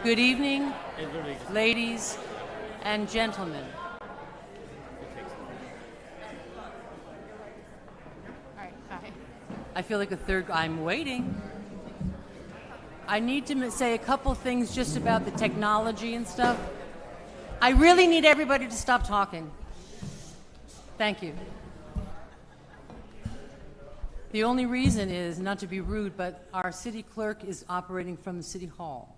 Good evening, ladies and gentlemen. All right, hi. I feel like I'm waiting. I need to say a couple things just about the technology and stuff. I really need everybody to stop talking. Thank you. The only reason is, not to be rude, but our city clerk is operating from the city hall.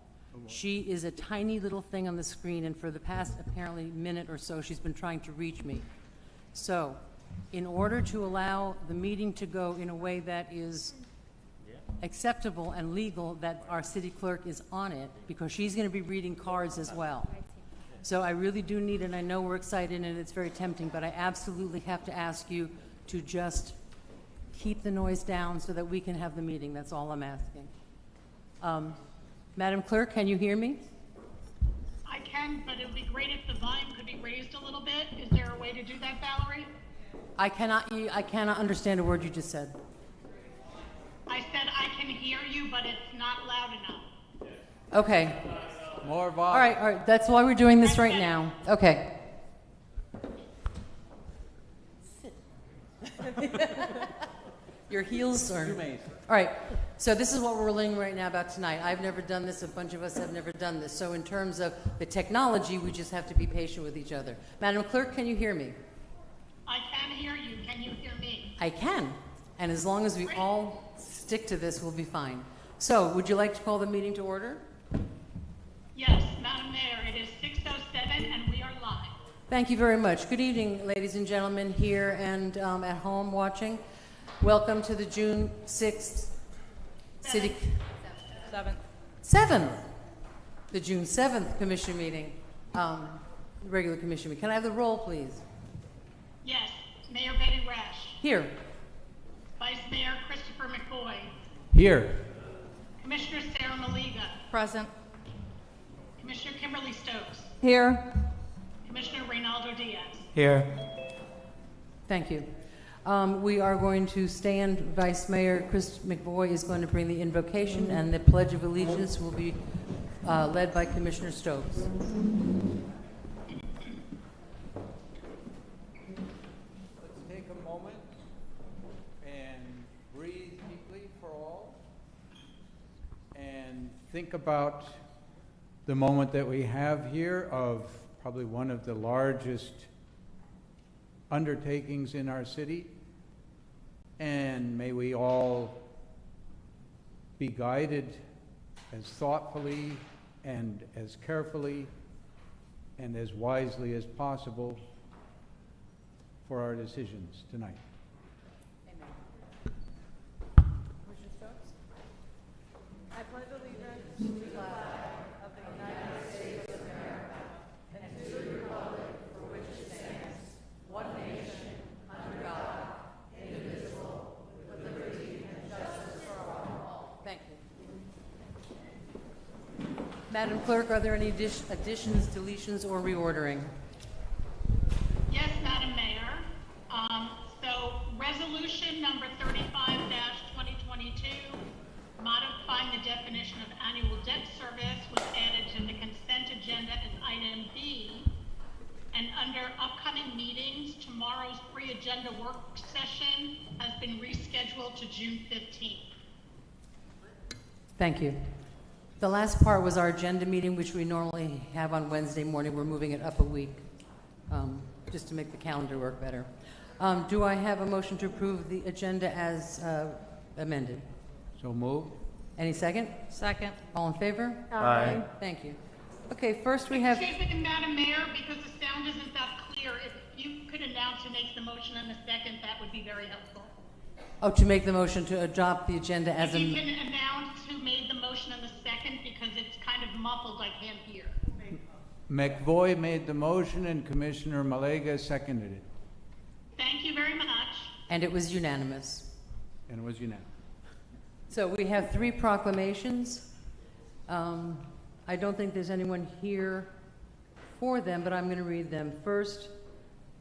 She is a tiny little thing on the screen, and for the past apparently minute or so, she's been trying to reach me. So, in order to allow the meeting to go in a way that is acceptable and legal, that our city clerk is on it, because she's going to be reading cards as well. So I really do need, and I know we're excited and it's very tempting, but I absolutely have to ask you to just keep the noise down so that we can have the meeting. That's all I'm asking. Madam Clerk, can you hear me? I can, but it would be great if the volume could be raised a little bit. Is there a way to do that, Valerie? I cannot understand a word you just said. I said I can hear you, but it's not loud enough. Okay. More volume. All right. That's why we're doing this right now. Okay. Your heels are... All right. So this is what we're learning right now about tonight. I've never done this. A bunch of us have never done this. So in terms of the technology, we just have to be patient with each other. Madam Clerk, can you hear me? I can hear you. Can you hear me? I can. And as long as we all stick to this, we'll be fine. So would you like to call the meeting to order? Yes, Madam Mayor, it is 6:07 and we are live. Thank you very much. Good evening, ladies and gentlemen here and at home watching. Welcome to the June 6th City... 7th. The June 7th Commission meeting, regular Commission meeting. Can I have the roll, please? Yes, Mayor Betty Resch. Here. Vice Mayor Christopher McCoy. Here. Commissioner Sarah Maliga. Present. Commissioner Kimberly Stokes. Here. Commissioner Reynaldo Diaz. Here. Thank you. We are going to stand. Vice Mayor Chris McVoy is going to bring the invocation, and the Pledge of Allegiance will be led by Commissioner Stokes. Let's take a moment and breathe deeply for all, and think about the moment that we have here of probably one of the largest undertakings in our city, and may we all be guided as thoughtfully and as carefully and as wisely as possible for our decisions tonight. Amen. Commissioner Stokes? I pledge allegiance to the flag of the United States of America and to the republic for which it stands, one nation, under God, indivisible, with liberty and justice for all. Thank you. Madam Clerk, are there any additions, deletions, or reordering? Yes, Madam Mayor. So resolution number 35-2022, modifying the definition of annual debt service, was added to the consent agenda as item B. And under upcoming meetings, tomorrow's pre-agenda work session has been rescheduled to June 15th. Thank you. The last part was our agenda meeting, which we normally have on Wednesday morning. We're moving it up a week, just to make the calendar work better. Do I have a motion to approve the agenda as amended? So moved. Any second? Second. All in favor? Aye. Thank you. Okay, first we have... Excuse me, Madam Mayor, because the sound isn't that clear, if you could announce who makes the motion in the second, that would be very helpful. Oh, to make the motion to adopt the agenda as If you can announce who made the motion in the second, because it's kind of muffled, I can't hear. McVoy made the motion and Commissioner Malega seconded it. Thank you very much. And it was unanimous. And it was unanimous. So we have 3 proclamations. I don't think there's anyone here for them, but I'm going to read them. First,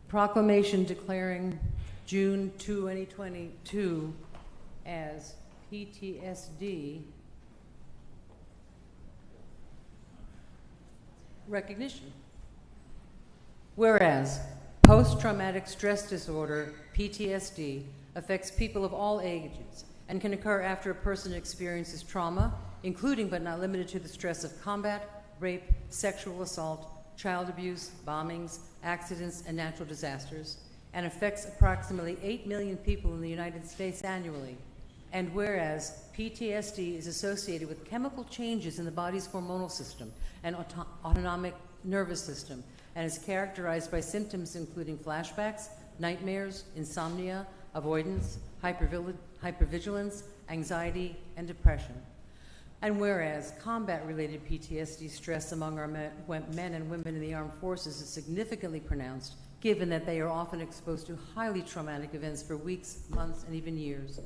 proclamation declaring June 2022 as PTSD recognition. Whereas post-traumatic stress disorder, PTSD, affects people of all ages and can occur after a person experiences trauma, including but not limited to the stress of combat, rape, sexual assault, child abuse, bombings, accidents, and natural disasters, and affects approximately 8 million people in the United States annually. And whereas PTSD is associated with chemical changes in the body's hormonal system and autonomic nervous system, and is characterized by symptoms including flashbacks, nightmares, insomnia, avoidance, hypervigilance, anxiety, and depression. And whereas combat-related PTSD stress among our men and women in the armed forces is significantly pronounced, given that they are often exposed to highly traumatic events for weeks, months, and even years.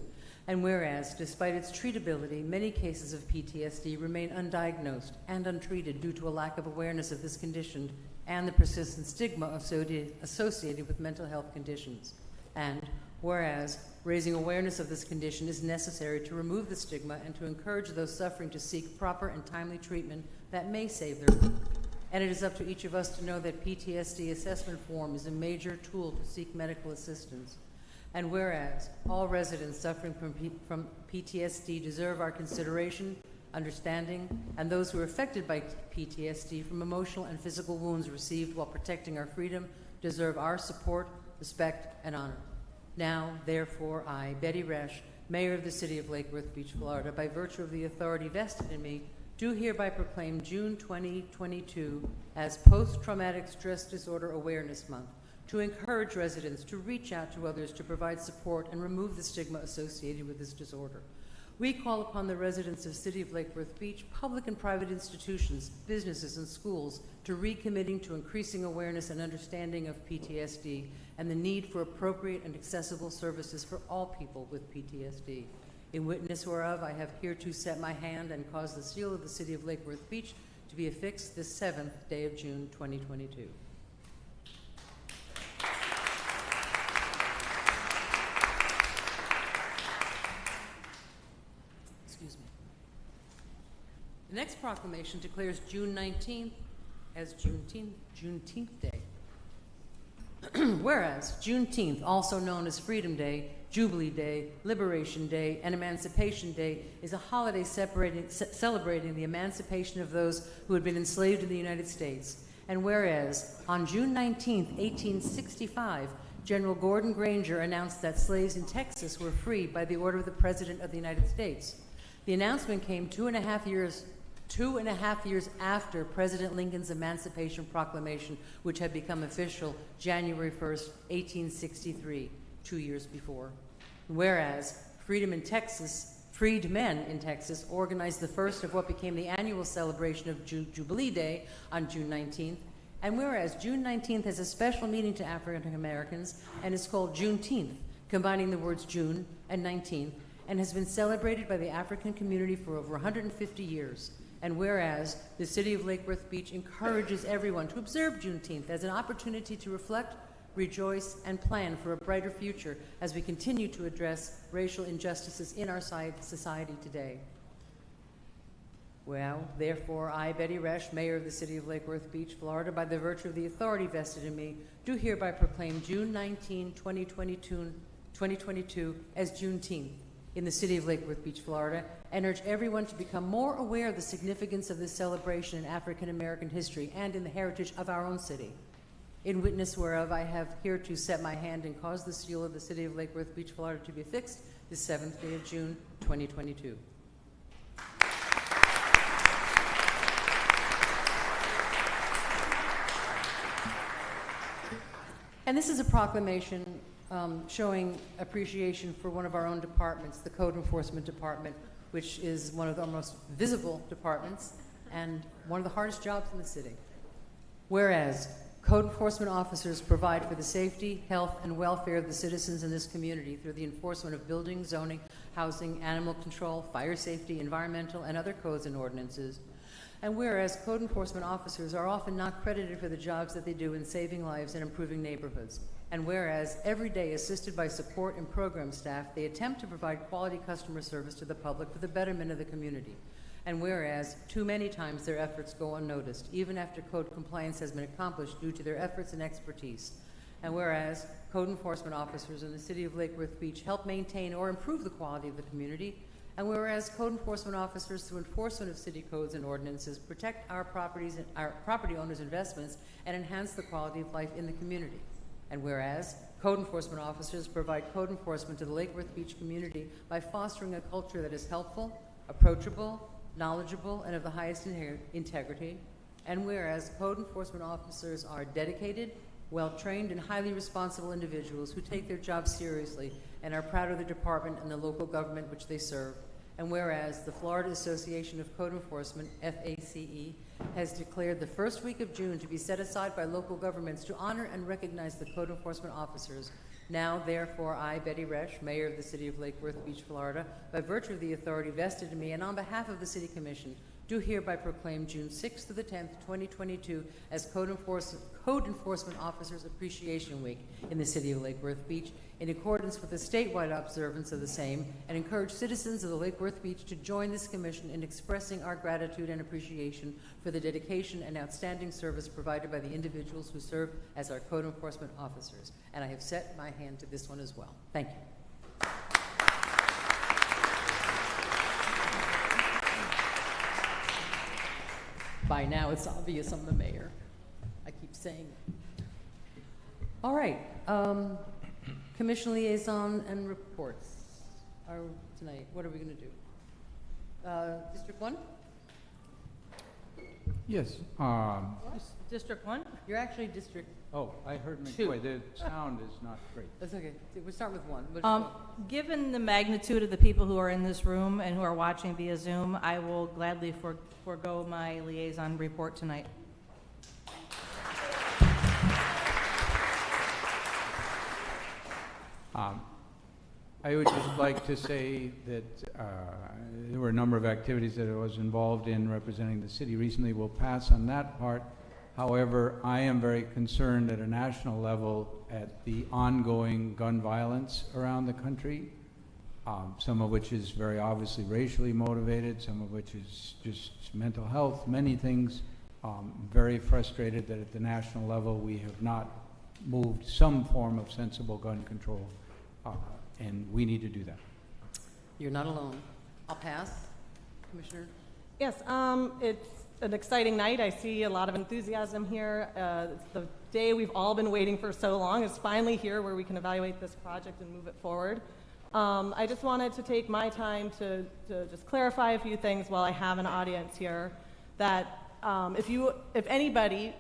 And whereas, despite its treatability, many cases of PTSD remain undiagnosed and untreated due to a lack of awareness of this condition and the persistent stigma associated with mental health conditions. And whereas, raising awareness of this condition is necessary to remove the stigma and to encourage those suffering to seek proper and timely treatment that may save their life. And it is up to each of us to know that PTSD assessment form is a major tool to seek medical assistance. And whereas all residents suffering from PTSD deserve our consideration, understanding, and those who are affected by PTSD from emotional and physical wounds received while protecting our freedom deserve our support, respect, and honor. Now, therefore, I, Betty Resch, Mayor of the City of Lake Worth Beach, Florida, by virtue of the authority vested in me, do hereby proclaim June 2022 as Post-Traumatic Stress Disorder Awareness Month, to encourage residents to reach out to others to provide support and remove the stigma associated with this disorder. We call upon the residents of the City of Lake Worth Beach, public and private institutions, businesses, and schools to recommitting to increasing awareness and understanding of PTSD and the need for appropriate and accessible services for all people with PTSD. In witness whereof, I have hereto set my hand and caused the seal of the City of Lake Worth Beach to be affixed this 7th day of June, 2022. The next proclamation declares June 19th as Juneteenth Day. Whereas Juneteenth, also known as Freedom Day, Jubilee Day, Liberation Day, and Emancipation Day, is a holiday celebrating the emancipation of those who had been enslaved in the United States. And whereas on June 19th, 1865, General Gordon Granger announced that slaves in Texas were freed by the order of the President of the United States. The announcement came two and a half years after President Lincoln's Emancipation Proclamation, which had become official January 1st, 1863, 2 years before. Whereas freedmen in Texas organized the first of what became the annual celebration of Jubilee Day on June 19th, and whereas June 19th has a special meaning to African Americans and is called Juneteenth, combining the words June and 19th, and has been celebrated by the African community for over 150 years. And whereas the City of Lake Worth Beach encourages everyone to observe Juneteenth as an opportunity to reflect, rejoice, and plan for a brighter future as we continue to address racial injustices in our society today. Well, therefore, I, Betty Resch, Mayor of the City of Lake Worth Beach, Florida, by the virtue of the authority vested in me, do hereby proclaim June 19, 2022 as Juneteenth in the City of Lake Worth Beach, Florida, and urge everyone to become more aware of the significance of this celebration in African American history and in the heritage of our own city. In witness whereof, I have hereto set my hand and caused the seal of the City of Lake Worth Beach, Florida to be affixed this 7th day of June, 2022. And this is a proclamation showing appreciation for one of our own departments, the Code Enforcement Department, which is one of the most visible departments and one of the hardest jobs in the city. Whereas code enforcement officers provide for the safety, health, and welfare of the citizens in this community through the enforcement of building, zoning, housing, animal control, fire safety, environmental, and other codes and ordinances. And whereas code enforcement officers are often not credited for the jobs that they do in saving lives and improving neighborhoods. And whereas every day, assisted by support and program staff, they attempt to provide quality customer service to the public for the betterment of the community. And whereas too many times their efforts go unnoticed, even after code compliance has been accomplished due to their efforts and expertise. And whereas code enforcement officers in the city of Lake Worth Beach help maintain or improve the quality of the community. And whereas code enforcement officers, through enforcement of city codes and ordinances, protect our properties and our property owners' investments and enhance the quality of life in the community. And whereas code enforcement officers provide code enforcement to the Lake Worth Beach community by fostering a culture that is helpful, approachable, knowledgeable, and of the highest integrity. And whereas code enforcement officers are dedicated, well-trained, and highly responsible individuals who take their jobs seriously and are proud of the department and the local government which they serve. And whereas the Florida Association of Code Enforcement, FACE, has declared the first week of June to be set aside by local governments to honor and recognize the code enforcement officers. Now, therefore, I, Betty Resch, Mayor of the City of Lake Worth Beach, Florida, by virtue of the authority vested in me and on behalf of the City Commission, do hereby proclaim June 6th to the 10th, 2022 as Code Enforcement Officers Appreciation Week in the City of Lake Worth Beach, in accordance with the statewide observance of the same, and encourage citizens of the Lake Worth Beach to join this commission in expressing our gratitude and appreciation for the dedication and outstanding service provided by the individuals who serve as our code enforcement officers. And I have set my hand to this one as well. Thank you. By now, it's obvious I'm the mayor. I keep saying it. All right. Commission liaison and reports are tonight. What are we going to do? District 1? Yes. District 1? You're actually District Oh, I heard Two. McCoy. The sound is not great. That's okay. We'll start with 1. We'll just go. Given the magnitude of the people who are in this room and who are watching via Zoom, I will gladly forego my liaison report tonight. I would just like to say that there were a number of activities that I was involved in representing the city recently. We'll pass on that part. However, I am very concerned at a national level at the ongoing gun violence around the country, some of which is very obviously racially motivated, some of which is just mental health, many things. Very frustrated that at the national level we have not moved some form of sensible gun control, and we need to do that. You're not alone. I'll pass. Commissioner? Yes, it's an exciting night. I see a lot of enthusiasm here. It's the day we've all been waiting for so long is finally here, where we can evaluate this project and move it forward. I just wanted to take my time to just clarify a few things while I have an audience here, that if anybody,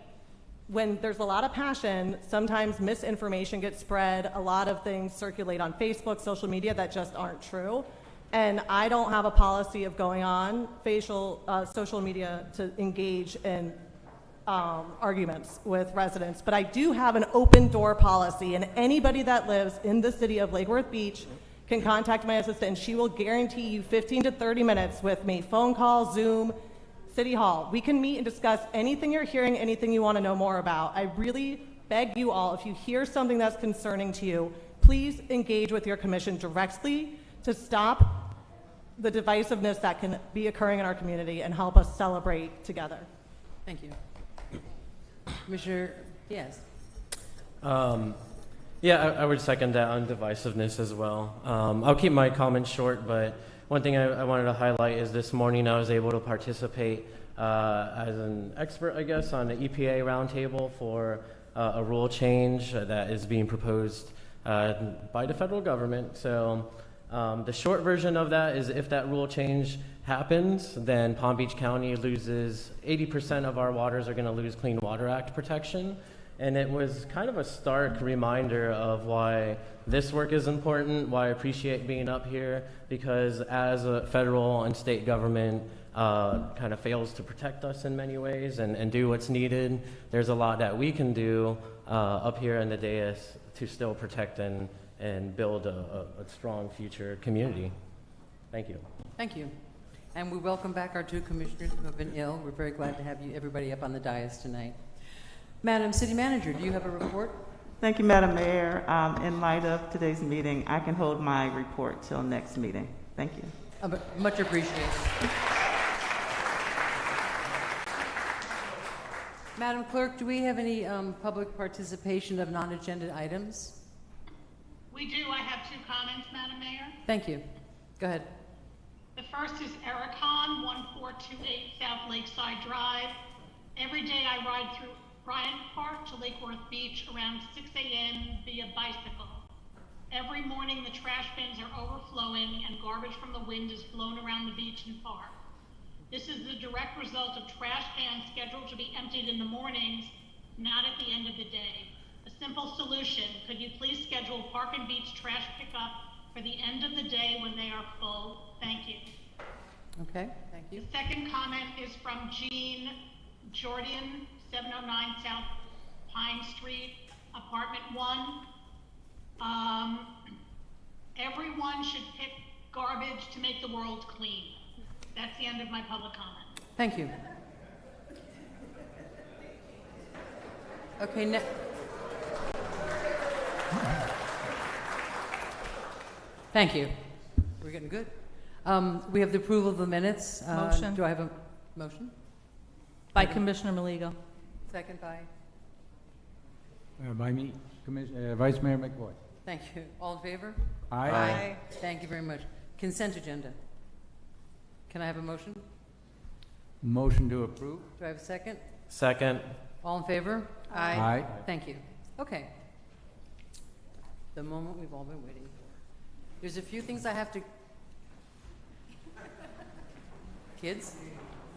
when there's a lot of passion, sometimes misinformation gets spread, a lot of things circulate on Facebook, social media that just aren't true. And I don't have a policy of going on social media to engage in arguments with residents, but I do have an open door policy, and anybody that lives in the city of Lake Worth Beach can contact my assistant, and she will guarantee you 15 to 30 minutes with me, phone call, Zoom, City Hall. We can meet and discuss anything you're hearing, anything you want to know more about. I really beg you all, if you hear something that's concerning to you, please engage with your commission directly to stop the divisiveness that can be occurring in our community and help us celebrate together. Thank you. Commissioner, yes. Yeah, I would second that on divisiveness as well. I'll keep my comments short, but one thing I wanted to highlight is this morning I was able to participate as an expert, I guess, on the EPA roundtable for a rule change that is being proposed by the federal government. So the short version of that is, if that rule change happens, then Palm Beach County loses 80% of our waters are going to lose Clean Water Act protection. And it was kind of a stark reminder of why this work is important, why I appreciate being up here, because as a federal and state government kind of fails to protect us in many ways and do what's needed, there's a lot that we can do up here in the dais to still protect and build a strong future community. Thank you. Thank you. And we welcome back our 2 commissioners who have been ill. We're very glad to have everybody up on the dais tonight. Madam City Manager, do you have a report? Thank you, Madam Mayor. In light of today's meeting, I can hold my report till next meeting. Thank you. Much appreciated. Madam Clerk, do we have any public participation of non-agenda items? We do. I have 2 comments, Madam Mayor. Thank you. Go ahead. The first is Eric Hahn, 1428 South Lakeside Drive. Every day I ride through Bryant Park to Lake Worth Beach around 6 a.m. via bicycle. Every morning the trash bins are overflowing and garbage from the wind is blown around the beach and park. This is the direct result of trash cans scheduled to be emptied in the mornings, not at the end of the day. A simple solution: could you please schedule Park and Beach trash pickup for the end of the day when they are full? Thank you. Okay, thank you. The second comment is from Jean Jordan, 709 South Pine Street, Apartment 1. Everyone should pick garbage to make the world clean. That's the end of my public comment. Thank you. Okay, thank you. We're getting good. We have the approval of the minutes. Motion. Do I have a motion? By Commissioner Maligo. Second by? By me, Vice Mayor McVoy. Thank you. All in favor? Aye. Thank you very much. Consent agenda. Can I have a motion? Motion to approve? Do I have a second? Second. All in favor? Aye. Thank you. Okay. The moment we've all been waiting for. There's a few things I have to... Kids,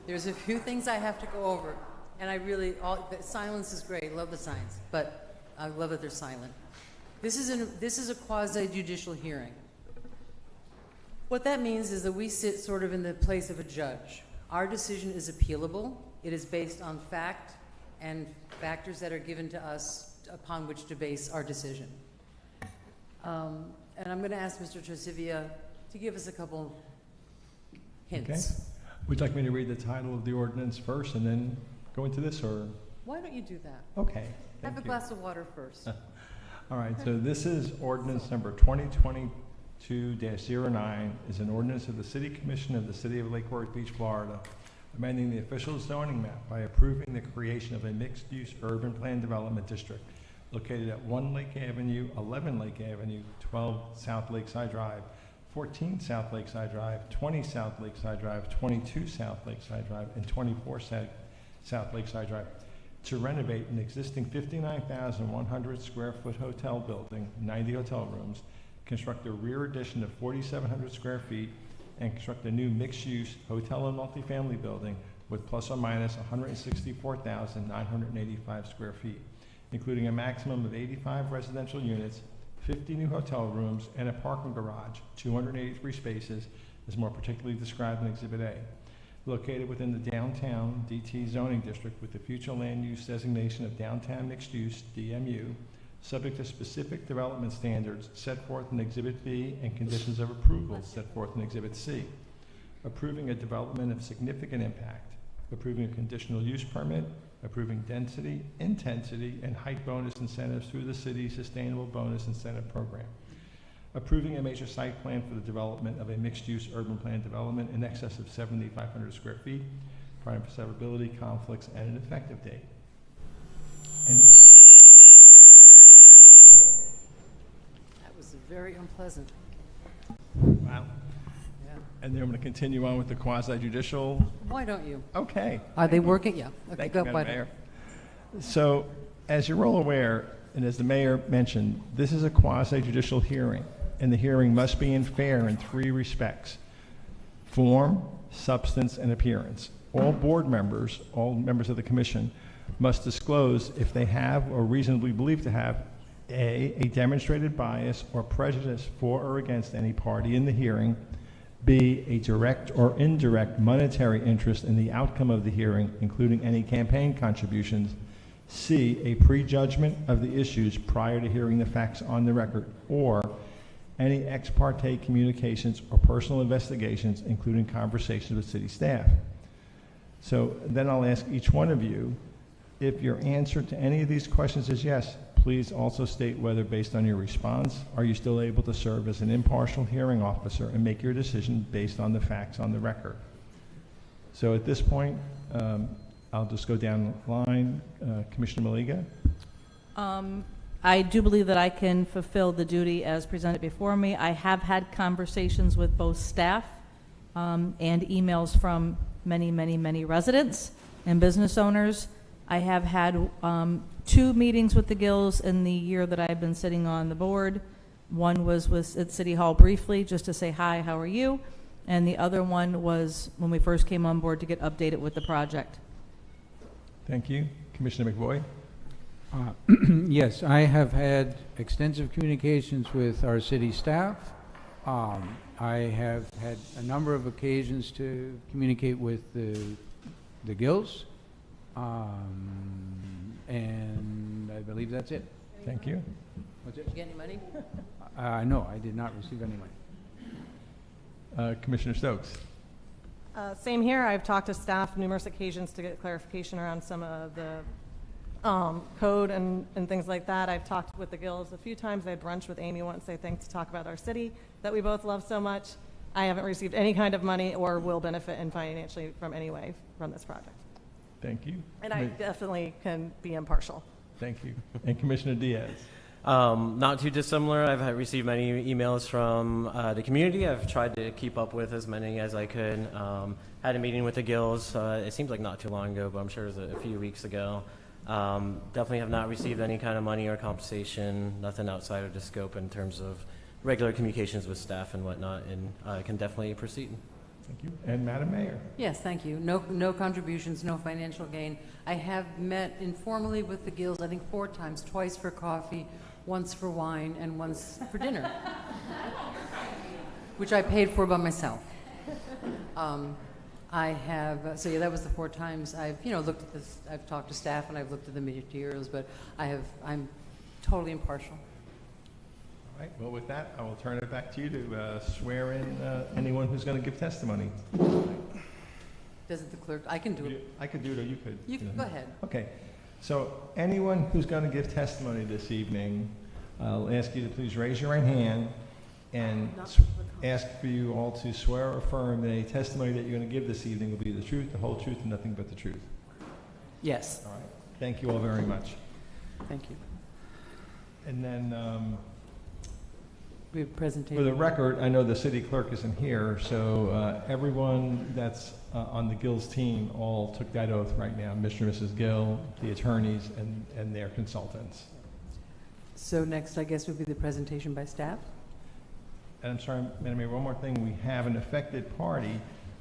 there's a few things I have to go over. And I really, the silence is great. Love the signs. But I love that they're silent. This is a quasi-judicial hearing. What that means is that we sit sort of in the place of a judge. Our decision is appealable. It is based on fact and factors that are given to us upon which to base our decision. And I'm going to ask Mr. Trosivia to give us a couple hints. Okay. Would you like me to read the title of the ordinance first and then go into this, or? Why don't you do that? Okay. Have a thank you. glass of water first. All right, so this is ordinance number 2022-09, is an ordinance of the City Commission of the City of Lake Worth Beach, Florida, amending the official zoning map by approving the creation of a mixed-use urban plan development district located at 1 Lake Avenue, 11 Lake Avenue, 12 South Lakeside Drive, 14 South Lakeside Drive, 20 South Lakeside Drive, 22 South Lakeside Drive, and 24 South Lakeside Drive, to renovate an existing 59,100 square foot hotel building, 90 hotel rooms, construct a rear addition of 4,700 square feet, and construct a new mixed-use hotel and multifamily building with plus or minus 164,985 square feet, including a maximum of 85 residential units, 50 new hotel rooms, and a parking garage, 283 spaces, as more particularly described in Exhibit A. Located within the downtown DT zoning district with the future land use designation of downtown mixed use, DMU, subject to specific development standards set forth in Exhibit B and conditions of approval set forth in Exhibit C. Approving a development of significant impact, approving a conditional use permit, approving density, intensity, and height bonus incentives through the city's sustainable bonus incentive program. Approving a major site plan for the development of a mixed-use urban plan development in excess of 7,500 square feet, prior to severability, conflicts, and an effective date. And That was very unpleasant. wow. Yeah. And then I'm going to continue on with the quasi-judicial. Why don't you? Okay. Are they working? Yeah. Okay, Thank go you, Madam ahead. Mayor. So, as you're all aware, and as the mayor mentioned, this is a quasi-judicial hearing, and the hearing must be fair in 3 respects: form, substance, and appearance. All board members, all members of the commission, must disclose if they have or reasonably believe to have a demonstrated bias or prejudice for or against any party in the hearing, B, a direct or indirect monetary interest in the outcome of the hearing, including any campaign contributions, C, a prejudgment of the issues prior to hearing the facts on the record, or any ex parte communications or personal investigations, including conversations with city staff. So then I'll ask each one of you, if your answer to any of these questions is yes, please also state whether, based on your response, are you still able to serve as an impartial hearing officer and make your decision based on the facts on the record. So at this point, I'll just go down the line. Commissioner Maliga? I do believe that I can fulfill the duty as presented before me. I have had conversations with both staff and emails from many, many, many residents and business owners. I have had 2 meetings with the Gills in the year that I've been sitting on the board. One was at City Hall briefly, just to say, hi, how are you? And the other one was when we first came on board to get updated with the project. Thank you. Commissioner McVoy? Yes, I have had extensive communications with our city staff. I have had a number of occasions to communicate with the Gills, and I believe that's it. Thank you. What's it? Did you get any money? No, I did not receive any money. Commissioner Stokes? Same here. I've talked to staff numerous occasions to get clarification around some of the code and things like that. I've talked with the Gills a few times. I had brunch with Amy once, I think, to talk about our city that we both love so much. I haven't received any kind of money or will benefit in financially from any way from this project. Thank you. And I definitely can be impartial. Thank you. And Commissioner Diaz? Not too dissimilar. I've received many emails from the community. I've tried to keep up with as many as I could. Had a meeting with the Gills. It seems like not too long ago, but I'm sure it was a few weeks ago. Definitely have not received any kind of money or compensation, nothing outside of the scope in terms of regular communications with staff and whatnot, and I can definitely proceed. Thank you. And Madam Mayor? Yes, thank you. No contributions, no financial gain. I have met informally with the Gills, I think 4 times, twice for coffee, once for wine, and once for dinner, which I paid for by myself. I have, so yeah, that was the 4 times. I've, looked at this, I've talked to staff and I've looked at the materials, but I'm totally impartial. All right. Well, with that, I will turn it back to you to swear in anyone who's going to give testimony. Doesn't the clerk, I can do it. I could do it, or you could. You can, go ahead. Okay. So anyone who's going to give testimony this evening, I'll ask you to please raise your right hand and ask for you all to swear or affirm that any testimony that you're going to give this evening will be the truth, the whole truth, and nothing but the truth. Yes. All right. Thank you all very much. Thank you. And then, We have a presentation. for the record, I know the city clerk isn't here, so everyone that's on the Gills team all took that oath right now, Mr. and Mrs. Gill, the attorneys, and their consultants. So next, I guess, would be the presentation by staff. And I'm sorry, Madam Mayor, one more thing. We have an affected party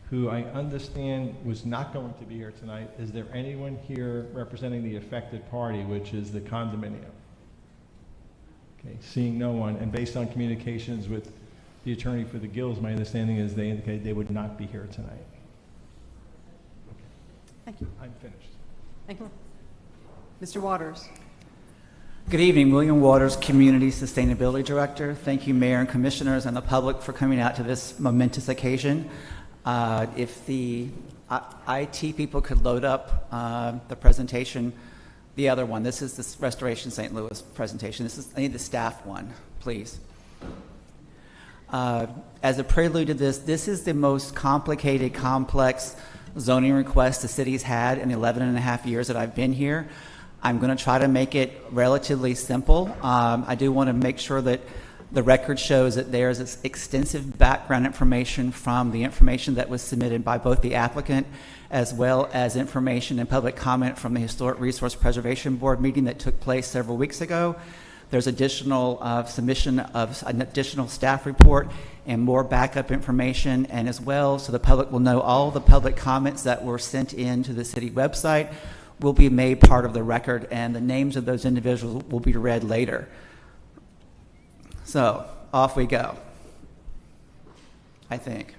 who I understand was not going to be here tonight. Is there anyone here representing the affected party, which is the condominium? Okay, seeing no one, and based on communications with the attorney for the Gills, my understanding is they indicated they would not be here tonight. Okay. Thank you. I'm finished. Thank you. Mr. Waters. Good evening, William Waters, Community Sustainability Director. Thank you, Mayor and Commissioners and the public for coming out to this momentous occasion. If the IT people could load up the presentation, the other one. This is the Restoration St. Louis presentation. I need the staff one, please. As a prelude to this is the most complicated, complex zoning request the city's had in the 11.5 years that I've been here. I'm going to try to make it relatively simple. I do want to make sure that the record shows that there's extensive background information from the information that was submitted by both the applicant as well as information and public comment from the Historic Resource Preservation Board meeting that took place several weeks ago. There's additional submission of an additional staff report and more backup information, and as well, so the public will know all the public comments that were sent in to the city website will be made part of the record, and the names of those individuals will be read later. So, off we go, I think.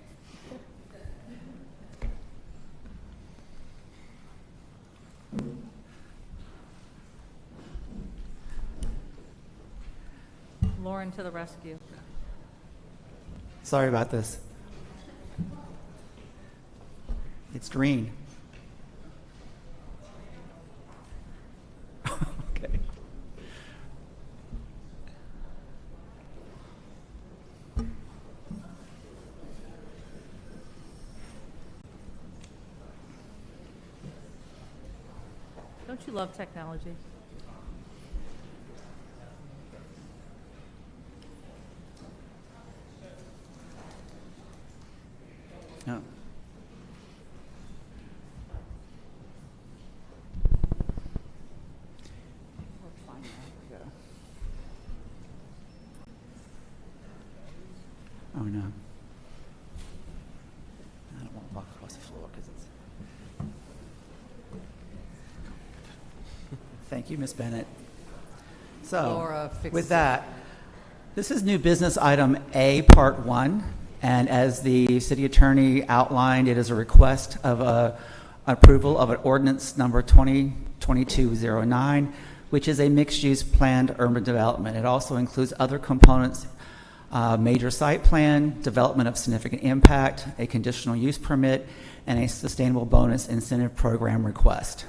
Lauren to the rescue. Sorry about this. It's green. Okay. Don't you love technology? No. Oh, no. I don't want to walk across the floor because it's... Thank you, Ms. Bennett. Laura, So, fix with it. that, this is new business item A, Part 1, and as the city attorney outlined, it is a request of approval of an ordinance number 2022-09, which is a mixed-use planned urban development. It also includes other components, major site plan, development of significant impact, a conditional use permit, and a sustainable bonus incentive program request.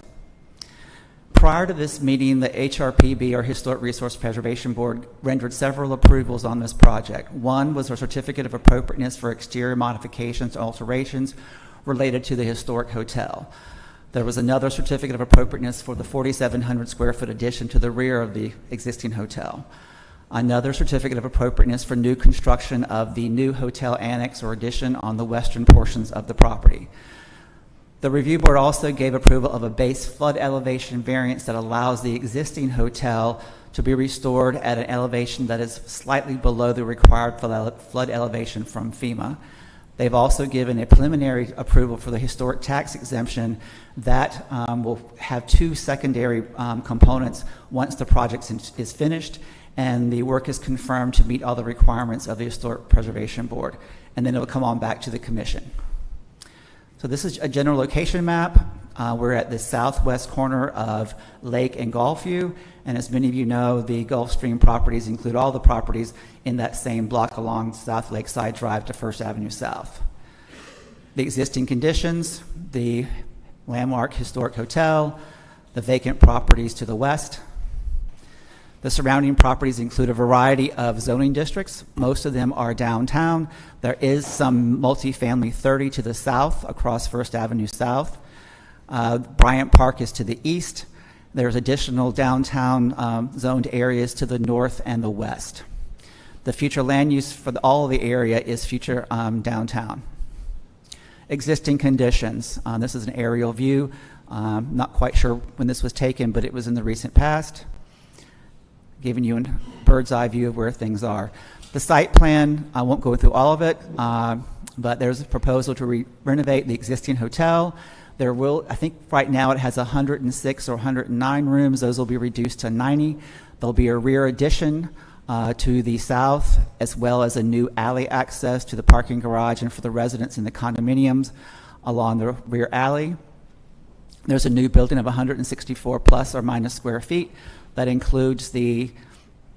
Prior to this meeting, the HRPB, or Historic Resource Preservation Board, rendered several approvals on this project. One was a certificate of appropriateness for exterior modifications and alterations related to the historic hotel. There was another certificate of appropriateness for the 4,700 square foot addition to the rear of the existing hotel. Another certificate of appropriateness for new construction of the new hotel annex or addition on the western portions of the property. The review board also gave approval of a base flood elevation variance that allows the existing hotel to be restored at an elevation that is slightly below the required flood elevation from FEMA. They've also given a preliminary approval for the historic tax exemption that will have two secondary components once the project is finished and the work is confirmed to meet all the requirements of the Historic Preservation Board. And then it'll come on back to the commission. So this is a general location map. We're at the southwest corner of Lake and Gulfview, and as many of you know, the Gulfstream properties include all the properties in that same block along South Lakeside Drive to First Avenue South. The existing conditions, the landmark historic hotel, the vacant properties to the west. The surrounding properties include a variety of zoning districts. Most of them are downtown. There is some multifamily 30 to the south across First Avenue South. Bryant Park is to the east. There's additional downtown zoned areas to the north and the west. The future land use for all of the area is future downtown. Existing conditions. This is an aerial view. Not quite sure when this was taken, but it was in the recent past, giving you a bird's eye view of where things are. The site plan, I won't go through all of it, but there's a proposal to renovate the existing hotel. There will, I think right now it has 106 or 109 rooms. Those will be reduced to 90. There'll be a rear addition to the south, as well as a new alley access to the parking garage and for the residents in the condominiums along the rear alley. There's a new building of 164 plus or minus square feet. That includes the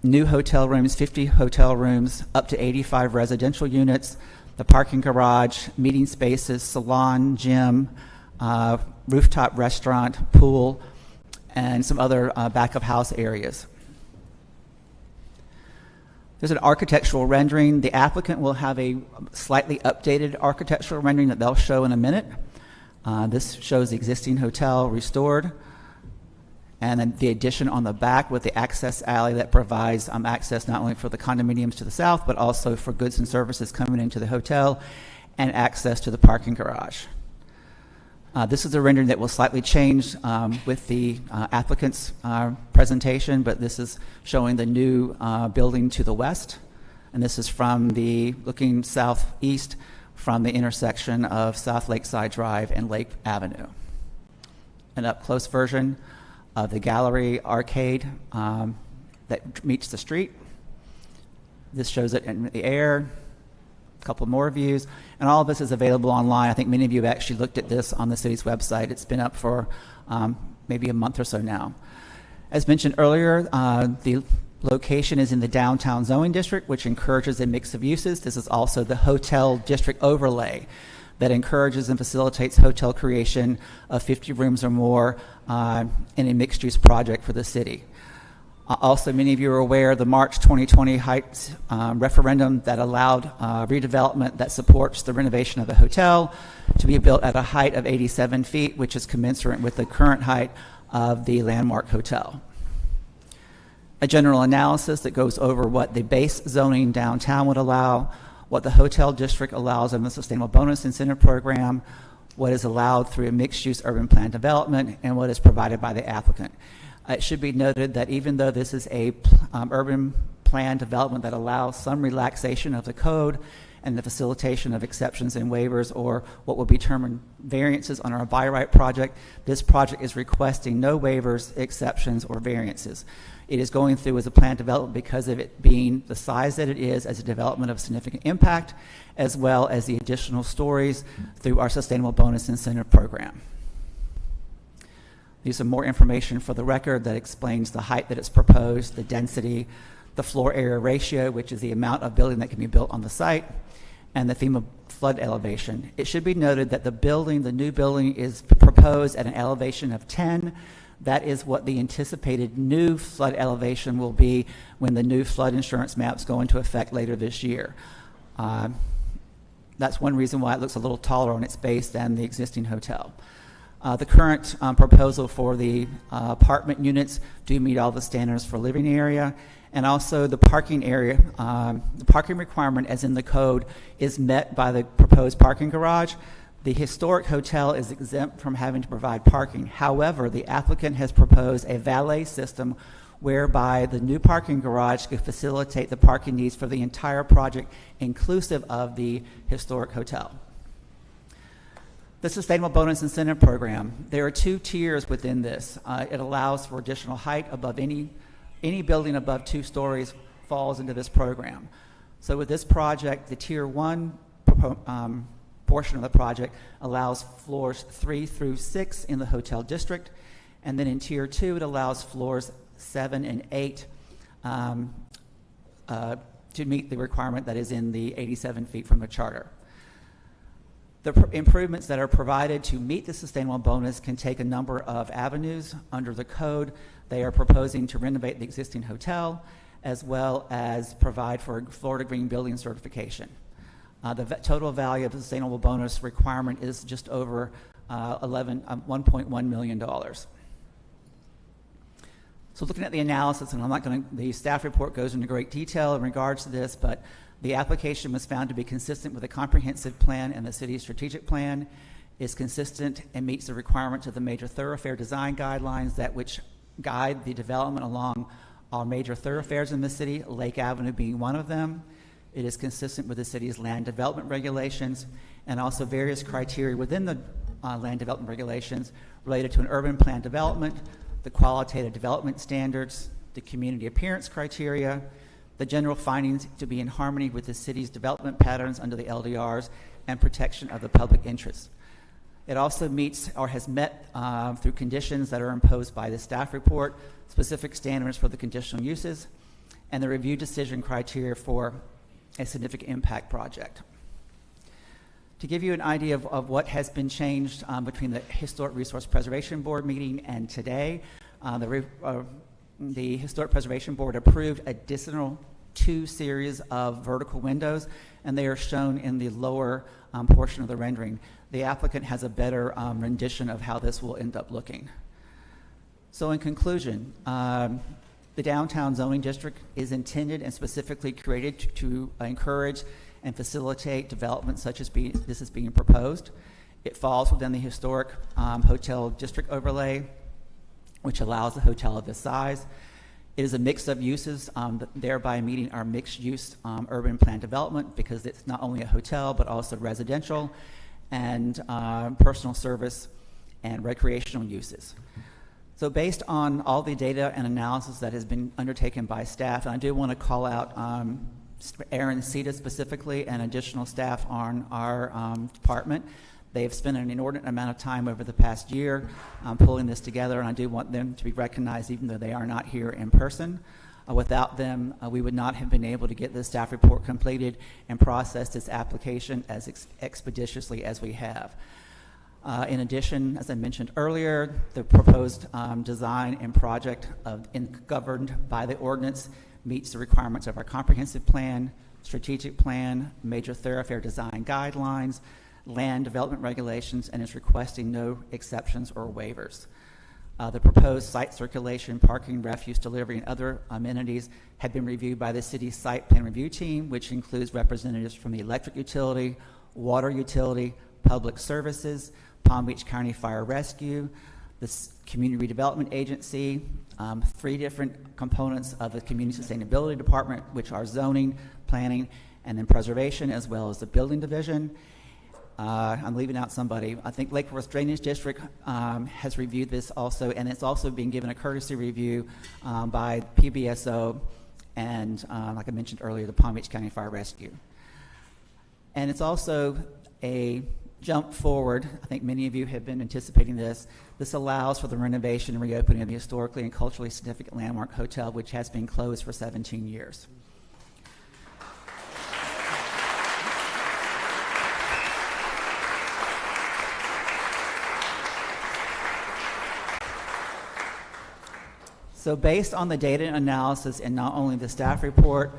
new hotel rooms, 50 hotel rooms, up to 85 residential units, the parking garage, meeting spaces, salon, gym, rooftop restaurant, pool, and some other back of house areas. There's an architectural rendering. The applicant will have a slightly updated architectural rendering that they'll show in a minute. This shows the existing hotel restored, and then the addition on the back with the access alley that provides access not only for the condominiums to the south, but also for goods and services coming into the hotel, and access to the parking garage. This is a rendering that will slightly change with the applicant's presentation, but this is showing the new building to the west, and this is from the looking southeast from the intersection of South Lakeside Drive and Lake Avenue. An up-close version of the gallery arcade that meets the street. This shows it in the air. A couple more views, and all of this is available online. I think many of you have actually looked at this on the city's website. It's been up for maybe a month or so now. As mentioned earlier, the location is in the downtown zoning district, which encourages a mix of uses. This is also the hotel district overlay that encourages and facilitates hotel creation of 50 rooms or more in a mixed-use project for the city. Also, many of you are aware of the March 2020 Heights referendum that allowed redevelopment that supports the renovation of the hotel to be built at a height of 87 feet, which is commensurate with the current height of the landmark hotel. A general analysis that goes over what the base zoning downtown would allow, what the hotel district allows in the Sustainable Bonus Incentive Program, what is allowed through a mixed-use urban plan development, and what is provided by the applicant. It should be noted that even though this is a urban plan development that allows some relaxation of the code and the facilitation of exceptions and waivers, or what will be termed variances on our by right project, this project is requesting no waivers, exceptions, or variances. It is going through as a plan development because of it being the size that it is as a development of significant impact, as well as the additional stories through our Sustainable Bonus Incentive Program. These are more information for the record that explains the height that is proposed, the density, the floor area ratio, which is the amount of building that can be built on the site, and the FEMA flood elevation. It should be noted that the new building is proposed at an elevation of 10. That is what the anticipated new flood elevation will be when the new flood insurance maps go into effect later this year. That's one reason why it looks a little taller on its base than the existing hotel. The current proposal for the apartment units do meet all the standards for living area, and also the parking area, the parking requirement as in the code is met by the proposed parking garage. The historic hotel is exempt from having to provide parking. However, the applicant has proposed a valet system whereby the new parking garage could facilitate the parking needs for the entire project, inclusive of the historic hotel. The Sustainable Bonus Incentive Program, there are 2 tiers within this. It allows for additional height above any building above 2 stories falls into this program. So with this project, the Tier 1 portion of the project allows floors 3 through 6 in the hotel district, and then in Tier 2 it allows floors 7 and 8 to meet the requirement that is in the 87 feet from the charter. The improvements that are provided to meet the sustainable bonus can take a number of avenues. Under the code, they are proposing to renovate the existing hotel, as well as provide for Florida Green Building certification. The total value of the sustainable bonus requirement is just over $1.1 million. So looking at the analysis, and the staff report goes into great detail in regards to this, but the application was found to be consistent with the comprehensive plan and the city's strategic plan, is consistent and meets the requirements of the major thoroughfare design guidelines that which guide the development along our major thoroughfares in the city, Lake Avenue being one of them. It is consistent with the city's land development regulations and also various criteria within the land development regulations related to an urban plan development, the qualitative development standards, the community appearance criteria, the general findings to be in harmony with the city's development patterns under the LDRs, and protection of the public interest. It also meets or has met through conditions that are imposed by the staff report, specific standards for the conditional uses, and the review decision criteria for a significant impact project. To give you an idea of what has been changed between the Historic Resource Preservation Board meeting and today, the Historic Preservation Board approved additional 2 series of vertical windows, and they are shown in the lower portion of the rendering. The applicant has a better rendition of how this will end up looking. So in conclusion, the downtown zoning district is intended and specifically created to encourage and facilitate development such as this is being proposed. It falls within the historic hotel district overlay, which allows a hotel of this size. It is a mix of uses, thereby meeting our mixed-use urban plan development, because it's not only a hotel but also residential and personal service and recreational uses. So based on all the data and analysis that has been undertaken by staff, and I do want to call out Aaron Sita specifically and additional staff on our department. They have spent an inordinate amount of time over the past year pulling this together, and I do want them to be recognized even though they are not here in person. Without them, we would not have been able to get this staff report completed and process this application as expeditiously as we have. In addition, as I mentioned earlier, the proposed design and project governed by the ordinance meets the requirements of our comprehensive plan, strategic plan, major thoroughfare design guidelines, land development regulations, and is requesting no exceptions or waivers. The proposed site circulation, parking, refuse delivery, and other amenities have been reviewed by the city's site plan review team, which includes representatives from the electric utility, water utility, public services, Palm Beach County Fire Rescue, the Community Redevelopment Agency, 3 different components of the Community Sustainability Department, which are zoning, planning, and then preservation, as well as the building division. I'm leaving out somebody. I think Lake Forest Drainage District has reviewed this also, and it's also being given a courtesy review by PBSO and, like I mentioned earlier, the Palm Beach County Fire Rescue. And it's also a jump forward. I think many of you have been anticipating this. This allows for the renovation and reopening of the historically and culturally significant landmark hotel, which has been closed for 17 years. So based on the data and analysis and not only the staff report,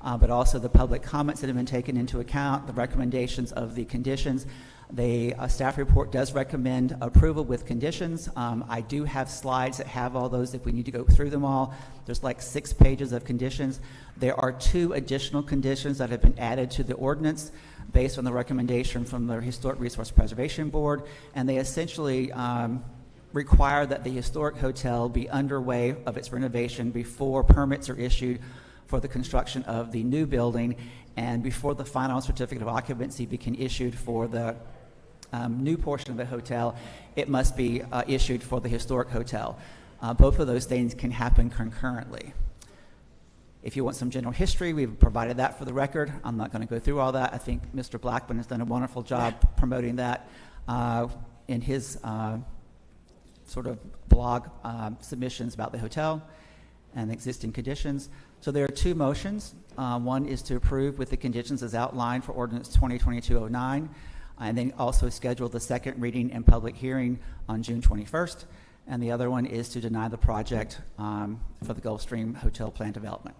but also the public comments that have been taken into account, the recommendations of the conditions, the staff report does recommend approval with conditions. I do have slides that have all those if we need to go through them all. There's like 6 pages of conditions. There are 2 additional conditions that have been added to the ordinance based on the recommendation from the Historic Resource Preservation Board, and they essentially require that the historic hotel be underway of its renovation before permits are issued for the construction of the new building and before the final certificate of occupancy can be issued for the new portion of the hotel. It must be issued for the historic hotel. Both of those things can happen concurrently. If you want some general history, we've provided that for the record. I'm not going to go through all that. I think Mr. Blackman has done a wonderful job promoting that in his sort of blog submissions about the hotel and existing conditions. So there are 2 motions. One is to approve with the conditions as outlined for Ordinance 2022-09, and then also schedule the second reading and public hearing on June 21st. And the other one is to deny the project for the Gulfstream Hotel plan development.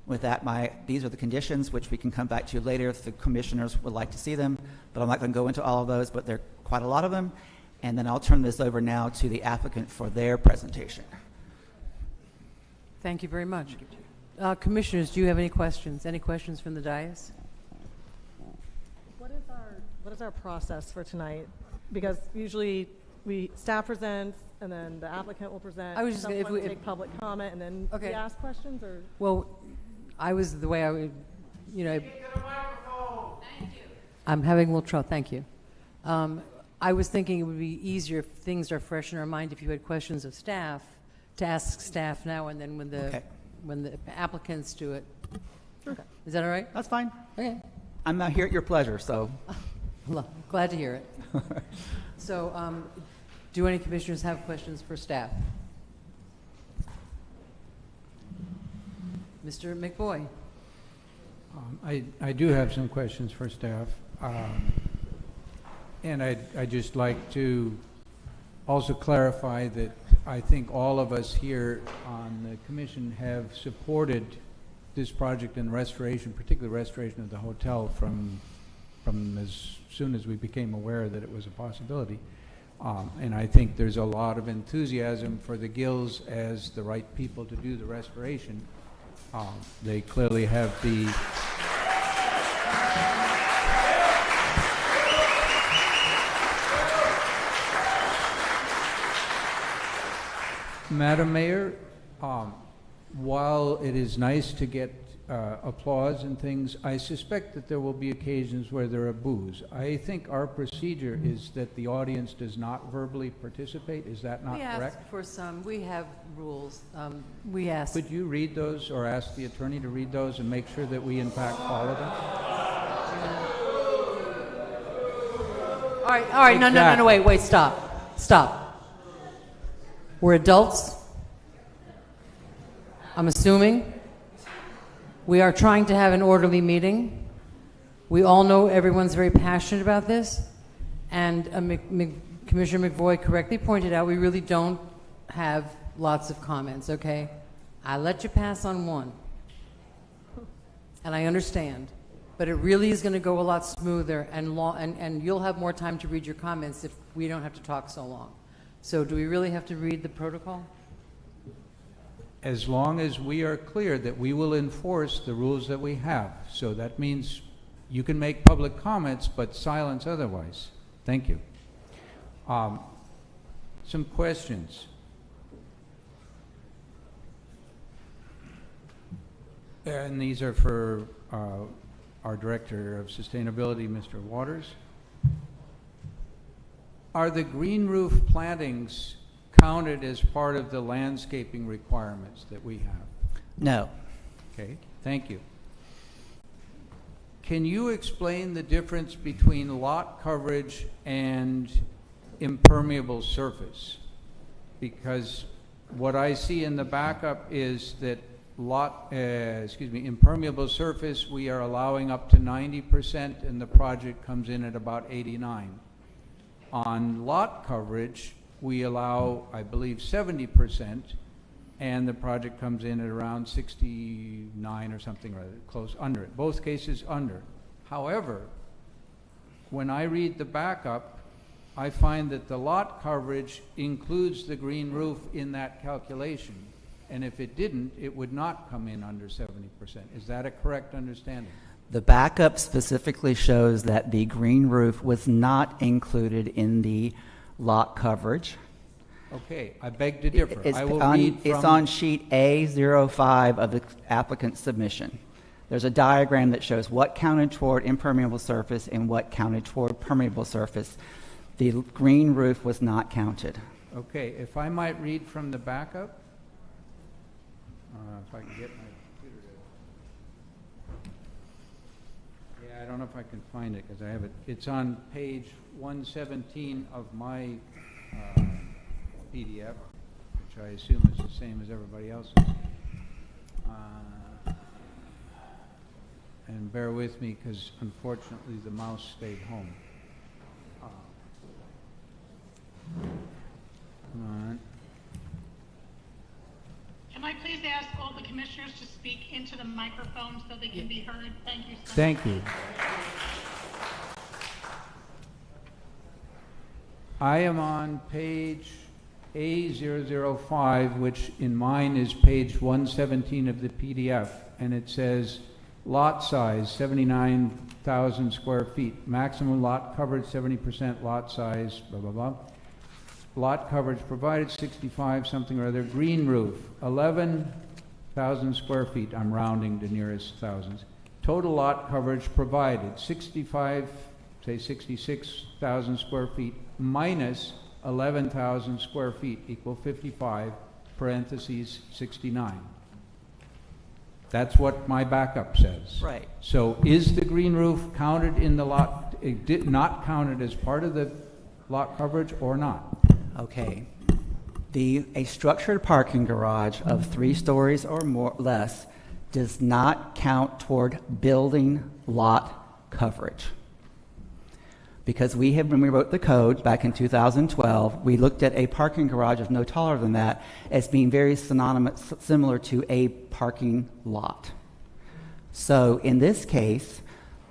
With that, these are the conditions, which we can come back to later if the commissioners would like to see them, but I'm not going to go into all of those, but there are quite a lot of them. And then I'll turn this over now to the applicant for their presentation. Thank you very much. Commissioners, do you have any questions? Any questions from the dais? What is our process for tonight? Because usually staff presents, and then the applicant will present. I was just gonna, someone will take public comment, and then we ask questions, or? Well, I was the way I would, I'm having a little trouble. Thank you. I was thinking it would be easier if things are fresh in our mind, if you had questions of staff, to ask staff now, and then when the applicants do it. Sure. Is that all right? That's fine. Okay. I'm not here at your pleasure, so. Glad to hear it. So, do any commissioners have questions for staff? Mr. McBoy. I do have some questions for staff. And I'd just like to also clarify that I think all of us here on the commission have supported this project and restoration, particularly restoration of the hotel from as soon as we became aware that it was a possibility. And I think there's a lot of enthusiasm for the Gills as the right people to do the restoration. They clearly have the Madam Mayor, while it is nice to get applause and things, I suspect that there will be occasions where there are boos. I think our procedure is that the audience does not verbally participate. Is that not correct? We ask for some. We have rules. We ask. Could you read those or ask the attorney to read those and make sure that we in fact follow them? All right. No, wait, stop. We're adults. I'm assuming. We are trying to have an orderly meeting. We all know everyone's very passionate about this. And Commissioner McVoy correctly pointed out we really don't have lots of comments, okay? I let you pass on one. And I understand. But it really is going to go a lot smoother and you'll have more time to read your comments if we don't have to talk so long. So do we really have to read the protocol? As long as we are clear that we will enforce the rules that we have. So that means you can make public comments, but silence otherwise. Thank you. Some questions. And these are for our Director of Sustainability, Mr. Waters. Are the green roof plantings counted as part of the landscaping requirements that we have? No. Okay, thank you. Can you explain the difference between lot coverage and impermeable surface? Because what I see in the backup is that impermeable surface, we are allowing up to 90% and the project comes in at about 89. On lot coverage, we allow, I believe, 70%, and the project comes in at around 69 or something, rather close under it. Both cases under. However, when I read the backup, I find that the lot coverage includes the green roof in that calculation. And if it didn't, it would not come in under 70%. Is that a correct understanding? The backup specifically shows that the green roof was not included in the lot coverage. Okay, I beg to differ. It's I will on, read from... It's on sheet A05 of the applicant's submission. There's a diagram that shows what counted toward impermeable surface and what counted toward permeable surface. The green roof was not counted. Okay, if I might read from the backup. If I can get my computer to... Yeah, I don't know if I can find it because I have it. It's on page 117 of my PDF, which I assume is the same as everybody else's. And bear with me because unfortunately the mouse stayed home. Come on. Can I please ask all the commissioners to speak into the microphone so they can be heard? Thank you so much. Thank you. I am on page A005, which in mine is page 117 of the PDF, and it says lot size 79,000 square feet, maximum lot coverage 70% lot size, blah, blah, blah. Lot coverage provided 65 something or other. Green roof 11,000 square feet. I'm rounding to nearest thousands. Total lot coverage provided 65, say 66,000 square feet minus 11,000 square feet equal 55 parentheses 69. That's what my backup says. Right. So is the green roof counted in the lot? It did not counted as part of the lot coverage or not? Okay. A structured parking garage of 3 stories or more less does not count toward building lot coverage. Because when we wrote the code back in 2012, we looked at a parking garage of no taller than that as being very similar to a parking lot. So in this case,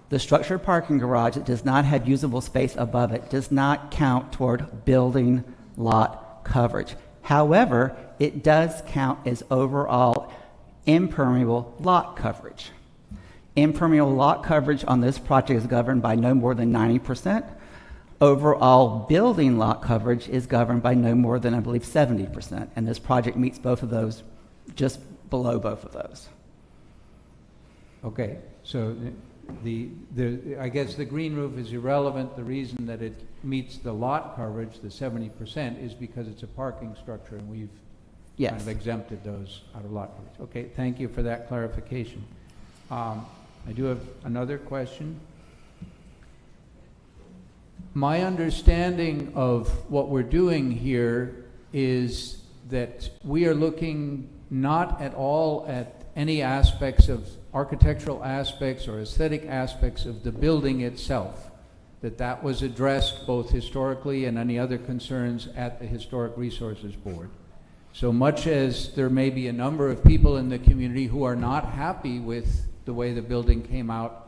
the structured parking garage that does not have usable space above it does not count toward building lot coverage. However, it does count as overall impermeable lot coverage. Impermeable lot coverage on this project is governed by no more than 90%. Overall building lot coverage is governed by no more than, I believe, 70%. And this project meets both of those, just below both of those. Okay, so I guess the green roof is irrelevant. The reason that it meets the lot coverage, the 70%, is because it's a parking structure, and we've kind of exempted those out of lot coverage. Okay, thank you for that clarification. I do have another question. My understanding of what we're doing here is that we are looking not at all at any aspects of architectural aspects or aesthetic aspects of the building itself, that was addressed both historically and any other concerns at the Historic Resources Board. So much as there may be a number of people in the community who are not happy with the way the building came out,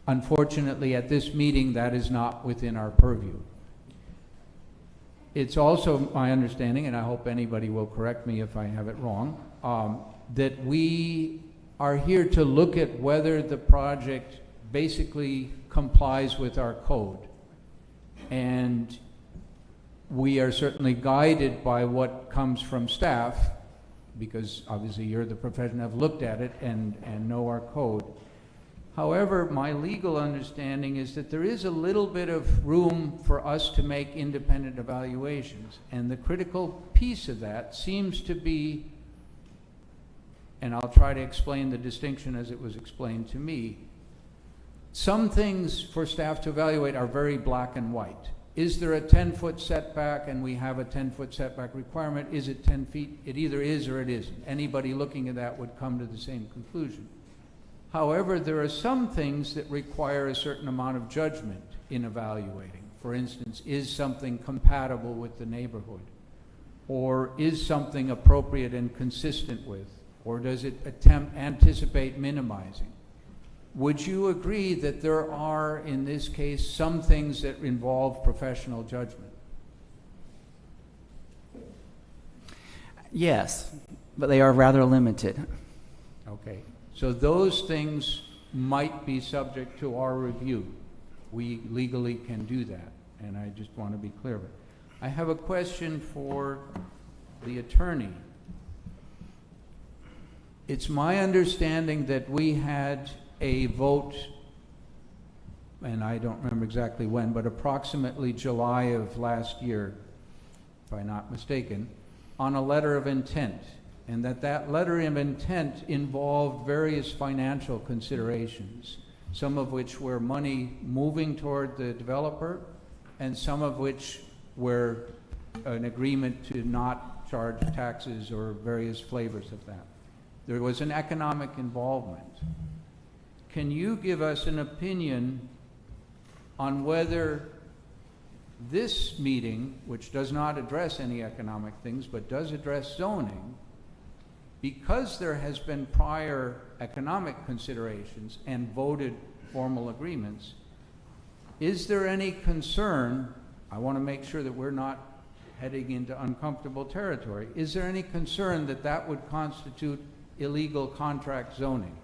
unfortunately at this meeting that is not within our purview. It's also my understanding, and I hope anybody will correct me if I have it wrong, that we are here to look at whether the project basically complies with our code. And we are certainly guided by what comes from staff, because obviously you're the profession, have looked at it and know our code. However, my legal understanding is that there is a little bit of room for us to make independent evaluations. And the critical piece of that seems to be, and I'll try to explain the distinction as it was explained to me, some things for staff to evaluate are very black and white. Is there a 10-foot setback and we have a 10-foot setback requirement? Is it 10 feet? It either is or it isn't. Anybody looking at that would come to the same conclusion. However, there are some things that require a certain amount of judgment in evaluating. For instance, is something compatible with the neighborhood? Or is something appropriate and consistent with? Or does it anticipate minimizing? Would you agree that there are, in this case, some things that involve professional judgment? Yes, but they are rather limited. Okay. So those things might be subject to our review. We legally can do that, and I just want to be clear of it. I have a question for the attorney. It's my understanding that we had a vote, and I don't remember exactly when, but approximately July of last year, if I'm not mistaken, on a letter of intent, and that letter of intent involved various financial considerations, some of which were money moving toward the developer, and some of which were an agreement to not charge taxes or various flavors of that. There was an economic involvement. Can you give us an opinion on whether this meeting, which does not address any economic things but does address zoning, because there has been prior economic considerations and voted formal agreements, is there any concern, I want to make sure that we're not heading into uncomfortable territory, is there any concern that that would constitute illegal contract zoning?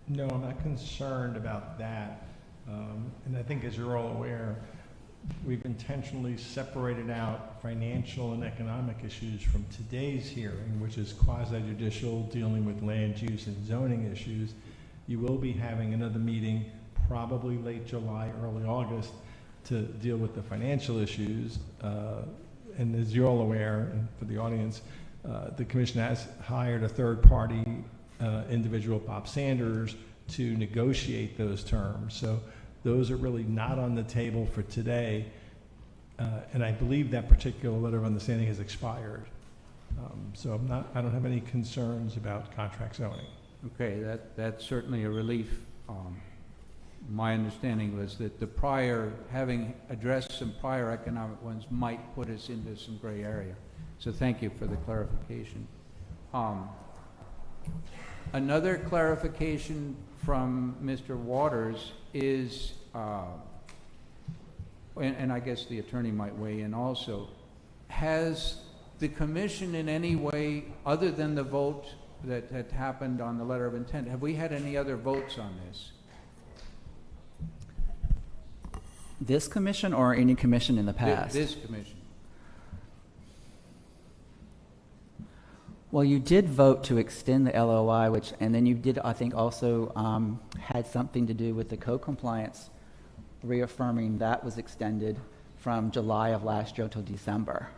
No, I'm not concerned about that. And I think, as you're all aware, we've intentionally separated out financial and economic issues from today's hearing, which is quasi-judicial, dealing with land use and zoning issues. You will be having another meeting, probably late July, early August, to deal with the financial issues. And as you're all aware, and for the audience, the commission has hired a third-party individual, Bob Sanders, to negotiate those terms. So those are really not on the table for today. And I believe that particular letter of understanding has expired. So I don't have any concerns about contract zoning. Okay, that's certainly a relief. My understanding was that the prior, having addressed some prior economic ones, might put us into some gray area. So thank you for the clarification. Another clarification from Mr. Waters is, and I guess the attorney might weigh in also, has the commission in any way, other than the vote that had happened on the letter of intent, have we had any other votes on this? This commission or any commission in the past? This commission. Well, you did vote to extend the LOI, and then you did, I think, also had something to do with the co-compliance, reaffirming that was extended from July of last year until December.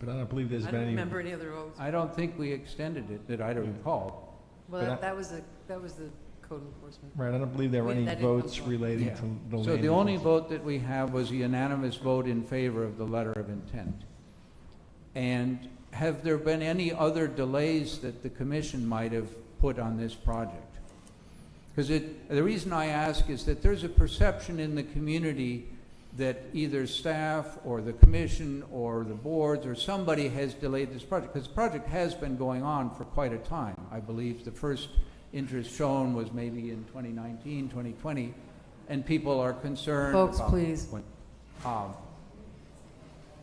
But I don't believe there's I been don't any. remember any other votes. I don't think we extended it that I recall. Well, that was the code enforcement. Right, I don't believe there were any That didn't come votes from- relating Yeah. to the So land the only uses. vote that we have was a unanimous vote in favor of the letter of intent. And have there been any other delays that the commission might have put on this project? Because the reason I ask is that there's a perception in the community that either staff or the commission or the boards or somebody has delayed this project, because the project has been going on for quite a time. I believe the first interest shown was maybe in 2019, 2020, and people are concerned Folks, about please.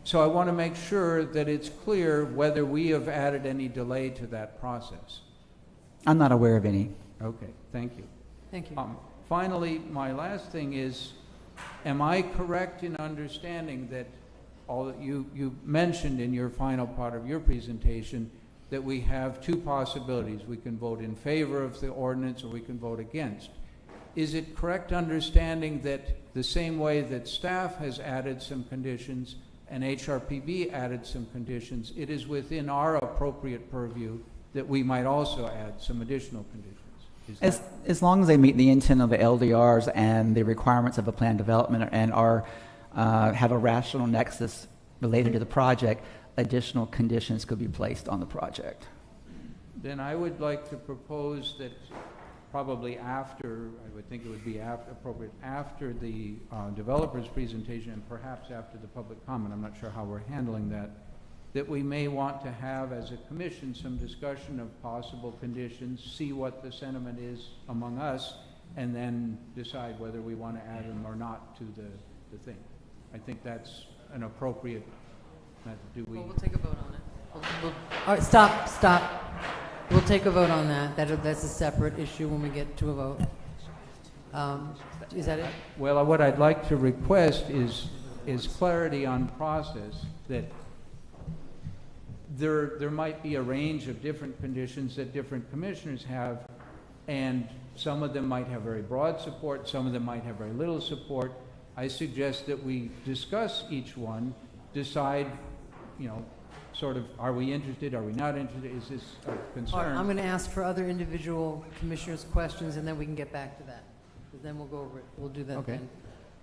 So I want to make sure that it's clear whether we have added any delay to that process. I'm not aware of any. Okay, thank you. Thank you. Finally, my last thing is, am I correct in understanding that all that you mentioned in your final part of your presentation that we have two possibilities? We can vote in favor of the ordinance or we can vote against. Is it correct understanding that the same way that staff has added some conditions and HRPB added some conditions, it is within our appropriate purview that we might also add some additional conditions? As long as they meet the intent of the LDRs and the requirements of a plan development and are have a rational nexus related to the project, additional conditions could be placed on the project. Then I would like to propose that probably after, I would think it would be appropriate after the developer's presentation and perhaps after the public comment, I'm not sure how we're handling that, that we may want to have as a commission some discussion of possible conditions, see what the sentiment is among us, and then decide whether we want to add them or not to the thing. I think that's an appropriate method. Do we? Well, we'll take a vote on it. All right, stop. We'll take a vote on that. That's a separate issue when we get to a vote. Is that it? Well, what I'd like to request is clarity on process, that there might be a range of different conditions that different commissioners have, and some of them might have very broad support, some of them might have very little support. I suggest that we discuss each one, decide, sort of, are we interested, are we not interested, is this a concern? All right, I'm going to ask for other individual commissioners' questions, and then we can get back to that. Then we'll go over it. We'll do that Okay.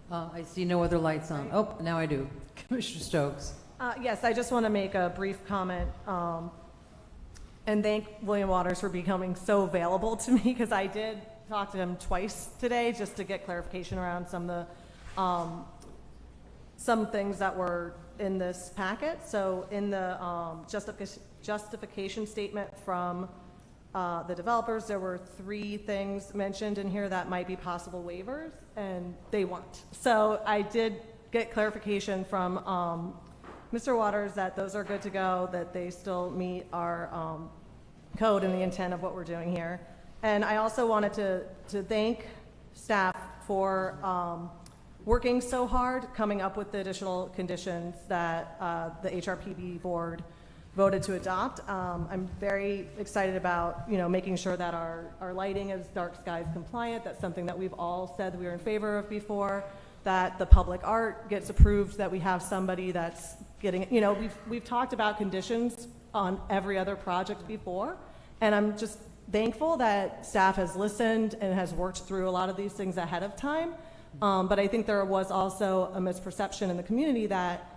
then. I see no other lights on. Oh, now I do. Commissioner Stokes. Yes, I just want to make a brief comment and thank William Waters for becoming so available to me, because I did talk to him twice today just to get clarification around some of the some things that were in this packet. So in the justification statement from the developers, there were 3 things mentioned in here that might be possible waivers, and they weren't. So I did get clarification from Mr. Waters that those are good to go, that they still meet our code and the intent of what we're doing here. And I also wanted to thank staff for working so hard, coming up with the additional conditions that the HRPB board voted to adopt. I'm very excited about making sure that our lighting is dark skies compliant. That's something that we've all said we were in favor of before. That the public art gets approved, that we have somebody that's getting, we've talked about conditions on every other project before, and I'm just thankful that staff has listened and has worked through a lot of these things ahead of time. But I think there was also a misperception in the community that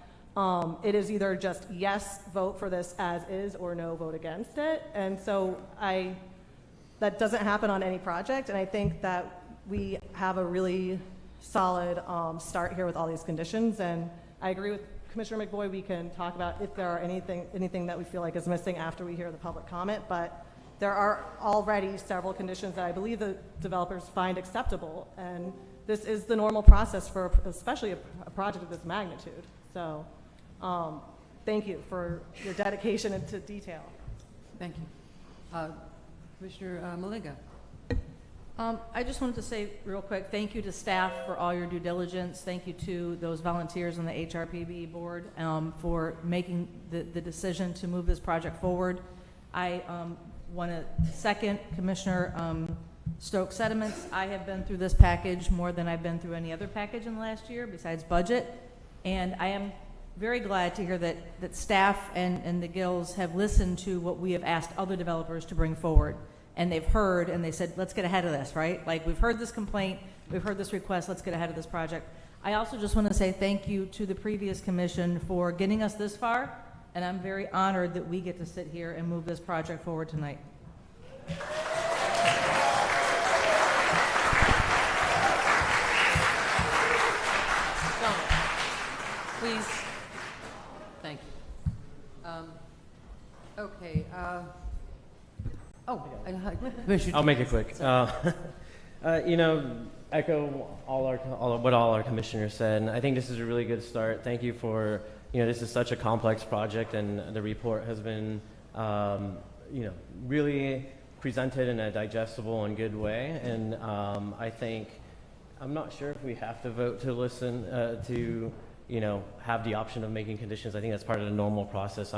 it is either just yes, vote for this as is, or no, vote against it. And so that doesn't happen on any project, and I think that we have a really solid start here with all these conditions. And I agree with Commissioner McVoy, we can talk about if there are anything that we feel like is missing after we hear the public comment, but there are already several conditions that I believe the developers find acceptable, and this is the normal process for especially a project of this magnitude. So thank you for your dedication into detail. Thank you. Commissioner Maliga. I just wanted to say real quick, thank you to staff for all your due diligence. Thank you to those volunteers on the HRPB board for making the decision to move this project forward. I want to second Commissioner Stokes' sentiments. I have been through this package more than I've been through any other package in the last year besides budget. And I am very glad to hear that staff and the Gills have listened to what we have asked other developers to bring forward. And they've heard, and they said, let's get ahead of this, right? Like, we've heard this complaint, we've heard this request, let's get ahead of this project. I also just want to say thank you to the previous commission for getting us this far, and I'm very honored that we get to sit here and move this project forward tonight. Please. Thank you. Okay. Commissioner. I'll make it quick. Echo what all our commissioners said. And I think this is a really good start. Thank you for, this is such a complex project, and the report has been, really presented in a digestible and good way. And I'm not sure if we have to vote to listen to have the option of making conditions. I think that's part of the normal process.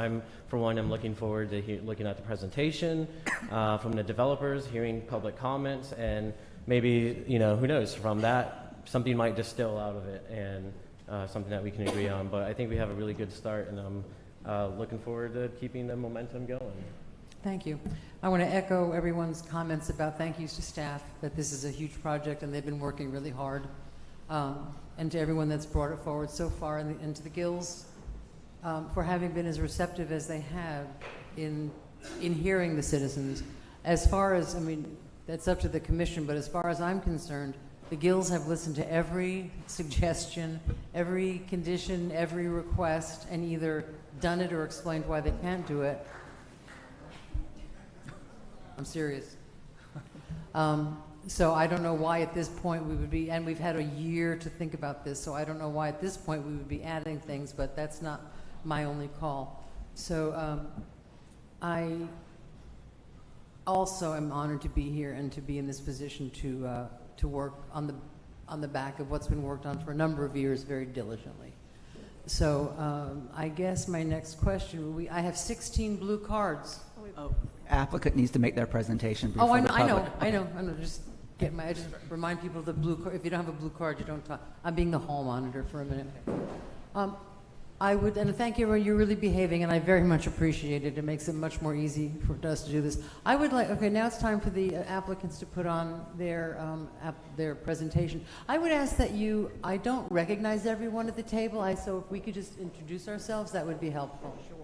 For one, I'm looking forward to looking at the presentation from the developers, hearing public comments, and maybe, who knows, from that, something might distill out of it, and something that we can agree on. But I think we have a really good start, and I'm looking forward to keeping the momentum going. Thank you. I want to echo everyone's comments about thank yous to staff, that this is a huge project and they've been working really hard. And to everyone that's brought it forward so far, and to the Gills for having been as receptive as they have in hearing the citizens. As far as, that's up to the commission, but as far as I'm concerned, the Gills have listened to every suggestion, every condition, every request, and either done it or explained why they can't do it. I'm serious. So I don't know why at this point we would be, and we've had a year to think about this, so I don't know why at this point we would be adding things, but that's not my only call. So I also am honored to be here and to be in this position to work on the back of what's been worked on for a number of years very diligently. So I guess my next question, I have 16 blue cards. Applicant needs to make their presentation before the public. I know. I just remind people of the blue card. If you don't have a blue card, you don't talk. I'm being the hall monitor for a minute. And thank you, everyone. You're really behaving, and I very much appreciate it. It makes it much more easy for us to do this. I would like, okay, now it's time for the applicants to put on their presentation. I would ask that I don't recognize everyone at the table, so if we could just introduce ourselves, that would be helpful. Sure.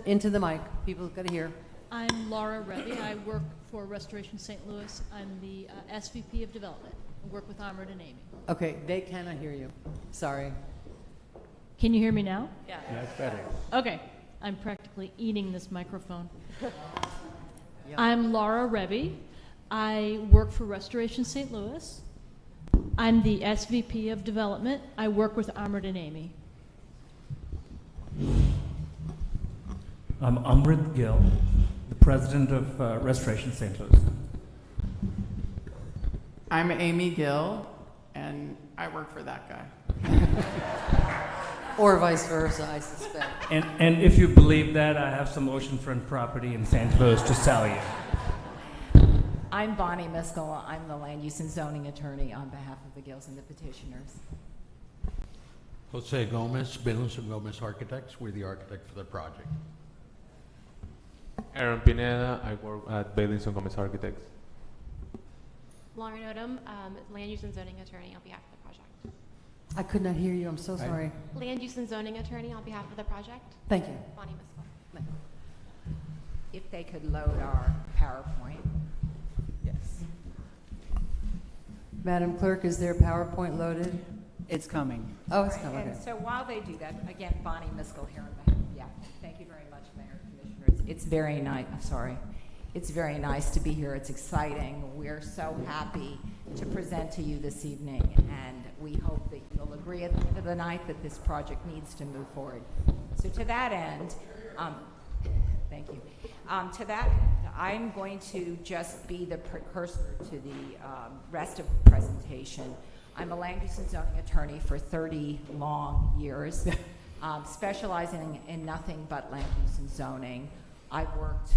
Into the mic. People got to hear. I'm Laura Revy. I work for Restoration St. Louis. I'm the SVP of Development. I work with Ahmed and Amy. Okay, they cannot hear you. Sorry. Can you hear me now? Yeah. That's better. Okay. I'm practically eating this microphone. I'm Laura Revy. I work for Restoration St. Louis. I'm the SVP of Development. I work with Ahmed and Amy. I'm Amrit Gill, the president of Restoration St. Louis. I'm Amy Gill, and I work for that guy. Or vice versa, I suspect. And if you believe that, I have some oceanfront property in St. Louis to sell you. I'm Bonnie Miskell. I'm the land use and zoning attorney on behalf of the Gills and the petitioners. Jose Gomez, Bailiffs and Gomez Architects. We're the architect for the project. Aaron Pineda, I work at Bailiffs and Gomez Architects. Lauren Odom, land use and zoning attorney on behalf of the project. I could not hear you. I'm so sorry. Land use and zoning attorney on behalf of the project. Thank you. Bonnie Miskell. If they could load our PowerPoint. Yes. Madam Clerk, is their PowerPoint loaded? It's coming. Oh, it's coming. And Okay. so while they do that, again, Bonnie Miskell here on behalf. Yeah, thank you very much, Mayor, Commissioners. It's very nice. I'm sorry. It's very nice to be here. It's exciting. We're so happy to present to you this evening, and we hope that you'll agree at the end of the night that this project needs to move forward. So to that end, thank you. To that, I'm going to just be the precursor to the rest of the presentation. I'm a land use and zoning attorney for 30 long years, specializing in nothing but land use and zoning. I've worked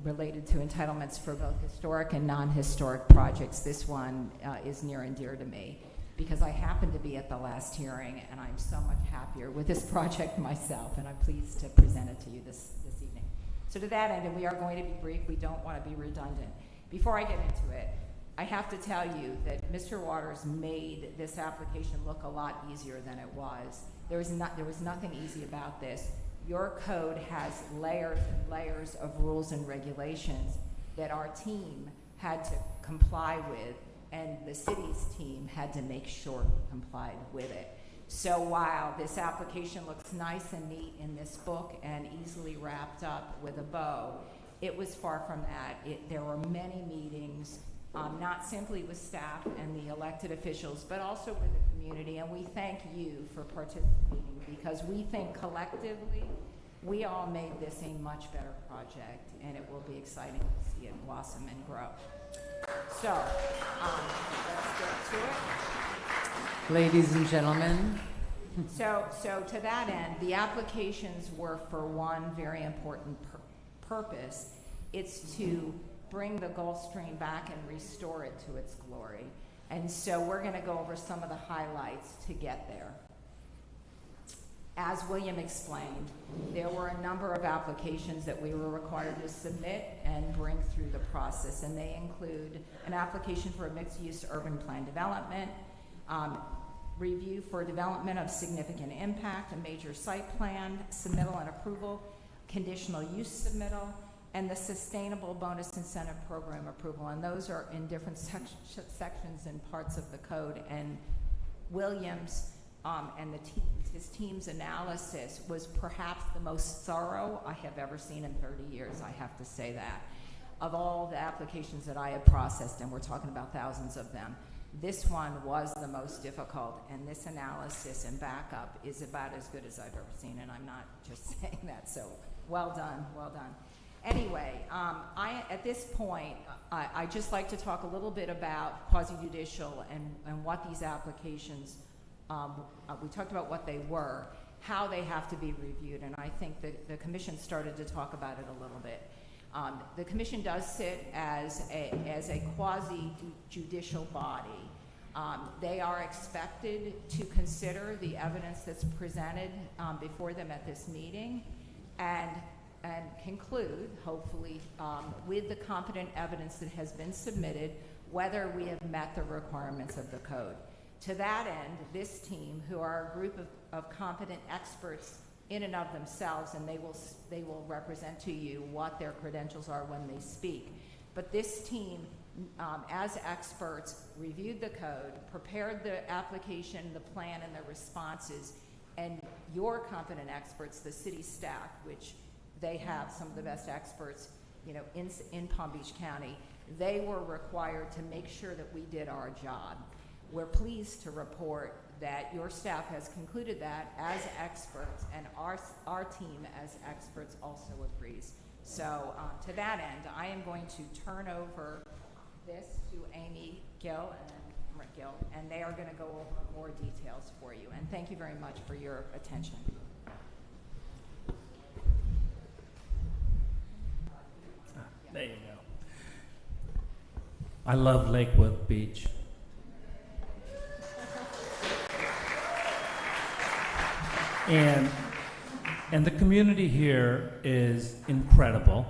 related to entitlements for both historic and non-historic projects. This one is near and dear to me because I happened to be at the last hearing, and I'm so much happier with this project myself, and I'm pleased to present it to you this evening. So to that end, and we are going to be brief, we don't want to be redundant. Before I get into it, I have to tell you that Mr. Waters made this application look a lot easier than it was. There was nothing easy about this. Your code has layers and layers of rules and regulations that our team had to comply with, and the city's team had to make sure we complied with it. So while this application looks nice and neat in this book and easily wrapped up with a bow, It was far from that. There were many meetings, not simply with staff and the elected officials, but also with the community. And we thank you for participating, because we think collectively we all made this a much better project, and it will be exciting to see it blossom and grow. So, let's get to it. Ladies and gentlemen. So to that end, the applications were for one very important purpose. It's to bring the Gulfstream back and restore it to its glory. And so we're going to go over some of the highlights to get there. As William explained, there were a number of applications that we were required to submit and bring through the process, and they include an application for a mixed-use urban plan development, review for development of significant impact, a major site plan, submittal and approval, conditional use submittal, and the sustainable bonus incentive program approval. And those are in different sections and parts of the code. And Williams and his team's analysis was perhaps the most thorough I have ever seen in 30 years, I have to say that. Of all the applications that I have processed, and we're talking about thousands of them, this one was the most difficult, and this analysis and backup is about as good as I've ever seen, and I'm not just saying that, so well done, well done. Anyway, at this point, I'd just like to talk a little bit about quasi-judicial and what these applications, we talked about what they were, how they have to be reviewed, and I think that the commission started to talk about it a little bit. The commission does sit as a quasi-judicial body. They are expected to consider the evidence that's presented before them at this meeting and conclude, hopefully, with the competent evidence that has been submitted, whether we have met the requirements of the code. To that end, this team, who are a group of competent experts in and of themselves, and they will represent to you what their credentials are when they speak. But this team, as experts, reviewed the code, prepared the application, the plan, and the responses, and your competent experts, the city staff, which they have some of the best experts, in Palm Beach County, they were required to make sure that we did our job. We're pleased to report that your staff has concluded that as experts, and our team as experts also agrees. So to that end, I am going to turn over this to Amy Gill and Rick Gill, and they are going to go over more details for you. And thank you very much for your attention. There you go. I love Lakewood Beach. And the community here is incredible,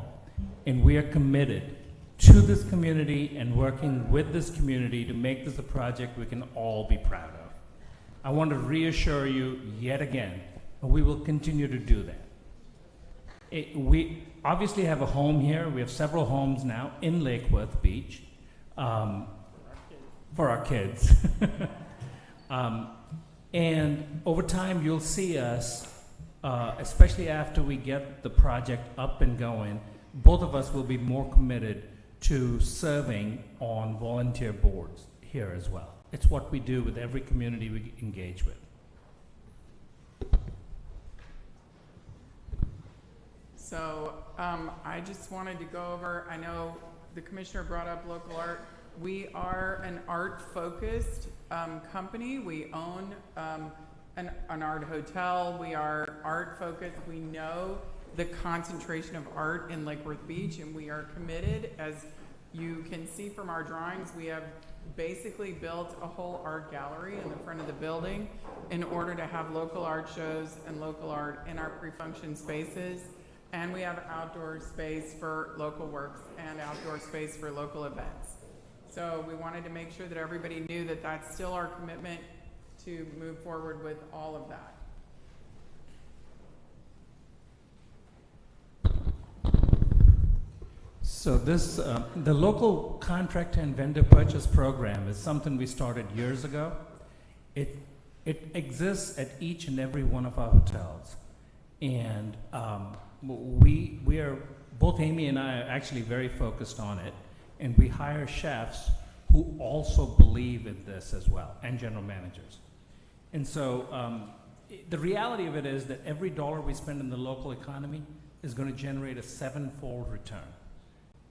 and we are committed to this community and working with this community to make this a project we can all be proud of. I want to reassure you yet again, we will continue to do that. We obviously have a home here. We have several homes now in Lakewood Beach for our kids. And over time, you'll see us, especially after we get the project up and going, both of us will be more committed to serving on volunteer boards here as well. It's what we do with every community we engage with. So I just wanted to go over, I know the commissioner brought up local art. We are an art-focused company. We own an art hotel. We are art-focused. We know the concentration of art in Lake Worth Beach, and we are committed. As you can see from our drawings, we have basically built a whole art gallery in the front of the building in order to have local art shows and local art in our pre-function spaces. And we have outdoor space for local works and outdoor space for local events. So we wanted to make sure that everybody knew that that's still our commitment to move forward with all of that. So this, the local contractor and vendor purchase program is something we started years ago. It exists at each and every one of our hotels. And we are both Amy and I are actually very focused on it, and we hire chefs who also believe in this as well, and general managers. And so the reality of it is that every dollar we spend in the local economy is going to generate a 7-fold return.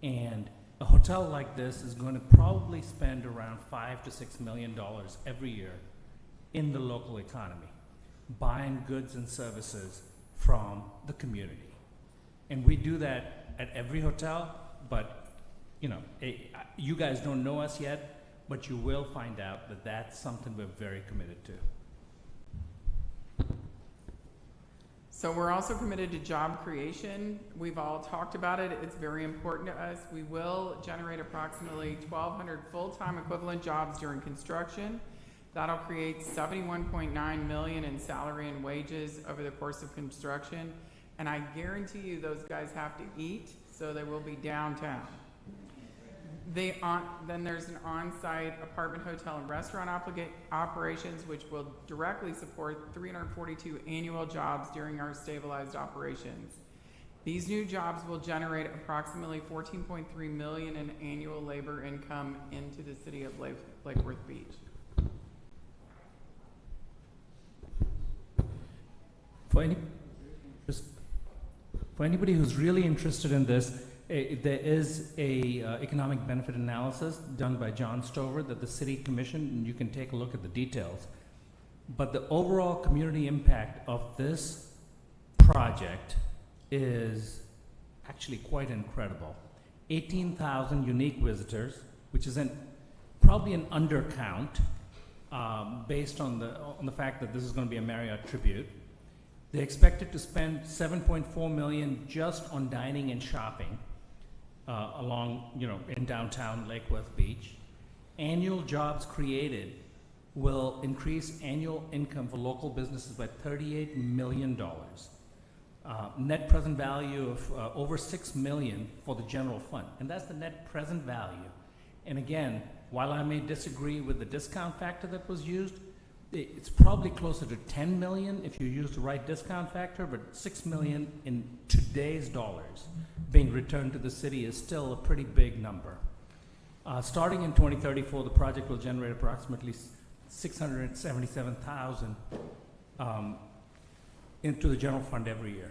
And a hotel like this is going to probably spend around $5 to $6 million every year in the local economy, buying goods and services from the community. And we do that at every hotel, but you know, you guys don't know us yet, but you will find out that that's something we're very committed to. So we're also committed to job creation. We've all talked about it. It's very important to us. We will generate approximately 1,200 full-time equivalent jobs during construction. That'll create $71.9 million in salary and wages over the course of construction. And I guarantee you those guys have to eat, so they will be downtown. Then there's an on-site apartment, hotel, and restaurant operations, which will directly support 342 annual jobs during our stabilized operations. These new jobs will generate approximately $14.3 million in annual labor income into the city of Lake Worth Beach. For anybody who's really interested in this, there is a economic benefit analysis done by John Stover that the city commissioned, and you can take a look at the details. But the overall community impact of this project is actually quite incredible. 18,000 unique visitors, which is probably an undercount based on the fact that this is going to be a Marriott tribute. They expected to spend $7.4 million just on dining and shopping along, in downtown Lake Worth Beach. Annual jobs created will increase annual income for local businesses by $38 million. Net present value of over $6 million for the general fund, and that's the net present value. And again, while I may disagree with the discount factor that was used, it's probably closer to 10 million if you use the right discount factor, but 6 million in today's dollars being returned to the city is still a pretty big number. Starting in 2034, the project will generate approximately $677,000 into the general fund every year.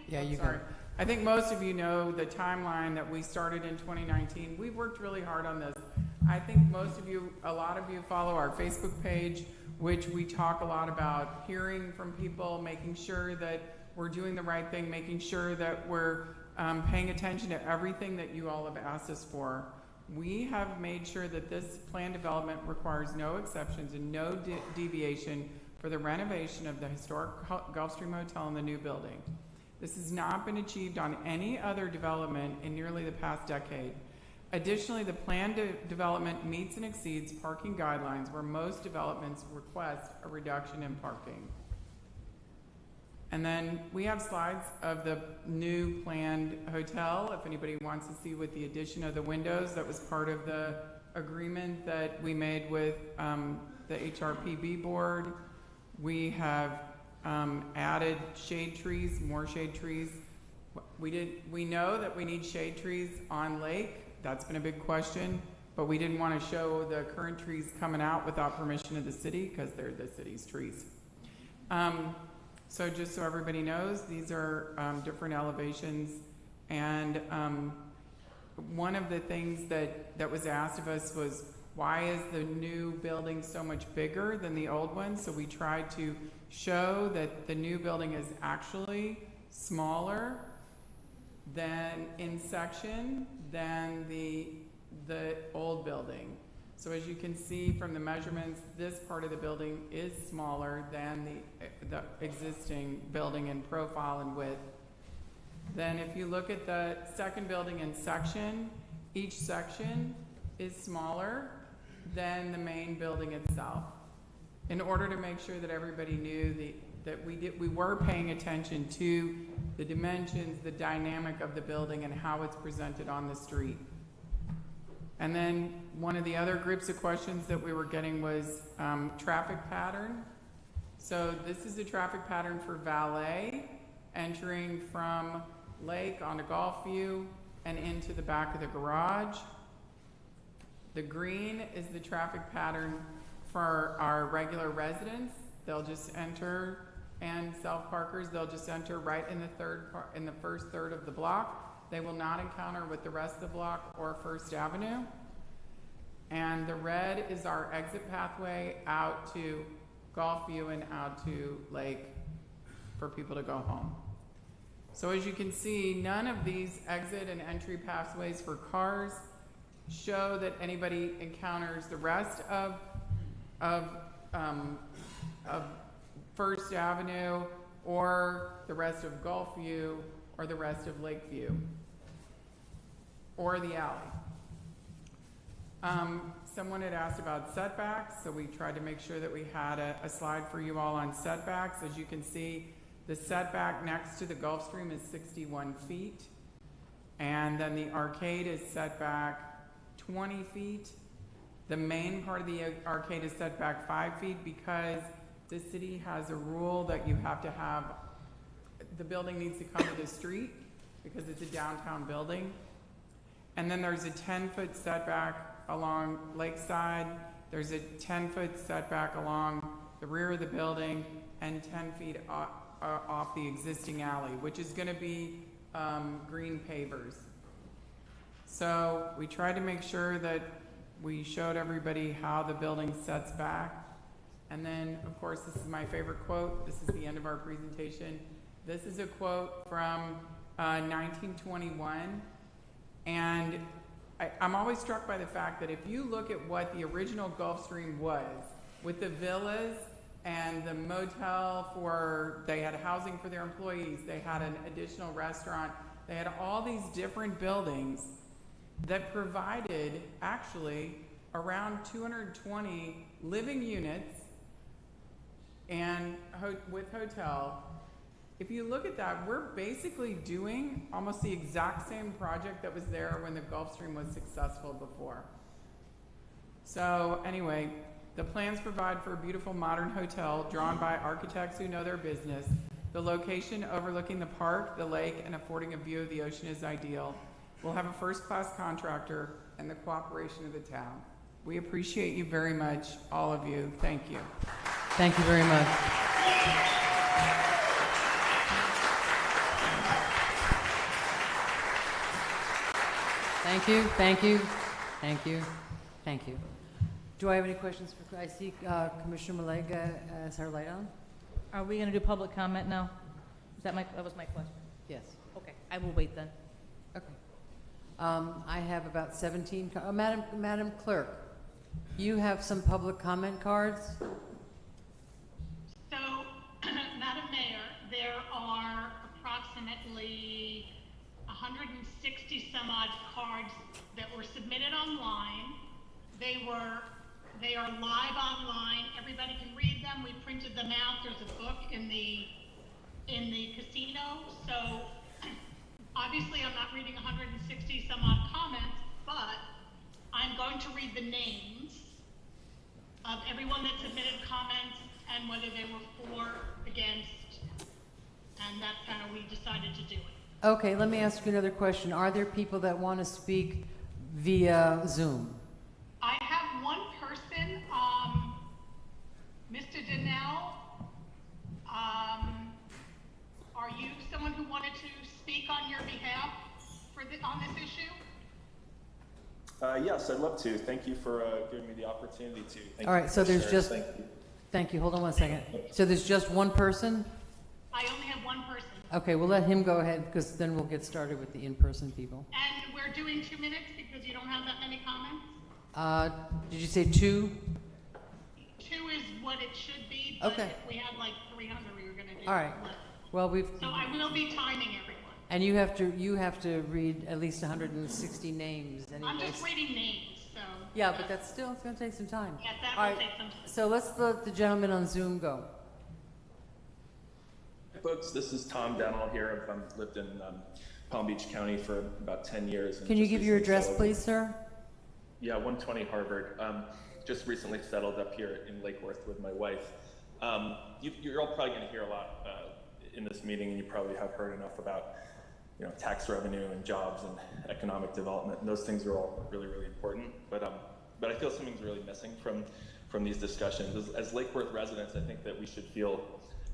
Yeah, you sorry. I think most of you know the timeline that we started in 2019. We've worked really hard on this. I think a lot of you follow our Facebook page, which we talk a lot about hearing from people, making sure that we're doing the right thing, making sure that we're paying attention to everything that you all have asked us for. We have made sure that this plan development requires no exceptions and no deviation for the renovation of the historic Gulfstream Hotel and the new building. This has not been achieved on any other development in nearly the past decade. Additionally, the planned development meets and exceeds parking guidelines where most developments request a reduction in parking. And then we have slides of the new planned hotel, if anybody wants to see with the addition of the windows. That was part of the agreement that we made with the HRPB board. We have added shade trees, more shade trees. We know that we need shade trees on lake. That's been a big question, but we didn't want to show the current trees coming out without permission of the city because they're the city's trees. So just so everybody knows, these are different elevations. And one of the things that was asked of us was, why is the new building so much bigger than the old one? So we tried to show that the new building is actually smaller than in section than the old building. So as you can see from the measurements, this part of the building is smaller than the existing building in profile and width. Then if you look at the second building in section, each section is smaller than the main building itself. In order to make sure that everybody knew that we were paying attention to the dimensions, the dynamic of the building, and how it's presented on the street. And then one of the other groups of questions that we were getting was traffic pattern. So this is a traffic pattern for valet entering from Lake onto Gulfview and into the back of the garage. The green is the traffic pattern for our regular residents. They'll just enter, and self-parkers, they'll just enter right in the first third of the block. They will not encounter with the rest of the block or First Avenue. And the red is our exit pathway out to Gulfview and out to Lake for people to go home. So as you can see, none of these exit and entry pathways for cars show that anybody encounters the rest of First Avenue or the rest of Gulfview or the rest of Lakeview or the alley. Someone had asked about setbacks, so we tried to make sure that we had a slide for you all on setbacks. As you can see, the setback next to the Gulfstream is 61 feet, and then the arcade is set back 20 feet. The main part of the arcade is set back 5 feet because the city has a rule that you have to have, the building needs to come to the street because it's a downtown building. And then there's a 10-foot setback along Lakeside. There's a 10-foot setback along the rear of the building and 10 feet off the existing alley, which is going to be green pavers. So we tried to make sure that we showed everybody how the building sets back. And then, of course, this is my favorite quote. This is the end of our presentation. This is a quote from 1921. And I'm always struck by the fact that if you look at what the original Gulfstream was, with the villas and the motel they had housing for their employees, they had an additional restaurant, they had all these different buildings that provided actually around 220 living units and with hotel. If you look at that, we're basically doing almost the exact same project that was there when the Gulfstream was successful before. So anyway, the plans provide for a beautiful modern hotel drawn by architects who know their business. The location overlooking the park, the lake, and affording a view of the ocean is ideal. We'll have a first-class contractor and the cooperation of the town. We appreciate you very much, all of you. Thank you. Thank you very much. Thank you, thank you, thank you, thank you. Do I have any questions for, I see Commissioner Malega has her light on? Are we going to do public comment now? That was my question. Yes. Okay, I will wait then. Okay. I have about 17, Madam Clerk, you have some public comment cards? So, Madam Mayor, there are approximately 160 some odd cards that were submitted online. They are live online. Everybody can read them. We printed them out. There's a book in the casino. So obviously I'm not reading 160 some odd comments, but I'm going to read the names of everyone that submitted comments and whether they were for, against, and that's how we decided to do it. Okay, let me ask you another question. Are there people that want to speak via Zoom? I have one person, Mr. Donnell. Are you someone who wanted to speak on your behalf on this issue? Yes, I'd love to. Thank you for giving me the opportunity to. Thank All right, so there's just, Thank you. Hold on one second. So there's just one person? I only have one person. Okay, we'll let him go ahead because then we'll get started with the in-person people. And we're doing 2 minutes because you don't have that many comments? Did you say 2? 2 is what it should be, but Okay. if we had like 300, we were going to do All right. less. Well, So I will be timing everyone. and you have to read at least 160 names anyway. I'm just reading names, so. Yeah, but that's still, it's going to take some time. Yeah, that All will right, take some time. so let's let the gentleman on Zoom go. folks. This is Tom Dennell here. I've lived in Palm Beach County for about 10 years. And Can you just give your recently address, settled- please, sir? Yeah, 120 Harvard. Just recently settled up here in Lake Worth with my wife. You're all probably going to hear a lot in this meeting, and you probably have heard enough about tax revenue and jobs and economic development, and those things are all really, really important. But I feel something's really missing from these discussions. As Lake Worth residents, I think that we should feel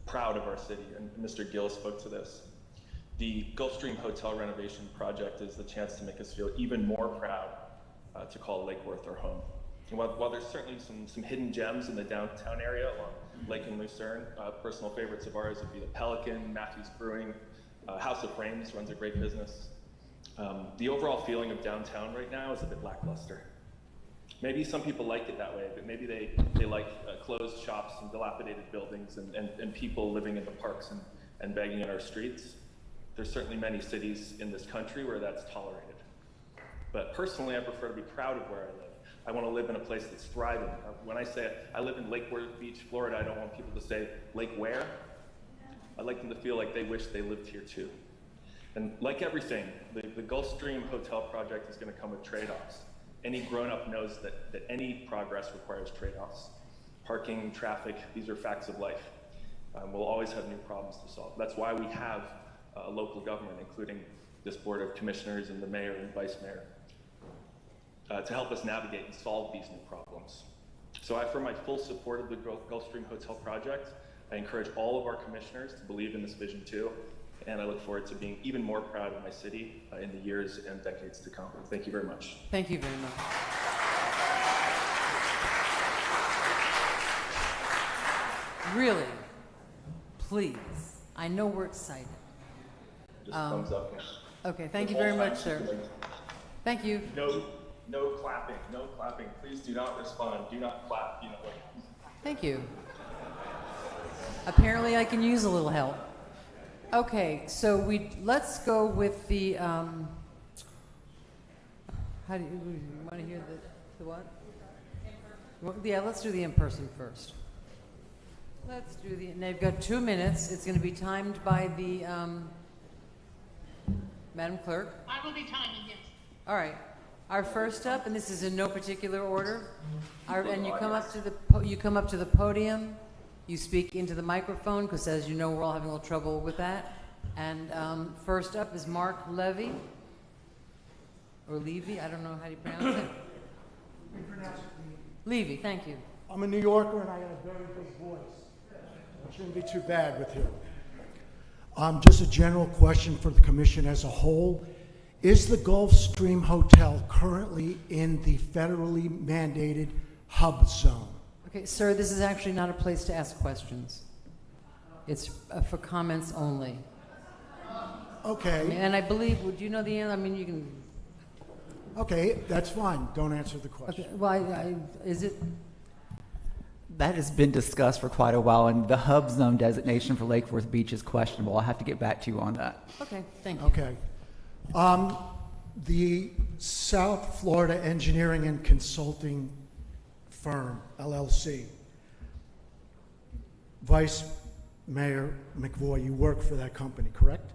proud of our city, and Mr. Gill spoke to this. The Gulfstream Hotel renovation project is the chance to make us feel even more proud to call Lake Worth our home. And while there's certainly some hidden gems in the downtown area along Lake and Lucerne, personal favorites of ours would be the Pelican, Matthews Brewing, House of Frames runs a great business. The overall feeling of downtown right now is a bit lackluster. Maybe some people like it that way, but maybe they like closed shops and dilapidated buildings and people living in the parks and begging in our streets. There's certainly many cities in this country where that's tolerated. But personally, I prefer to be proud of where I live. I want to live in a place that's thriving. When I say I live in Lake Worth Beach, Florida, I don't want people to say, Lake where? I'd like them to feel like they wish they lived here too. And like everything, the Gulfstream Hotel project is going to come with trade-offs. Any grown-up knows that any progress requires trade-offs. Parking, traffic, these are facts of life. We'll always have new problems to solve. That's why we have a local government, including this Board of Commissioners and the mayor and vice mayor, to help us navigate and solve these new problems. So I affirm my full support of the Gulfstream Hotel project. I encourage all of our commissioners to believe in this vision too, and I look forward to being even more proud of my city in the years and decades to come. Thank you very much. Thank you very much. Really, please, I know we're excited. Just thumbs up. Okay, thank you very much, sir. Thank you. No clapping, no clapping. Please do not respond. Do not clap. Thank you. Apparently, I can use a little help. Okay, so let's go with the. How do you want to hear the what? Well, yeah, let's do the in-person first. Let's do and they've got 2 minutes. It's going to be timed by the Madam Clerk. I will be timing, yes. All right. Our first up, and this is in no particular order. And you come up to the podium. You speak into the microphone because, as you know, we're all having a little trouble with that. And first up is Mark Levy, or Levy. I don't know how you pronounce it. We pronounce it Levy. Thank you. I'm a New Yorker and I got a very big voice. It shouldn't be too bad with you. Just a general question for the commission as a whole. Is the Gulfstream Hotel currently in the federally mandated hub zone? Okay, sir, this is actually not a place to ask questions. It's for comments only. Okay. And I believe, would you know the answer? I mean, you can. Okay, that's fine. Don't answer the question. Okay, well, is it? That has been discussed for quite a while, and the hub zone designation for Lake Worth Beach is questionable. I'll have to get back to you on that. Okay, thank you. Okay. The South Florida Engineering and Consulting Firm, LLC. Vice Mayor McVoy, you work for that company, correct?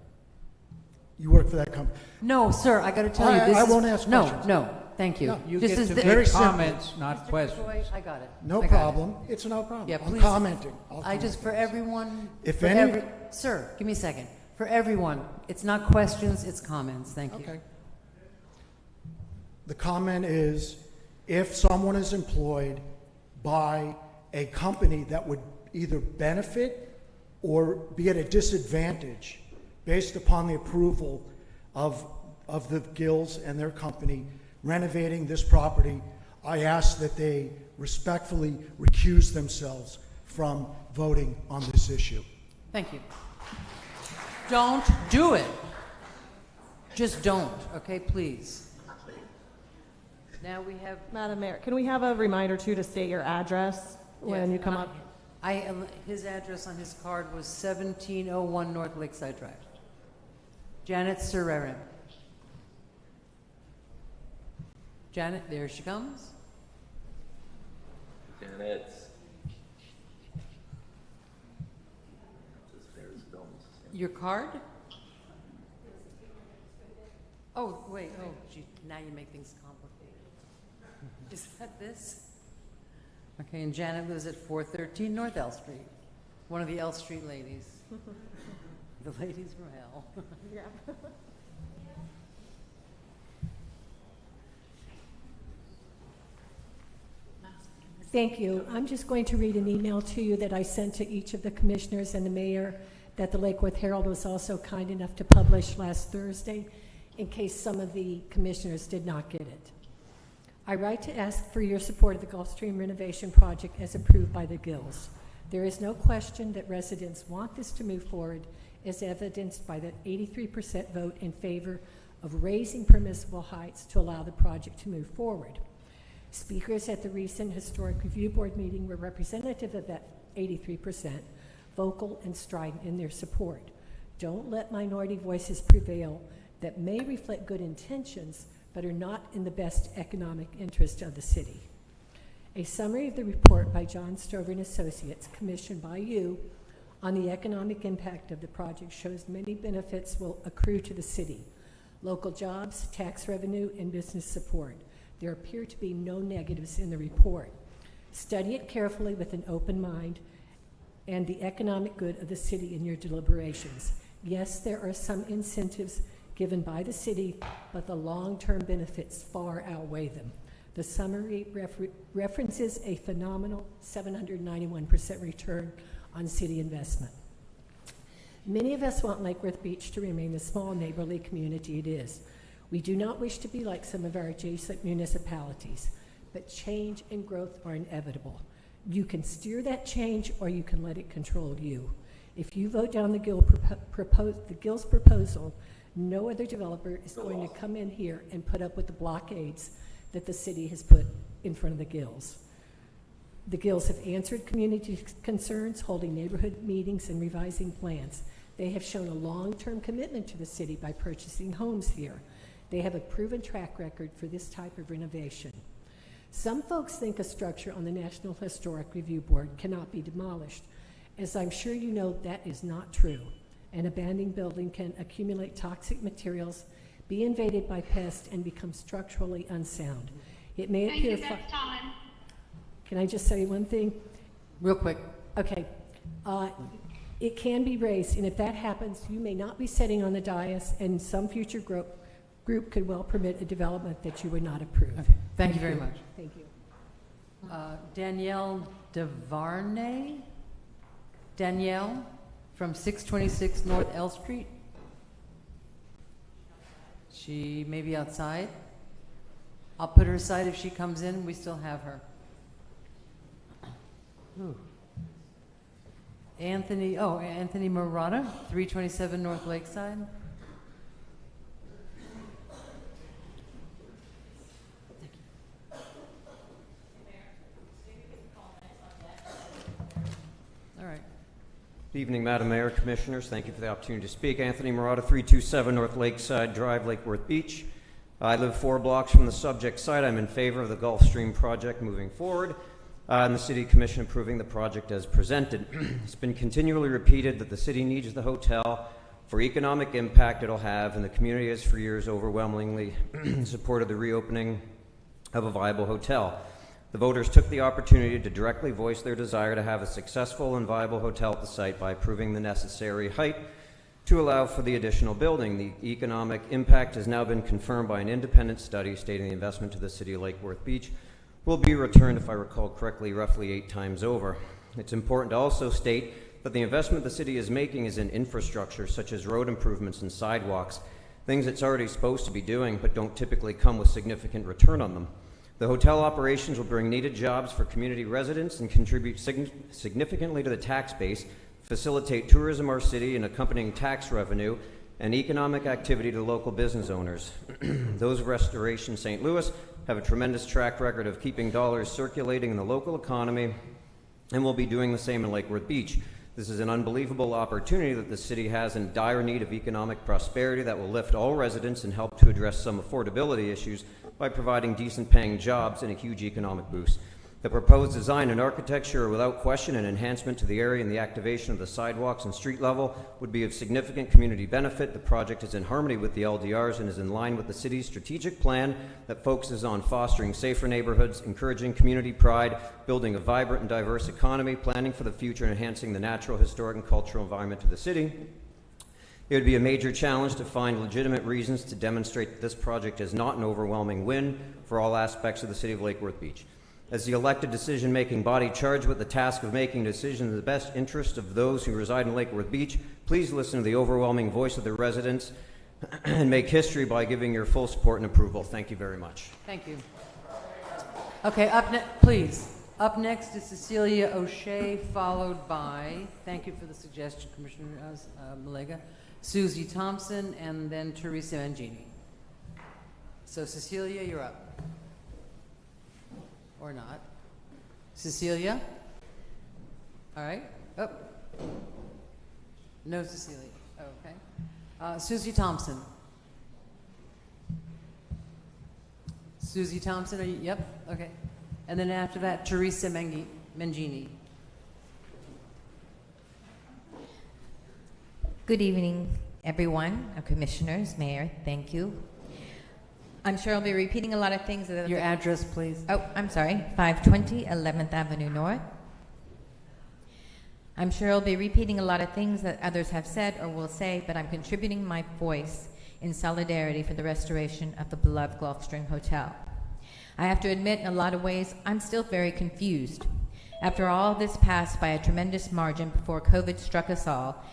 You work for that company? No, sir, I got to tell you, I won't ask questions. No, thank you. No, you This get is to the- make comments, not questions. McVoy, I got it. No I got it. problem. It's no problem. Yeah, I'm please. commenting. I just, for everyone. If for any- Sir, give me a second. For everyone, it's not questions, it's comments. Thank you. Okay. The comment is, if someone is employed by a company that would either benefit or be at a disadvantage based upon the approval of the Gills and their company renovating this property, I ask that they respectfully recuse themselves from voting on this issue. Thank you. Don't do it. Just don't, okay, please. Now we have. Madam Mayor, can we have a reminder too to state your address when you come up? His address on his card was 1701 North Lakeside Drive. Janet Serrera. Janet, there she comes. Janet. There's films. Your card? Oh, wait, oh, gee, now you make things complicated. Is that this? Okay, and Janet lives at 413 North L Street. One of the L Street ladies. The ladies from hell. Yeah. Thank you. I'm just going to read an email to you that I sent to each of the commissioners and the mayor that the Lake Worth Herald was also kind enough to publish last Thursday in case some of the commissioners did not get it. I write to ask for your support of the Gulfstream renovation project as approved by the Gills. There is no question that residents want this to move forward, as evidenced by the 83% vote in favor of raising permissible heights to allow the project to move forward. Speakers at the recent Historic Review Board meeting were representative of that 83%, vocal and strident in their support. Don't let minority voices prevail that may reflect good intentions but are not in the best economic interest of the city. A summary of the report by John Stover and Associates, commissioned by you, on the economic impact of the project shows many benefits will accrue to the city: local jobs, tax revenue, and business support. There appear to be no negatives in the report. Study it carefully with an open mind and the economic good of the city in your deliberations. Yes, there are some incentives given by the city, but the long-term benefits far outweigh them. The summary references a phenomenal 791% return on city investment. Many of us want Lake Worth Beach to remain the small neighborly community it is. We do not wish to be like some of our adjacent municipalities, but change and growth are inevitable. You can steer that change or you can let it control you. If you vote down the Gills proposal, no other developer is going to come in here and put up with the blockades that the city has put in front of the Gills. The Gills have answered community concerns, holding neighborhood meetings and revising plans. They have shown a long-term commitment to the city by purchasing homes here. They have a proven track record for this type of renovation. Some folks think a structure on the National Historic Review Board cannot be demolished. As I'm sure you know, that is not true. An abandoned building can accumulate toxic materials, be invaded by pests, and become structurally unsound. It may appear. Thank you, that's time. Can I just say one thing? Real quick. Okay. It can be raised, and if that happens, you may not be sitting on the dais, and some future group could well permit a development that you would not approve. Okay. Thank you very much. Thank you. Danielle DeVarnay? Danielle from 626 North L Street. She may be outside. I'll put her aside if she comes in. We still have her. Ooh. Anthony Murata, 327 North Lakeside. All right. Good evening, Madam Mayor, Commissioners. Thank you for the opportunity to speak. Anthony Murata, 327 North Lakeside Drive, Lake Worth Beach. I live 4 blocks from the subject site. I'm in favor of the Gulfstream project moving forward, and the City Commission approving the project as presented. It's been continually repeated that the city needs the hotel for economic impact it'll have, and the community has for years overwhelmingly supported the reopening of a viable hotel. The voters took the opportunity to directly voice their desire to have a successful and viable hotel at the site by approving the necessary height to allow for the additional building. The economic impact has now been confirmed by an independent study stating the investment to the city of Lake Worth Beach will be returned, if I recall correctly, roughly 8 times over. It's important to also state that the investment the city is making is in infrastructure such as road improvements and sidewalks, things it's already supposed to be doing but don't typically come with significant return on them. The hotel operations will bring needed jobs for community residents and contribute significantly to the tax base, facilitate tourism our city and accompanying tax revenue, and economic activity to local business owners. Those of Restoration St. Louis have a tremendous track record of keeping dollars circulating in the local economy and will be doing the same in Lake Worth Beach. This is an unbelievable opportunity that the city has in dire need of economic prosperity that will lift all residents and help to address some affordability issues by providing decent paying jobs and a huge economic boost. The proposed design and architecture are without question an enhancement to the area, and the activation of the sidewalks and street level would be of significant community benefit. The project is in harmony with the LDRs and is in line with the city's strategic plan that focuses on fostering safer neighborhoods, encouraging community pride, building a vibrant and diverse economy, planning for the future, and enhancing the natural, historic, and cultural environment of the city. It would be a major challenge to find legitimate reasons to demonstrate that this project is not an overwhelming win for all aspects of the city of Lake Worth Beach. As the elected decision-making body charged with the task of making decisions in the best interest of those who reside in Lake Worth Beach, please listen to the overwhelming voice of the residents and make history by giving your full support and approval. Thank you very much. Thank you. Okay, please. Up next is Cecilia O'Shea, followed by, thank you for the suggestion, Commissioner Malega, Susie Thompson, and then Teresa Mangini. So Cecilia, you're up. Or not. Cecilia? All right. Oh. No Cecilia. Okay. Susie Thompson. Susie Thompson, are you? Yep. Okay. And then after that, Teresa Mangini. Good evening, everyone, commissioners, mayor, thank you. I'm sure I'll be repeating a lot of things. Your address, please. Oh, I'm sorry, 520 11th Avenue North. I'm sure I'll be repeating a lot of things that others have said or will say, but I'm contributing my voice in solidarity for the restoration of the beloved Gulfstream Hotel. I have to admit, in a lot of ways, I'm still very confused. After all this passed by a tremendous margin before COVID struck us all,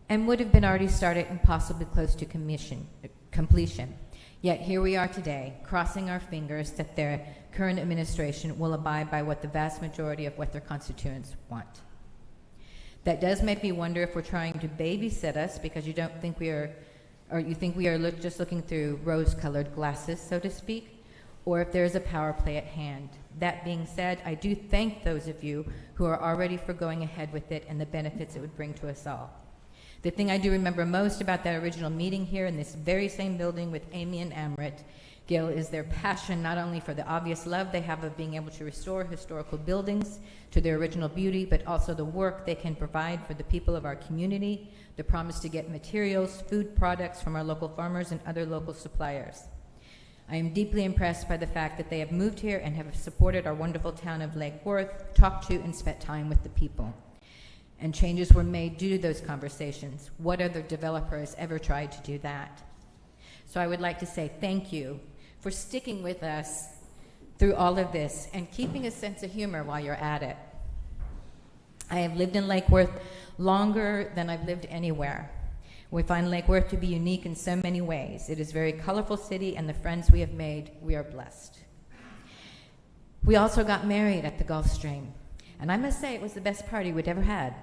and would have been already started and possibly close to completion. Yet here we are today, crossing our fingers that their current administration will abide by what the vast majority of what their constituents want. That does make me wonder if we're trying to babysit us because you don't think we are, or you think we are just looking through rose-colored glasses, so to speak, or if there's a power play at hand. That being said, I do thank those of you who are already for going ahead with it and the benefits it would bring to us all. The thing I do remember most about that original meeting here in this very same building with Amy and Amrit Gill is their passion not only for the obvious love they have of being able to restore historical buildings to their original beauty, but also the work they can provide for the people of our community, the promise to get materials, food products from our local farmers and other local suppliers. I am deeply impressed by the fact that they have moved here and have supported our wonderful town of Lake Worth, talked to and spent time with the people. And changes were made due to those conversations. What other developer has ever tried to do that? So I would like to say thank you for sticking with us through all of this and keeping a sense of humor while you're at it. I have lived in Lake Worth longer than I've lived anywhere. We find Lake Worth to be unique in so many ways. It is a very colorful city, and the friends we have made, we are blessed. We also got married at the Gulfstream, and I must say it was the best party we'd ever had.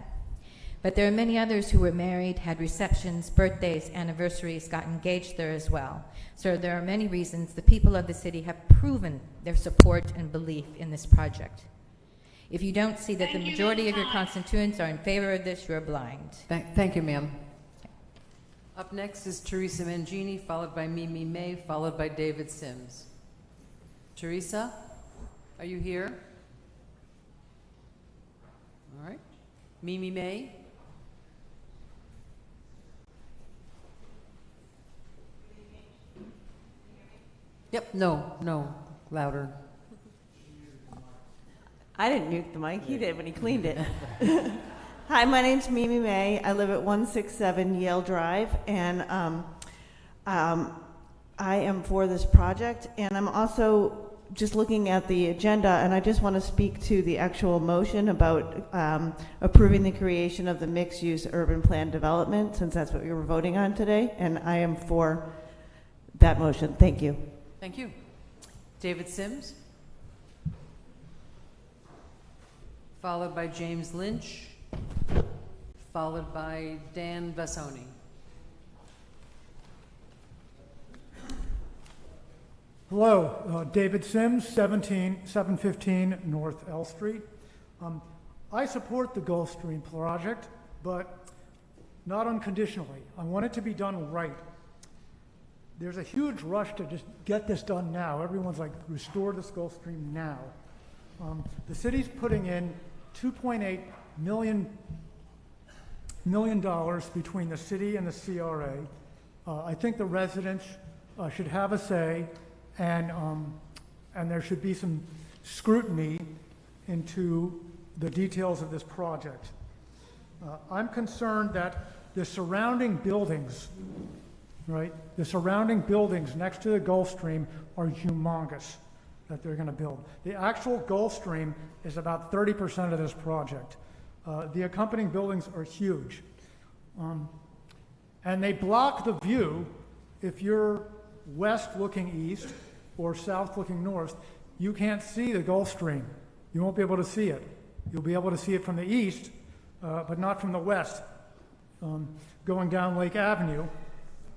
But there are many others who were married, had receptions, birthdays, anniversaries, got engaged there as well. So there are many reasons the people of the city have proven their support and belief in this project. If you don't see that the majority of your constituents are in favor of this, you're blind. Thank you, ma'am. Up next is Teresa Mangini, followed by Mimi May, followed by David Sims. Teresa, are you here? All right. Mimi May. Yep, no, louder. I didn't nuke the mic. He did when he cleaned it. Hi, my name's Mimi May. I live at 167 Yale Drive, and I am for this project. And I'm also just looking at the agenda, and I just want to speak to the actual motion about approving the creation of the mixed-use urban plan development, since that's what we were voting on today. And I am for that motion. Thank you. Thank you. David Sims. Followed by James Lynch. Followed by Dan Bassoni. Hello, David Sims, 715 North L Street. I support the Gulfstream project, but not unconditionally. I want it to be done right. There's a huge rush to just get this done now. Everyone's like, restore this Gulfstream now. The city's putting in $2.8 million between the city and the CRA. I think the residents should have a say, and there should be some scrutiny into the details of this project. I'm concerned that the surrounding buildings, right, the surrounding buildings next to the Gulfstream are humongous that they're going to build. The actual Gulfstream is about 30% of this project. The accompanying buildings are huge. And they block the view. If you're west looking east or south looking north, you can't see the Gulfstream. You won't be able to see it. You'll be able to see it from the east, but not from the west, going down Lake Avenue.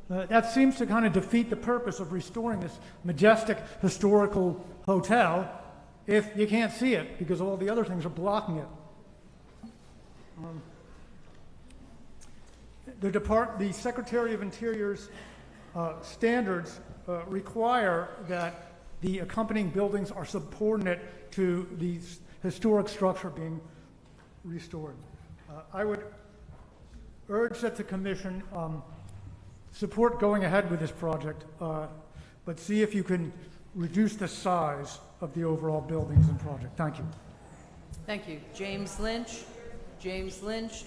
That seems to kind of defeat the purpose of restoring this majestic historical hotel if you can't see it because all the other things are blocking it. The Secretary of Interior's standards require that the accompanying buildings are subordinate to the historic structure being restored. I would urge that the Commission support going ahead with this project, but see if you can reduce the size of the overall buildings and project. Thank you. Thank you. James Lynch,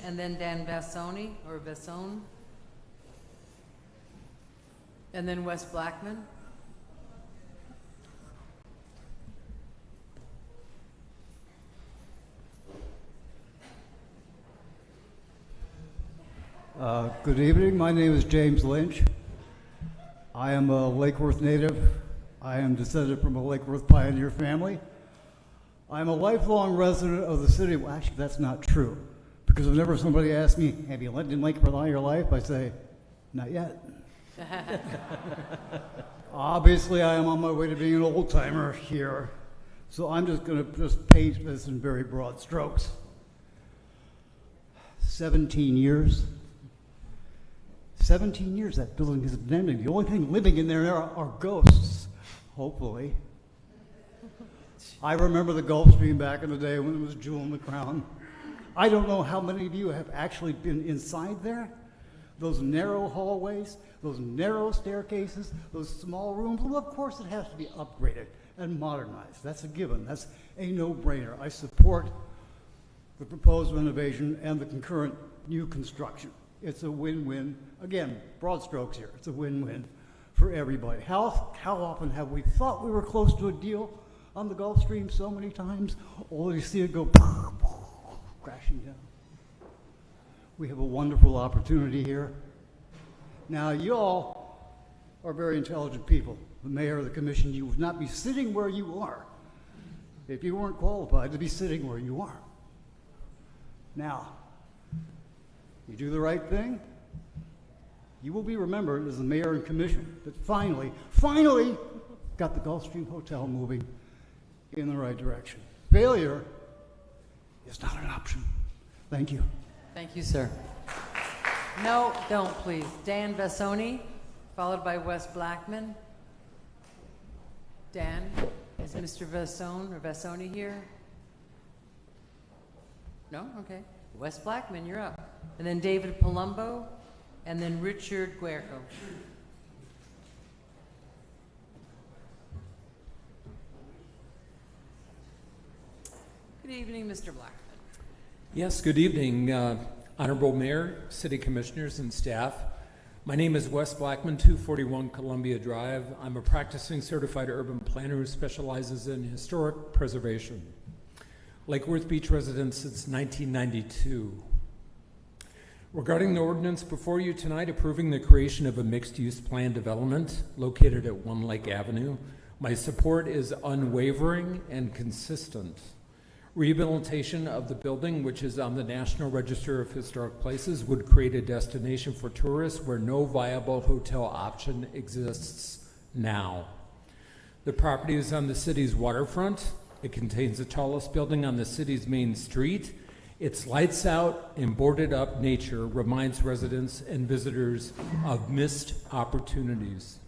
and then Dan Bassoni, or Bassone. And then Wes Blackman. Good evening. My name is James Lynch. I am a Lake Worth native. I am descended from a Lake Worth pioneer family. I'm a lifelong resident of the city. Well, actually, that's not true. Because whenever somebody asks me, have you lived in Lake Worth all your life? I say, not yet. Obviously, I am on my way to being an old timer here. So I'm just going to paint this in very broad strokes. 17 years. 17 years that building has been empty. The only thing living in there are ghosts, hopefully. I remember the Gulfstream back in the day when it was Jewel in the Crown. I don't know how many of you have actually been inside there. Those narrow hallways, those narrow staircases, those small rooms. Well, of course it has to be upgraded and modernized. That's a given. That's a no-brainer. I support the proposed renovation and the concurrent new construction. It's a win-win. Again, broad strokes here. It's a win-win for everybody. How often have we thought we were close to a deal on the Gulfstream so many times, only to see it go crashing down? We have a wonderful opportunity here. Now, you all are very intelligent people. The mayor of the commission, you would not be sitting where you are if you weren't qualified to be sitting where you are. Now, you do the right thing, you will be remembered as the mayor and commission that finally got the Gulfstream Hotel moving in the right direction. Failure is not an option. Thank you. Thank you, sir. No, don't, please. Dan Bassoni, followed by Wes Blackman. Dan, is Mr. Bassoni here? No? Okay. Wes Blackman, you're up. And then David Palumbo, and then Richard Guerco. Good evening, Mr. Blackman. Yes, good evening, Honorable Mayor, City Commissioners, and staff. My name is Wes Blackman, 241 Columbia Drive. I'm a practicing certified urban planner who specializes in historic preservation. Lake Worth Beach resident since 1992. Regarding the ordinance before you tonight approving the creation of a mixed-use plan development located at 1 Lake Avenue, my support is unwavering and consistent. Rehabilitation of the building, which is on the National Register of Historic Places, would create a destination for tourists where no viable hotel option exists now. The property is on the city's waterfront. It contains the tallest building on the city's main street. Its lights out and boarded up nature reminds residents and visitors of missed opportunities.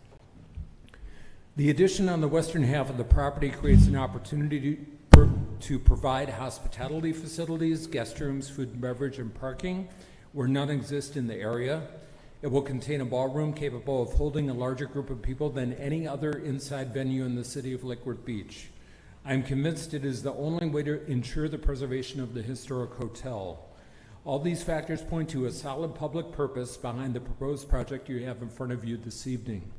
The addition on the western half of the property creates an opportunity to provide hospitality facilities, guest rooms, food and beverage, and parking where none exist in the area. It will contain a ballroom capable of holding a larger group of people than any other inside venue in the city of Lake Worth Beach. I am convinced it is the only way to ensure the preservation of the historic hotel. All these factors point to a solid public purpose behind the proposed project you have in front of you this evening.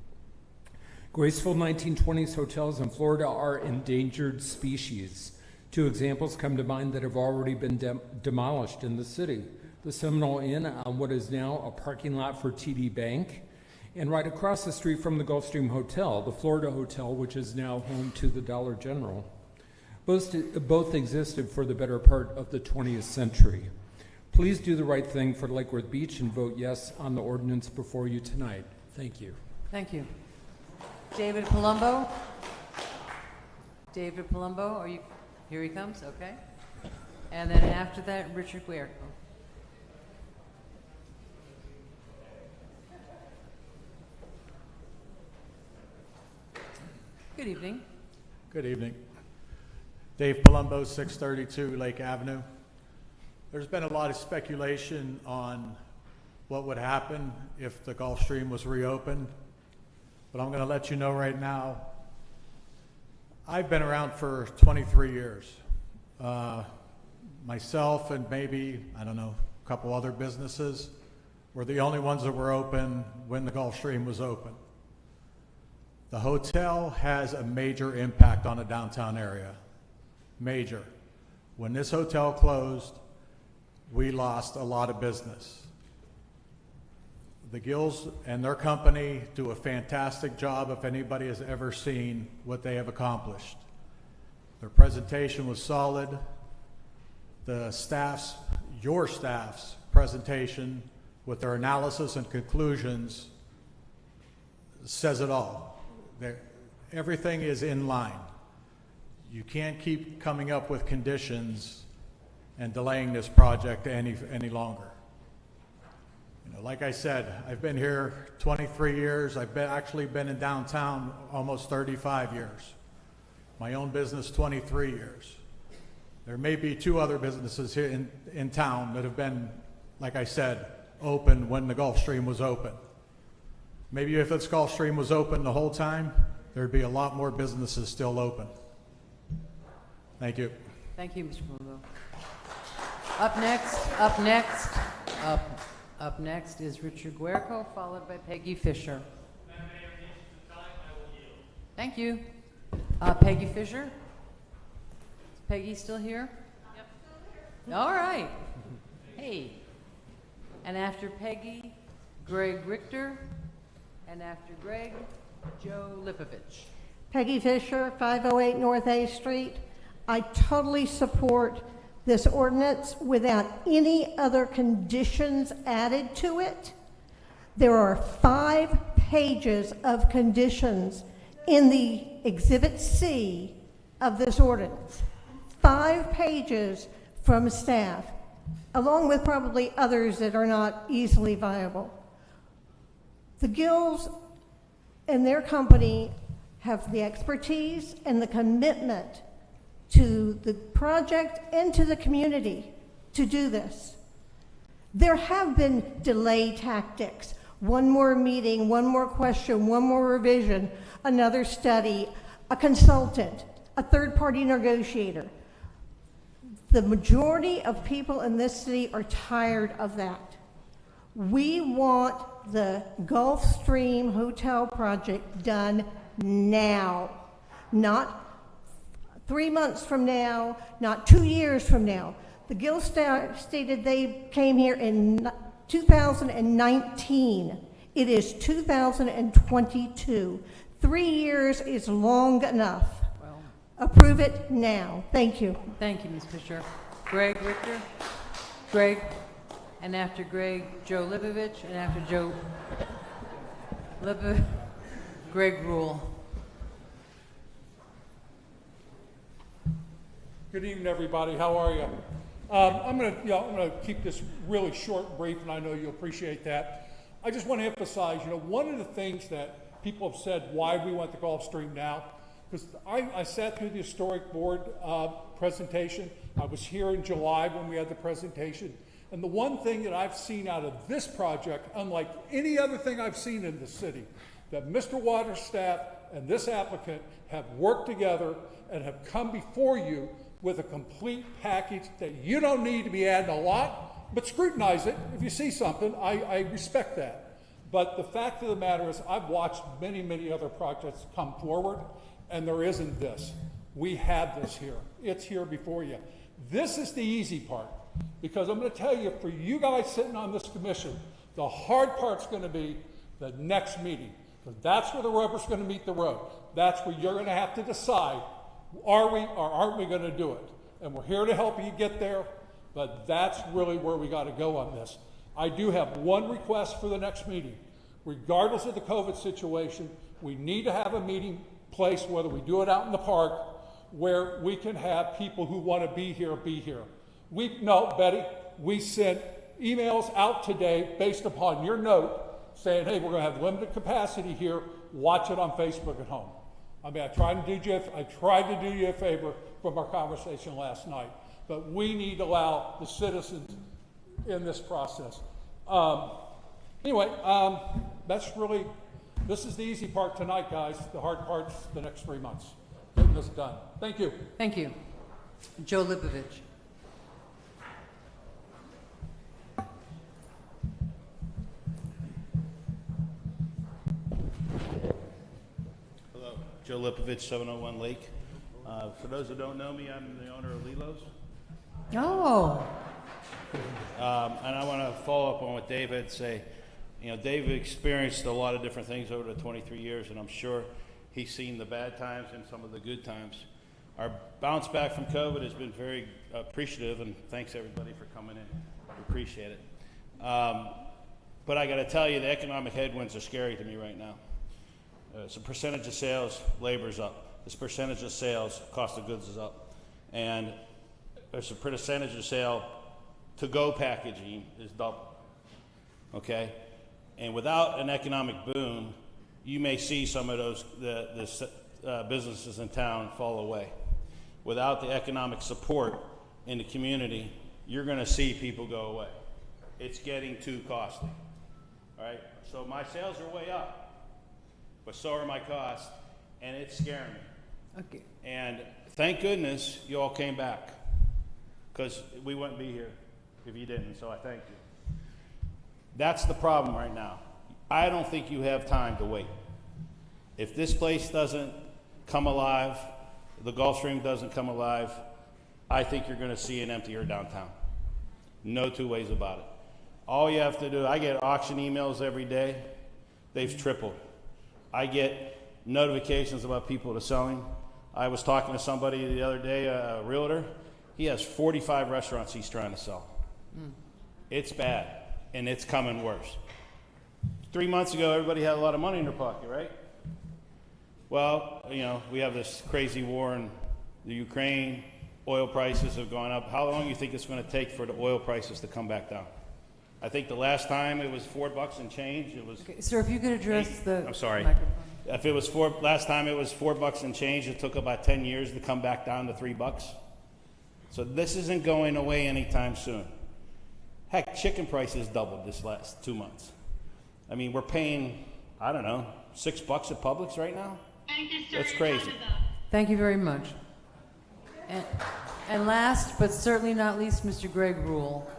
Graceful 1920s hotels in Florida are endangered species. Two examples come to mind that have already been demolished in the city. The Seminole Inn on what is now a parking lot for TD Bank, and right across the street from the Gulfstream Hotel, the Florida Hotel, which is now home to the Dollar General. Both existed for the better part of the 20th century. Please do the right thing for Lake Worth Beach and vote yes on the ordinance before you tonight. Thank you. Thank you. David Palumbo? David Palumbo, are you, here he comes, okay. And then after that, Richard Guerco. Good evening. Good evening. Dave Palumbo, 632 Lake Avenue. There's been a lot of speculation on what would happen if the Gulfstream was reopened, but I'm going to let you know right now, I've been around for 23 years. Myself and maybe, I don't know, a couple other businesses were the only ones that were open when the Gulfstream was open. The hotel has a major impact on the downtown area. Major. When this hotel closed, we lost a lot of business. The Gills and their company do a fantastic job if anybody has ever seen what they have accomplished. Their presentation was solid. The staff's, your staff's presentation with their analysis and conclusions says it all. Everything is in line. You can't keep coming up with conditions and delaying this project any longer. You know, like I said, I've been here 23 years. I've actually been in downtown almost 35 years. My own business, 23 years. There may be two other businesses here in town that have been, like I said, open when the Gulfstream was open. Maybe if this Gulfstream was open the whole time, there'd be a lot more businesses still open. Thank you. Thank you, Mr. Palumbo. Up next is Richard Guerco, followed by Peggy Fisher. Thank you. Peggy Fisher? Is Peggy still here? Yep. All right. Hey. And after Peggy, Greg Richter. And after Greg, Joe Lipovich. Peggy Fisher, 508 North A Street. I totally support this ordinance without any other conditions added to it. There are 5 pages of conditions in the Exhibit C of this ordinance. 5 pages from staff, along with probably others that are not easily viable. The Gills and their company have the expertise and the commitment to the project and to the community to do this. There have been delay tactics. One more meeting, one more question, one more revision, another study, a consultant, a third-party negotiator. The majority of people in this city are tired of that. We want the Gulfstream Hotel project done now, not 3 months from now, not 2 years from now. The Gills stated they came here in 2019. It is 2022. 3 years is long enough. Well, approve it now. Thank you. Thank you, Ms. Fisher. Greg Richter? Greg? And after Greg, Joe Lipovich, and after Joe Lipovich, Greg Rule. Good evening, everybody. How are you? I'm going to keep this really short and brief, and I know you'll appreciate that. I just want to emphasize, one of the things that people have said why we want the Gulfstream now, Because I sat through the historic board presentation. I was here in July when we had the presentation. And the one thing that I've seen out of this project, unlike any other thing I've seen in the city, that Mr. Waters' staff and this applicant have worked together and have come before you with a complete package that you don't need to be adding a lot, but scrutinize it. If you see something, I respect that. But the fact of the matter is, I've watched many, many other projects come forward, and there isn't this. We have this here. It's here before you. This is the easy part, because I'm going to tell you, for you guys sitting on this commission, the hard part's going to be the next meeting, because that's where the rubber's going to meet the road. That's where you're going to have to decide, are we or aren't we going to do it? And we're here to help you get there, but that's really where we got to go on this. I do have one request for the next meeting. Regardless of the COVID situation, we need to have a meeting place, whether we do it out in the park, where we can have people who want to be here, be here. No, Betty, we sent emails out today based upon your note saying, hey, we're going to have limited capacity here. Watch it on Facebook at home. I mean, I tried to do you a favor from our conversation last night, but we need to allow the citizens in this process. Anyway, this is the easy part tonight, guys. The hard part's the next 3 months. Getting this done. Thank you. Thank you. Joe Lipovich. Hello, Joe Lipovich, 701 Lake. For those who don't know me, I'm the owner of Lilo's. Oh. And I want to follow up on what Dave had to say. You know, Dave experienced a lot of different things over the 23 years, and I'm sure he's seen the bad times and some of the good times. Our bounce back from COVID has been very appreciative, and thanks everybody for coming in. We appreciate it. But I got to tell you, the economic headwinds are scary to me right now. It's a percentage of sales, labor's up. It's a percentage of sales, cost of goods is up. And there's a percentage of sale to-go packaging is double, okay? And without an economic boom, you may see some of those businesses in town fall away. Without the economic support in the community, you're going to see people go away. It's getting too costly, all right? So my sales are way up, but so are my costs, and it's scaring me. Okay. And thank goodness you all came back, because we wouldn't be here if you didn't, so I thank you. That's the problem right now. I don't think you have time to wait. If this place doesn't come alive, the Gulfstream doesn't come alive, I think you're going to see an emptier downtown. No two ways about it. All you have to do, I get auction emails every day. They've tripled. I get notifications about people that are selling. I was talking to somebody the other day, a realtor. He has 45 restaurants he's trying to sell. It's bad, and it's coming worse. 3 months ago, everybody had a lot of money in their pocket, right? Well, you know, we have this crazy war in the Ukraine. Oil prices have gone up. How long do you think it's going to take for the oil prices to come back down? I think the last time it was $4 and change. It was. Okay, sir, if you could address the I'm sorry. microphone. If it was last time it was $4 and change, it took about 10 years to come back down to $3. So this isn't going away anytime soon. Heck, chicken prices doubled this last 2 months. I mean, we're paying, I don't know, $6 at Publix right now? Thank you, sir. That's crazy. Thank you very much. And last, but certainly not least, Mr. Greg Rule.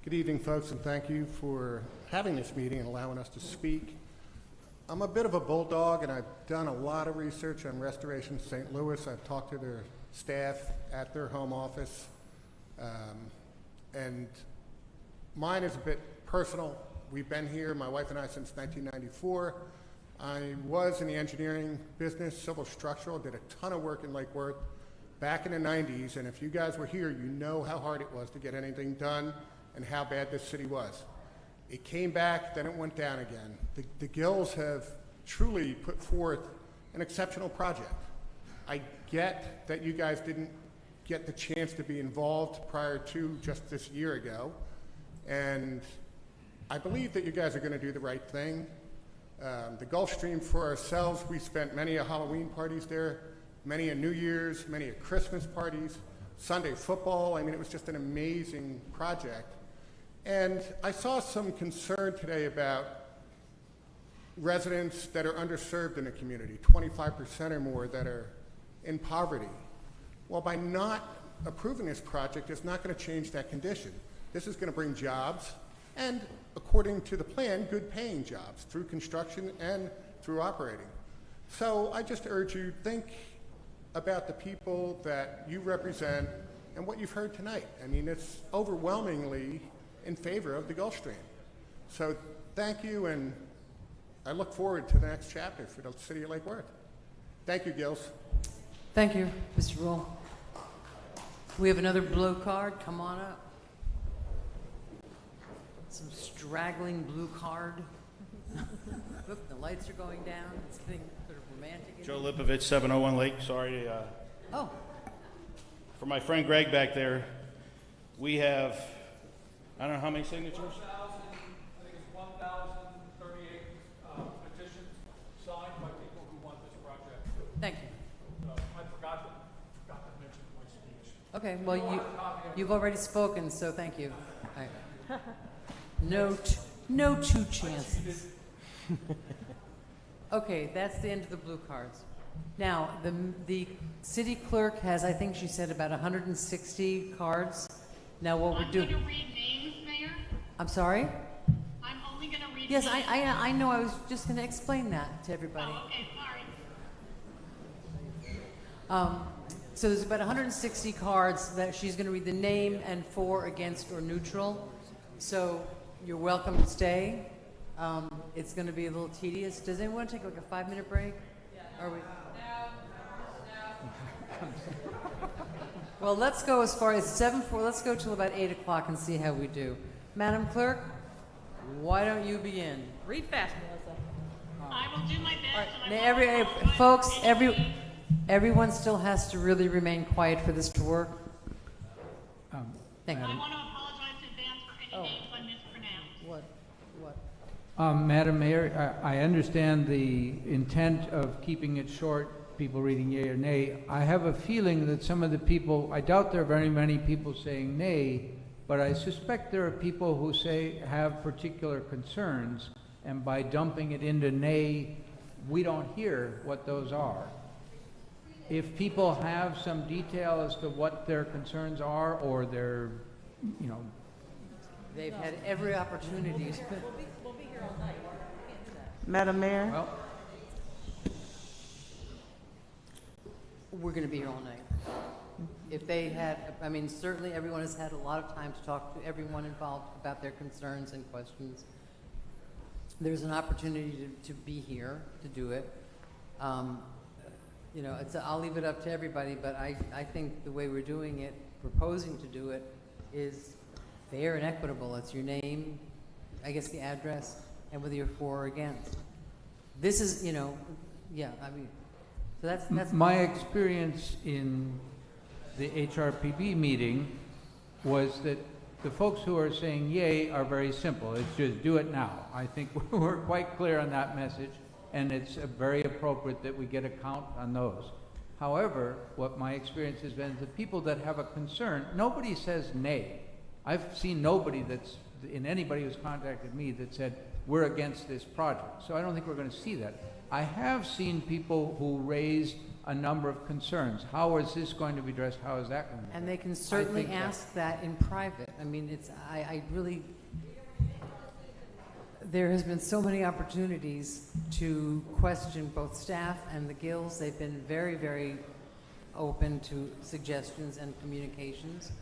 Good evening, folks, and thank you for having this meeting and allowing us to speak. I'm a bit of a bulldog, and I've done a lot of research on Restoration St. Louis. I've talked to their staff at their home office, and mine is a bit personal. We've been here, my wife and I, since 1994. I was in the engineering business, civil structural, did a ton of work in Lake Worth back in the 90s, and if you guys were here, you know how hard it was to get anything done and how bad this city was. It came back, then it went down again. The Gills have truly put forth an exceptional project. I get that you guys didn't get the chance to be involved prior to just this year ago, and I believe that you guys are going to do the right thing. The Gulfstream, for ourselves, we spent many a Halloween parties there, many a New Year's, many a Christmas parties, Sunday football. I mean, it was just an amazing project. And I saw some concern today about residents that are underserved in the community, 25% or more that are in poverty. Well, by not approving this project, it's not going to change that condition. This is going to bring jobs and, according to the plan, good paying jobs through construction and through operating. So I just urge you, think about the people that you represent and what you've heard tonight. I mean, it's overwhelmingly in favor of the Gulfstream. So thank you, and I look forward to the next chapter for the city of Lake Worth. Thank you, Gills. Thank you, Mr. Rule. We have another blue card. Come on up. Some straggling blue card. Look, the lights are going down. It's getting sort of romantic. Joe Lipovich, 701 Lake. Sorry. Oh. For my friend Greg back there, we have, I don't know how many signatures? 1,038 petitions signed by people who want this project. Thank you. I forgot to mention in my speech. Okay, well, you've already spoken, so thank you. No two chances. Okay, that's the end of the blue cards. Now, the city clerk has, I think she said, about 160 cards. Now, what we're doing... I'm going to read names, Mayor. I'm sorry? I'm only going to read Yes, names. I know. I was just going to explain that to everybody. Oh, okay, sorry. So there's about 160 cards that she's going to read the name and for, against, or neutral. So you're welcome to stay. It's going to be a little tedious. Does anyone want to take like a 5-minute break? Yeah. Are we? Well, let's go as far as 7:04. Let's go till about 8 o'clock and see how we do. Madam Clerk, why don't you begin? Read fast, Melissa. I will do my best. Right. Now, folks, everyone still has to really remain quiet for this to work. Thank you. I want to apologize in advance for any names I mispronounced. What? Madam Mayor, I understand the intent of keeping it short, people reading yea or nay. I have a feeling that some of the people, I doubt there are very many people saying nay, but I suspect there are people who have particular concerns, and by dumping it into nay, we don't hear what those are. If people have some detail as to what their concerns are, or their, They've had every opportunity to... We'll be here all night. Madam Mayor? Well, we're going to be here all night. If they had, certainly everyone has had a lot of time to talk to everyone involved about their concerns and questions. There's an opportunity to be here to do it. I'll leave it up to everybody, but I think the way we're doing it, proposing to do it, is fair and equitable. It's your name, I guess the address, and whether you're for or against. This is, so that's my experience in the HRPB meeting was that the folks who are saying yay are very simple. It's just do it now. I think we're quite clear on that message, and it's very appropriate that we get a count on those. However, what my experience has been, the people that have a concern, nobody says nay. I've seen nobody anybody who's contacted me that said, we're against this project. So I don't think we're going to see that. I have seen people who raise a number of concerns. How is this going to be addressed? How is that going to be addressed? And they can certainly ask that in private. I really, there has been so many opportunities to question both staff and the guilds. They've been very, very open to suggestions and communications.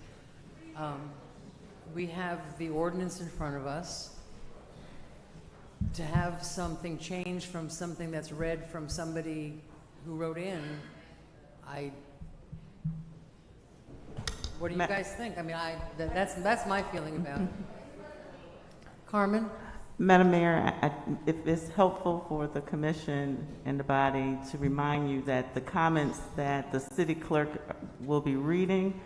We have the ordinance in front of us. To have something changed from something that's read from somebody who wrote in, what do you guys think? That's my feeling about it. Carmen? Madam Mayor, if it's helpful for the commission and the body to remind you that the comments that the city clerk will be reading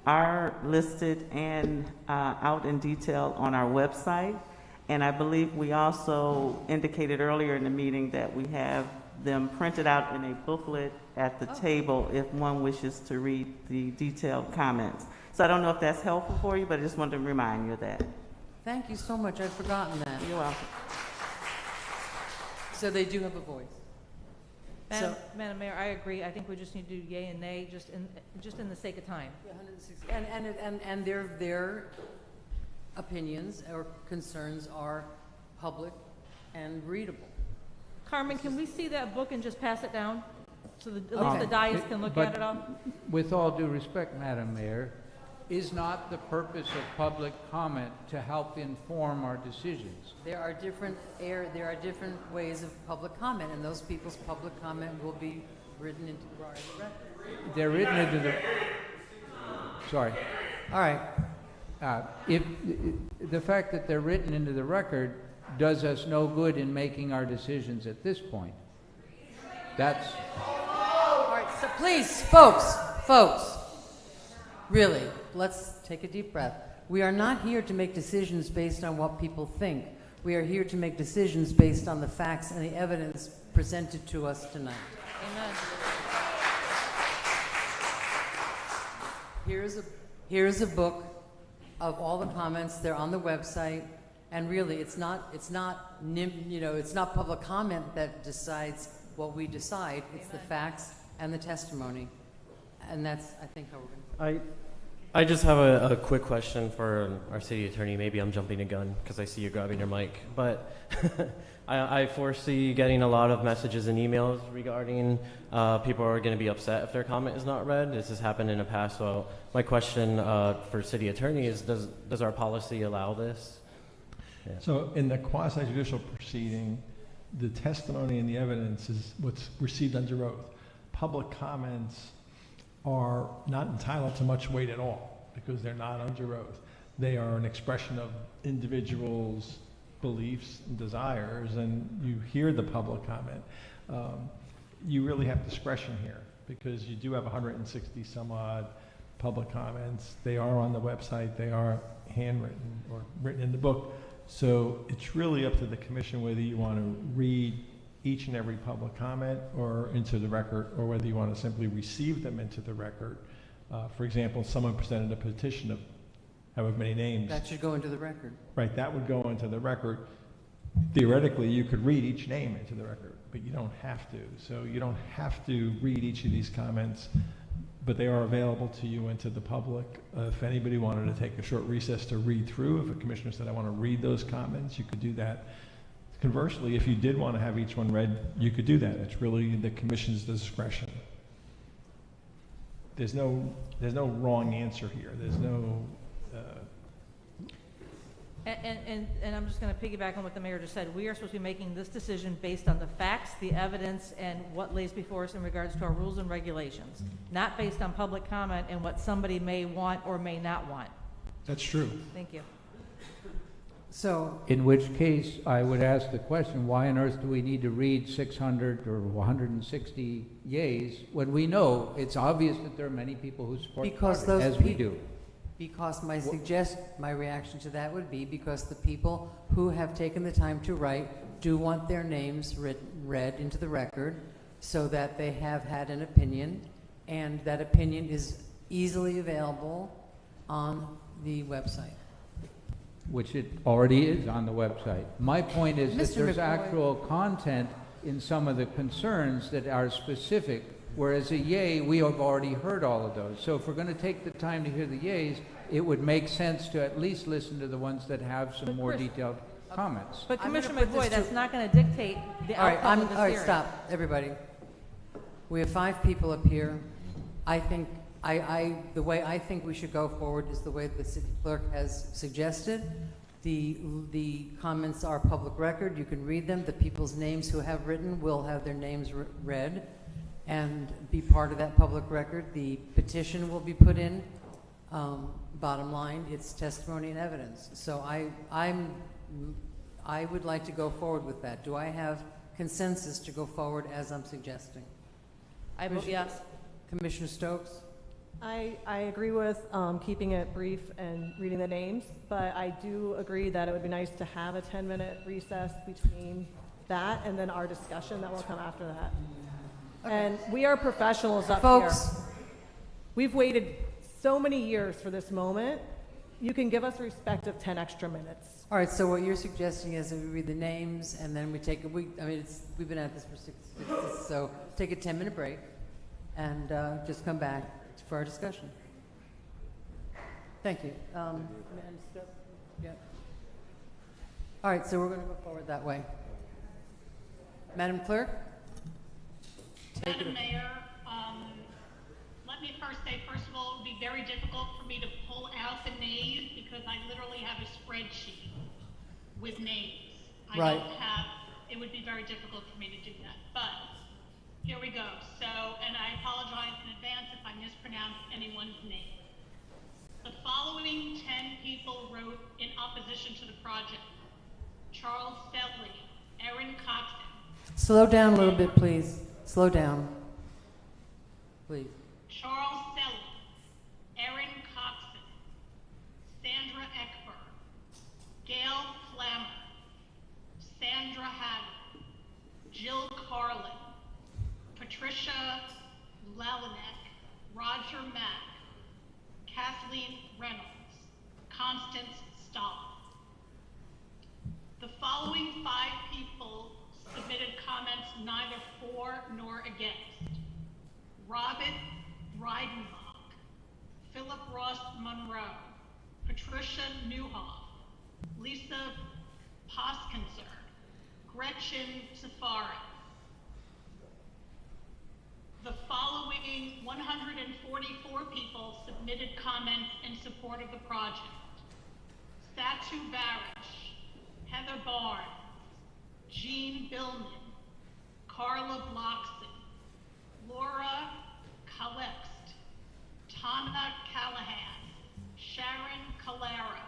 are listed and out in detail on our website. And I believe we also indicated earlier in the meeting that we have them printed out in a booklet at the table if one wishes to read the detailed comments. So I don't know if that's helpful for you, but I just wanted to remind you of that. Thank you so much. I'd forgotten that. You're welcome. So they do have a voice. Madam Mayor, I agree. I think we just need to do yay and nay, just in the sake of time. And their opinions or concerns are public and readable. Carmen, can we see that book and just pass it down? So at least the dais can look at it all? With all due respect, Madam Mayor, is not the purpose of public comment to help inform our decisions? There are different ways of public comment, and those people's public comment will be written into the record. They're written into the... Sorry. All right. If the fact that they're written into the record does us no good in making our decisions at this point. That's... All right, so please, folks, really, let's take a deep breath. We are not here to make decisions based on what people think. We are here to make decisions based on the facts and the evidence presented to us tonight. Amen. Here's a book of all the comments. They're on the website, and really, it's not public comment that decides what we decide. It's the facts and the testimony, and that's, I think, how we're going to. I just have a quick question for our city attorney. Maybe I'm jumping the gun because I see you grabbing your mic, but I foresee getting a lot of messages and emails regarding people are going to be upset if their comment is not read. This has happened in the past. So my question for city attorney is, does our policy allow this? Yeah. So in the quasi-judicial proceeding, the testimony and the evidence is what's received under oath. Public comments are not entitled to much weight at all because they're not under oath. They are an expression of individuals' beliefs and desires, and you hear the public comment. You really have discretion here because you do have 160 some odd public comments. They are on the website, they are handwritten or written in the book. So it's really up to the commission whether you want to read each and every public comment or into the record, or whether you want to simply receive them into the record. For example, someone presented a petition of however many names. That should go into the record. Right, that would go into the record. Theoretically, you could read each name into the record, but you don't have to. So you don't have to read each of these comments, but they are available to you and to the public. If anybody wanted to take a short recess to read through, if a commissioner said, I want to read those comments, you could do that. Conversely, if you did want to have each one read, you could do that. It's really the commission's discretion. There's no wrong answer here. There's no... And I'm just going to piggyback on what the mayor just said. We are supposed to be making this decision based on the facts, the evidence, and what lays before us in regards to our rules and regulations, not based on public comment and what somebody may want or may not want. That's true. Thank you. So, in which case, I would ask the question, why on earth do we need to read 600 or 160 yays when we know it's obvious that there are many people who support the project, as we do? Because my reaction to that would be because the people who have taken the time to write do want their names read into the record so that they have had an opinion, and that opinion is easily available on the website. Which it already is on the website. My point is that there's McCoy. actual content in some of the concerns that are specific, whereas a yay, we have already heard all of those. So if we're going to take the time to hear the yays, it would make sense to at least listen to the ones that have some more detailed comments. But Commissioner McVoy, that's not going to dictate the outcome of this hearing. All right, stop, everybody. We have 5 people up here. I think the way I think we should go forward is the way the city clerk has suggested. The comments are public record. You can read them. The people's names who have written will have their names read and be part of that public record. The petition will be put in. Bottom line, it's testimony and evidence. So I would like to go forward with that. Do I have consensus to go forward as I'm suggesting? I vote yes. Commissioner Stokes? I agree with keeping it brief and reading the names, but I do agree that it would be nice to have a 10-minute recess between that and then our discussion that will come after that. And we are professionals up here. Folks. We've waited so many years for this moment. You can give us respect of 10 extra minutes. All right, so what you're suggesting is that we read the names and then we take we've been at this for 6 weeks, so take a 10-minute break and just come back for our discussion. Thank you. Yeah. All right, so we're going to go forward that way. Madam Clerk? Madam Mayor, let me first say, first of all, it would be very difficult for me to pull out the names because I literally have a spreadsheet with names. I don't have, it would be very difficult for me to do that, but here we go. So, and I apologize in advance if I mispronounce anyone's name. The following 10 people wrote in opposition to the project: Charles Sedley, Erin Coxon. Slow down a little bit, please. Slow down. Please. Charles Sedley, Erin Coxon, Sandra Eckberg, Gail Flammer, Sandra Haddon, Jill Carlin, Patricia Lalinek, Roger Mack, Kathleen Reynolds, Constance Stahl. The following 5 people submitted comments neither for nor against: Robert Breidenbach, Philip Ross Monroe, Patricia Newhoff, Lisa Poskinser, Gretchen Safari. The following 144 people submitted comments in support of the project: Satu Barish, Heather Barnes, Jean Billman, Carla Bloxon, Laura Kalext, Tana Callahan, Sharon Calera,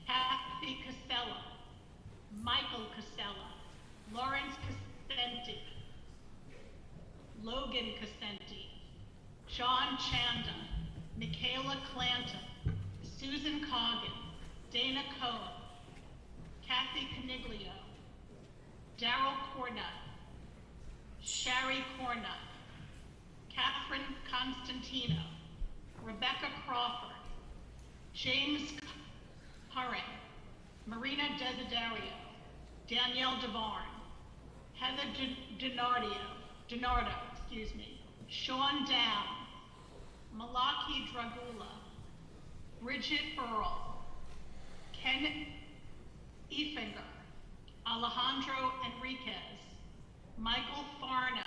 Kathy Casella, Michael Casella, Lawrence Casenti, Logan Casenti, John Chanda, Michaela Clanton, Susan Coggin, Dana Cohen, Kathy Caniglio, Darrell Cornut, Shari Cornut, Catherine Constantino, Rebecca Crawford, James Curran, Marina Desiderio, Danielle DeVarn, Heather DiNardo, Sean Down, Malaki Dragula, Bridget Earl, Ken Efinger, Alejandro Enriquez, Michael Farnham,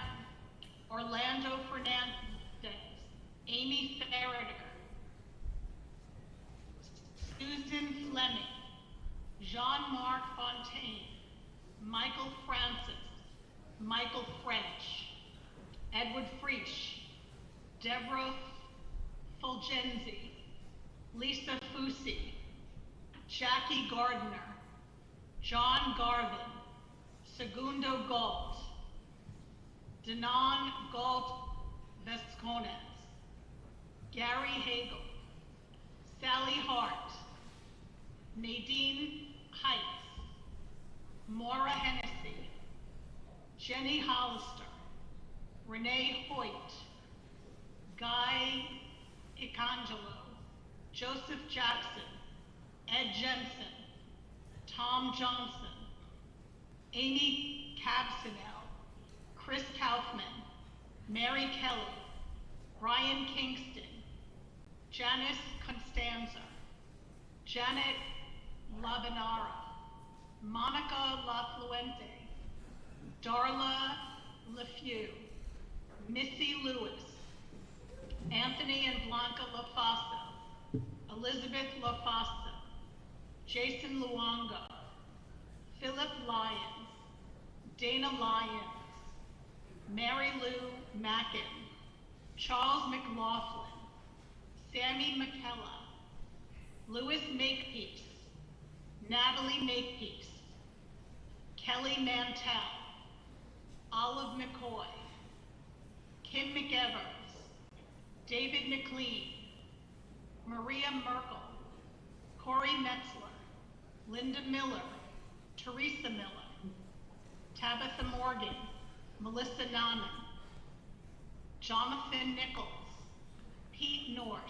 Orlando Fernandez, Amy Farrader, Susan Fleming, Jean-Marc Fontaine, Michael Francis, Michael French, Edward Friesch, Deborah Fulgenzi, Lisa Fusi, Jackie Gardner, John Garvin, Segundo Galt, Danon Galt Vescones, Gary Hagel, Sally Hart, Nadine Heights, Maura Hennessy, Jenny Hollister, Renee Hoyt, Guy Icangelo, Joseph Jackson, Ed Jensen, Tom Johnson, Amy Cabsinell, Chris Kaufman, Mary Kelly, Brian Kingston, Janice Constanza, Janet Labanara, Monica LaFluente, Darla LeFew, Missy Lewis, Anthony and Blanca LaFossa, Elizabeth LaFossa, Jason Luongo, Philip Lyons, Dana Lyons, Mary Lou Mackin, Charles McLaughlin, Sammy McKella, Louis Makepeace, Natalie Makepeace, Kelly Mantell, Olive McCoy, Kim McEvers, David McLean, Maria Merkel, Corey Metzler, Linda Miller, Teresa Miller, Tabitha Morgan, Melissa Nauman, Jonathan Nichols, Pete Norse,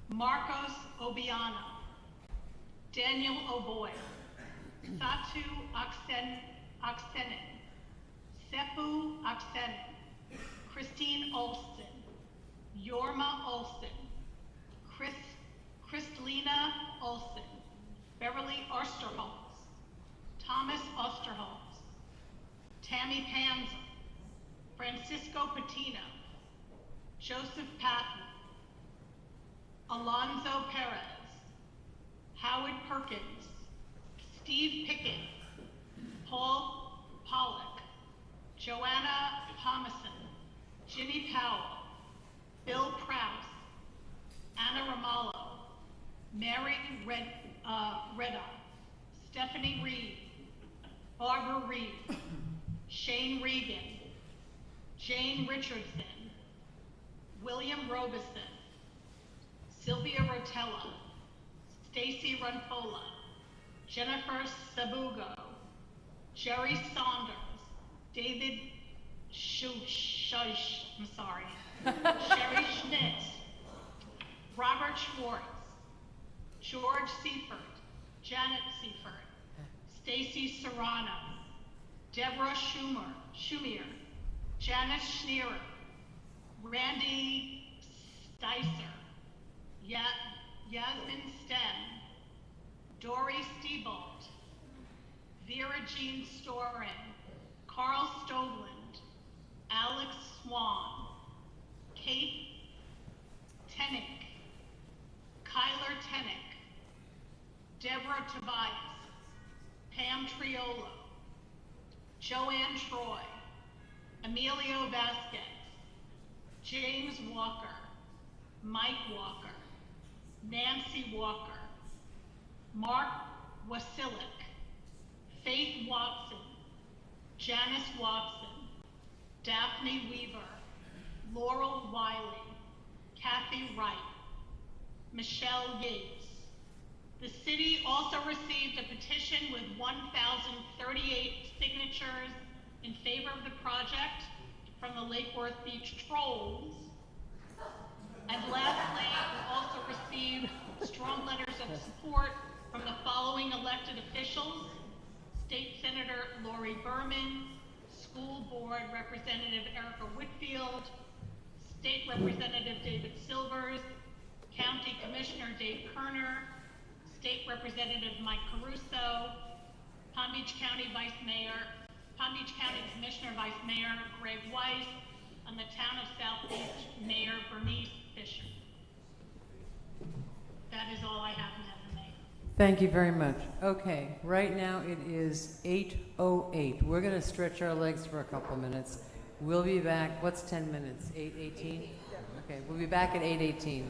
Marcos Obiano, Daniel O'Boyle, Satu Aksenin, Sepu Aksenin, Christine Olson, Yorma Olson, Kristalina Olson, Beverly Osterholz, Thomas Osterholz, Tammy Panza, Francisco Patino, Joseph Patton, Alonzo Perez, Howard Perkins, Steve Pickett, Paul Pollock, Joanna Thomason, Ginny Powell, Bill Prowse, Anna Ramallo, Mary Reda, Stephanie Reed, Barbara Reed, Shane Regan, Jane Richardson, William Robeson, Sylvia Rotella, Stacy Runfola, Jennifer Sabugo, Jerry Saunders, David I'm sorry, Sherry Schmidt, Robert Schwartz, George Seifert, Janet Seifert, Stacy Serrano, Deborah Schumier, Janice Schneerer, Randy Sticer, Yasmin Sten, Dory Stiebold, Vera Jean Storin, Carl Stovland, Alex Swan, Kate Tennick, Kyler Tennick, Deborah Tobias, Pam Triolo, Joanne Troy, Emilio Vasquez, James Walker, Mike Walker, Nancy Walker, Mark Wasilic, Faith Watson, Janice Watson, Daphne Weaver, Laurel Wiley, Kathy Wright, Michelle Yates. The city also received a petition with 1,038 signatures in favor of the project from the Lake Worth Beach Trolls. And lastly, we also received strong letters of support from the following elected officials: State Senator Lori Berman, School Board Representative Erica Whitfield, State Representative David Silvers, County Commissioner Dave Kerner, State Representative Mike Caruso, Palm Beach County Commissioner Vice Mayor Greg Weiss, and the Town of South Beach Mayor Bernice Fisher. That is all I have, Madam Mayor. Thank you very much. Okay, right now it is 8:08. We're going to stretch our legs for a couple minutes. We'll be back. What's 10 minutes? 8:18? Okay, we'll be back at 8:18.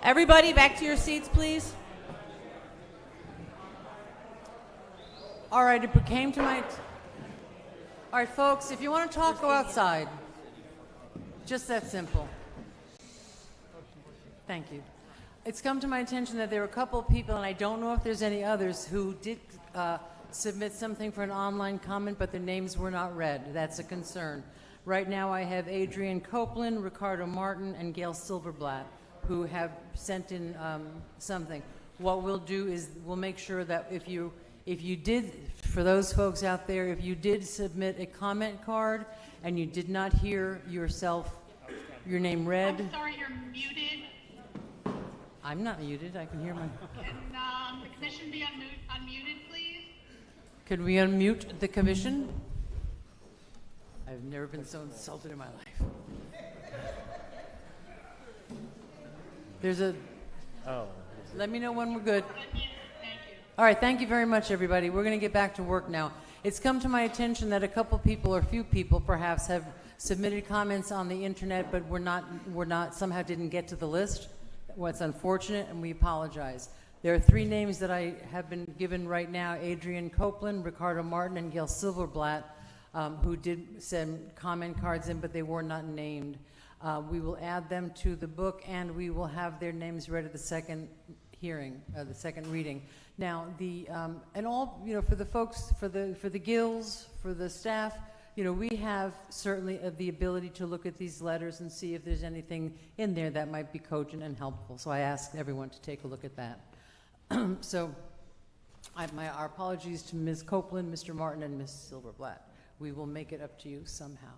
Everybody back to your seats, please. All right, it came to my... All right, folks, if you want to talk, go outside. Just that simple. Thank you. It's come to my attention that there are a couple of people, and I don't know if there's any others, who did submit something for an online comment, but their names were not read. That's a concern. Right now I have Adrian Copeland, Ricardo Martin, and Gail Silverblatt, who have sent in something. What we'll do is we'll make sure that if you did, for those folks out there, if you did submit a comment card and you did not hear yourself, your name read. I'm sorry, you're muted. I'm not muted, I can hear my... Can the commission be unmuted, please? Could we unmute the commission? I've never been so insulted in my life. There's a... Oh. Let me know when we're good. All right, thank you very much, everybody. We're going to get back to work now. It's come to my attention that a couple people, or a few people perhaps, have submitted comments on the internet, but somehow didn't get to the list. What's unfortunate, and we apologize. There are three names that I have been given right now: Adrian Copeland, Ricardo Martin, and Gail Silverblatt, who did send comment cards in, but they were not named. We will add them to the book, and we will have their names read at the second hearing, the second reading. Now, and all, for the folks, for the guilds, for the staff, we have certainly the ability to look at these letters and see if there's anything in there that might be cogent and helpful. So I ask everyone to take a look at that. So our apologies to Ms. Copeland, Mr. Martin, and Ms. Silverblatt. We will make it up to you somehow.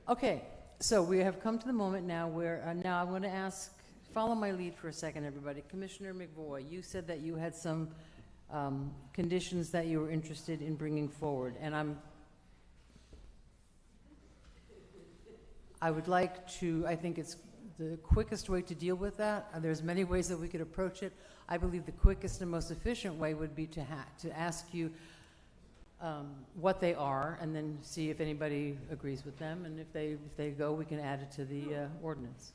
Okay, so we have come to the moment now where now I'm going to ask, follow my lead for a second, everybody. Commissioner McVoy, you said that you had some conditions that you were interested in bringing forward, and I would like to, I think it's the quickest way to deal with that. There's many ways that we could approach it. I believe the quickest and most efficient way would be to ask you what they are, and then see if anybody agrees with them, and if they go, we can add it to the ordinance.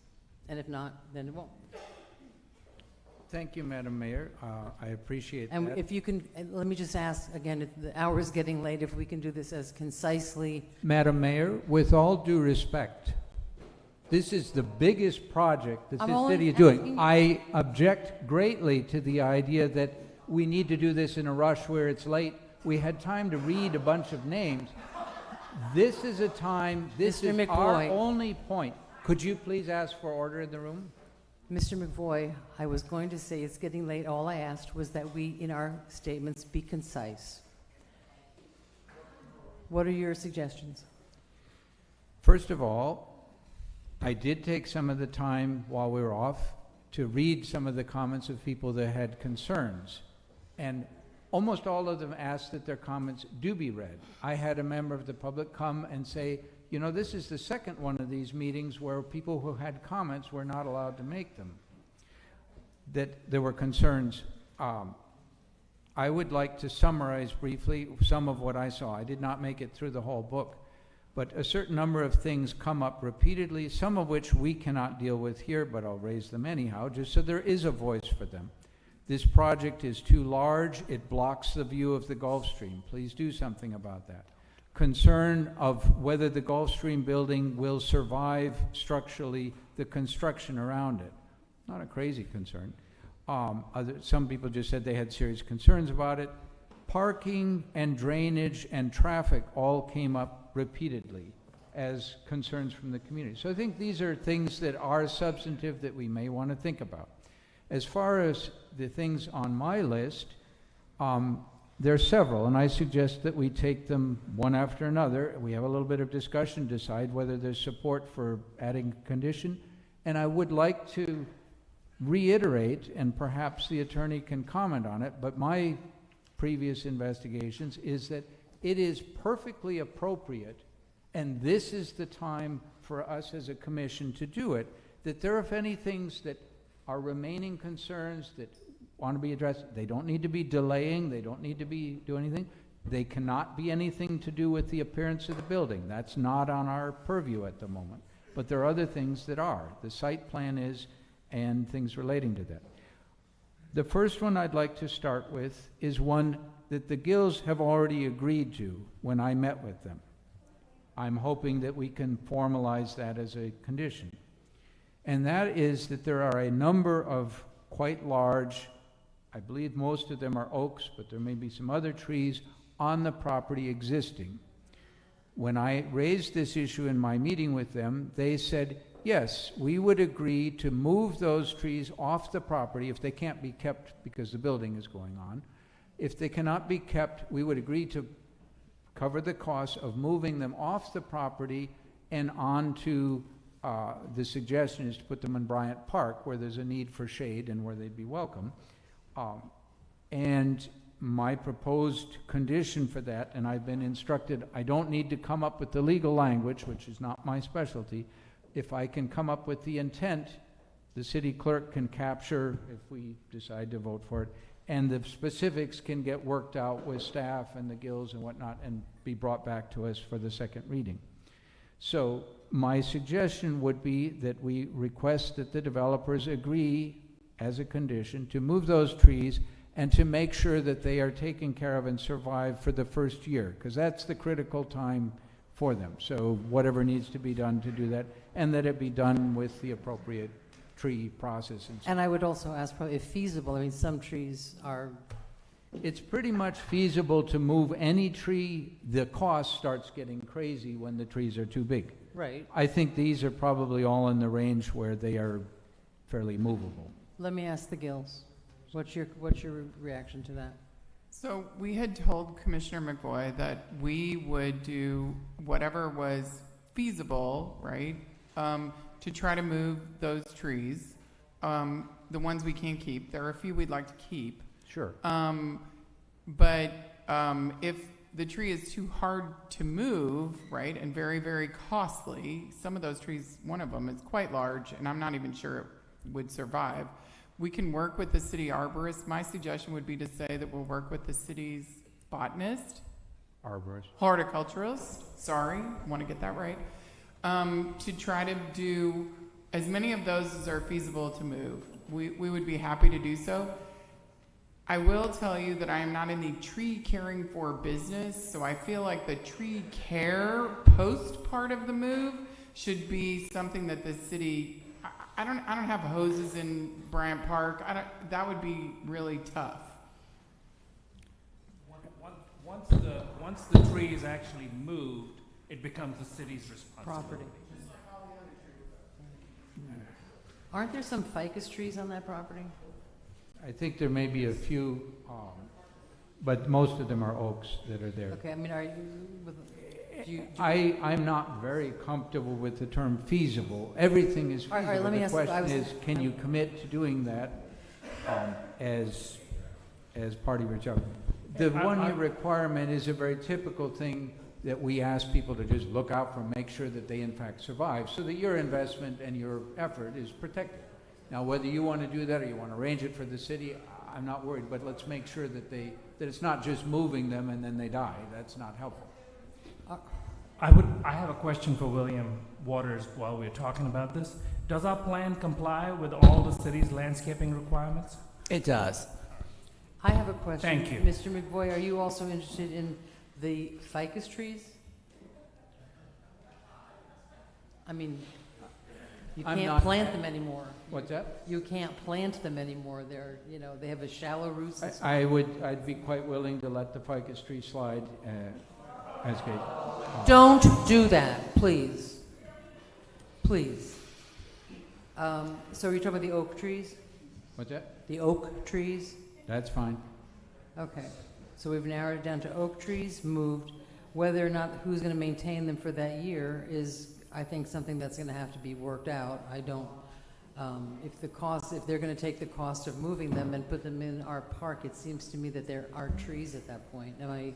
And if not, then it won't. Thank you, Madam Mayor. I appreciate and that. If you can, let me just ask again, if the hour is getting late, if we can do this as concisely. Madam Mayor, with all due respect, this is the biggest project that this city is doing. I object greatly to the idea that we need to do this in a rush where it's late. We had time to read a bunch of names. This is a time, this is our only point. Could you please ask for order in the room? Mr. McVoy, I was going to say it's getting late. All I asked was that we, in our statements, be concise. What are your suggestions? First of all, I did take some of the time while we were off to read some of the comments of people that had concerns. And almost all of them asked that their comments do be read. I had a member of the public come and say, this is the second one of these meetings where people who had comments were not allowed to make them, that there were concerns. I would like to summarize briefly some of what I saw. I did not make it through the whole book, but a certain number of things come up repeatedly, some of which we cannot deal with here, but I'll raise them anyhow, just so there is a voice for them. This project is too large. It blocks the view of the Gulfstream. Please do something about that. Concern of whether the Gulfstream building will survive structurally the construction around it. Not a crazy concern. Some people just said they had serious concerns about it. Parking and drainage and traffic all came up repeatedly as concerns from the community. So I think these are things that are substantive that we may want to think about. As far as the things on my list, there are several, and I suggest that we take them one after another. We have a little bit of discussion, decide whether there's support for adding condition. And I would like to reiterate, and perhaps the attorney can comment on it, but my previous investigations is that it is perfectly appropriate, and this is the time for us as a commission to do it, that there are any things that are remaining concerns that want to be addressed. They don't need to be delaying. They don't need to be do anything. They cannot be anything to do with the appearance of the building. That's not on our purview at the moment. But there are other things that are. The site plan is, and things relating to that. The first one I'd like to start with is one that the Gills have already agreed to when I met with them. I'm hoping that we can formalize that as a condition. And that is that there are a number of quite large, I believe most of them are oaks, but there may be some other trees on the property existing. When I raised this issue in my meeting with them, they said, yes, we would agree to move those trees off the property if they can't be kept because the building is going on. If they cannot be kept, we would agree to cover the cost of moving them off the property and onto, the suggestion is to put them in Bryant Park where there's a need for shade and where they'd be welcome. And my proposed condition for that, and I've been instructed I don't need to come up with the legal language, which is not my specialty. If I can come up with the intent, the city clerk can capture if we decide to vote for it, and the specifics can get worked out with staff and the Gills and whatnot and be brought back to us for the second reading. So my suggestion would be that we request that the developers agree as a condition to move those trees and to make sure that they are taken care of and survive for the first year, because that's the critical time for them. So whatever needs to be done to do that, and that it be done with the appropriate tree process. And I would also ask, probably if feasible, I mean, some trees are... It's pretty much feasible to move any tree. The cost starts getting crazy when the trees are too big. Right. I think these are probably all in the range where they are fairly movable. Let me ask the Gills. What's your reaction to that? So we had told Commissioner McVoy that we would do whatever was feasible, right, to try to move those trees, the ones we can't keep. There are a few we'd like to keep. Sure. But if the tree is too hard to move, right, and very, very costly, some of those trees, one of them is quite large, and I'm not even sure it would survive. We can work with the city arborist. My suggestion would be to say that we'll work with the city's botanist. Arborist. Horticulturalist, sorry, want to get that right. To try to do as many of those as are feasible to move. We would be happy to do so. I will tell you that I am not in the tree caring for business, so I feel like the tree care post part of the move should be something that the city, I don't have hoses in Bryant Park. That would be really tough. Once the tree is actually moved, it becomes the city's responsibility. Aren't there some ficus trees on that property? I think there may be a few, but most of them are oaks that are there. Okay, I mean, are you... I'm not very comfortable with the term feasible. Everything is feasible. All right, let me the ask, question is, can you commit to doing that as part of your job? The one-year requirement is a very typical thing that we ask people to just look out for, make sure that they in fact survive, so that your investment and your effort is protected. Now, whether you want to do that or you want to arrange it for the city, I'm not worried, but let's make sure that that it's not just moving them and then they die. That's not helpful. I have a question for William Waters while we're talking about this. Does our plan comply with all the city's landscaping requirements? It does. I have a question. Thank you. Mr. McVoy, are you also interested in the ficus trees? I mean, you can't plant them anymore. What's that? You can't plant them anymore. They're, they have a shallow roots. I'd be quite willing to let the ficus tree slide as Kate. Don't do that, please. Please. So are you talking about the oak trees? What's that? The oak trees? That's fine. Okay. So we've narrowed it down to oak trees, moved. Whether or not who's going to maintain them for that year is, I think, something that's going to have to be worked out. I don't, if they're going to take the cost of moving them and put them in our park, it seems to me that there are trees at that point. Am I,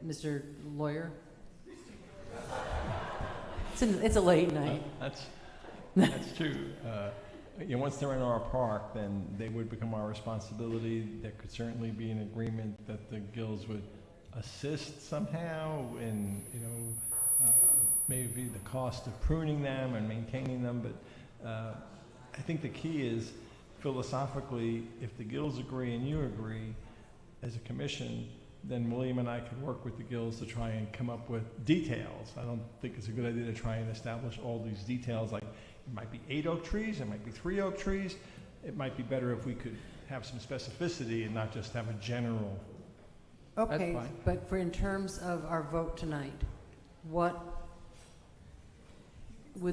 Mr. Lawyer? It's a late night. That's true. Once they're in our park, then they would become our responsibility. There could certainly be an agreement that the Gills would assist somehow in, maybe the cost of pruning them and maintaining them. But I think the key is philosophically, if the Gills agree and you agree as a commission, then William and I could work with the Gills to try and come up with details. I don't think it's a good idea to try and establish all these details, like it might be 8 oak trees, it might be 3 oak trees. It might be better if we could have some specificity and not just have a general. Okay, but in terms of our vote tonight, would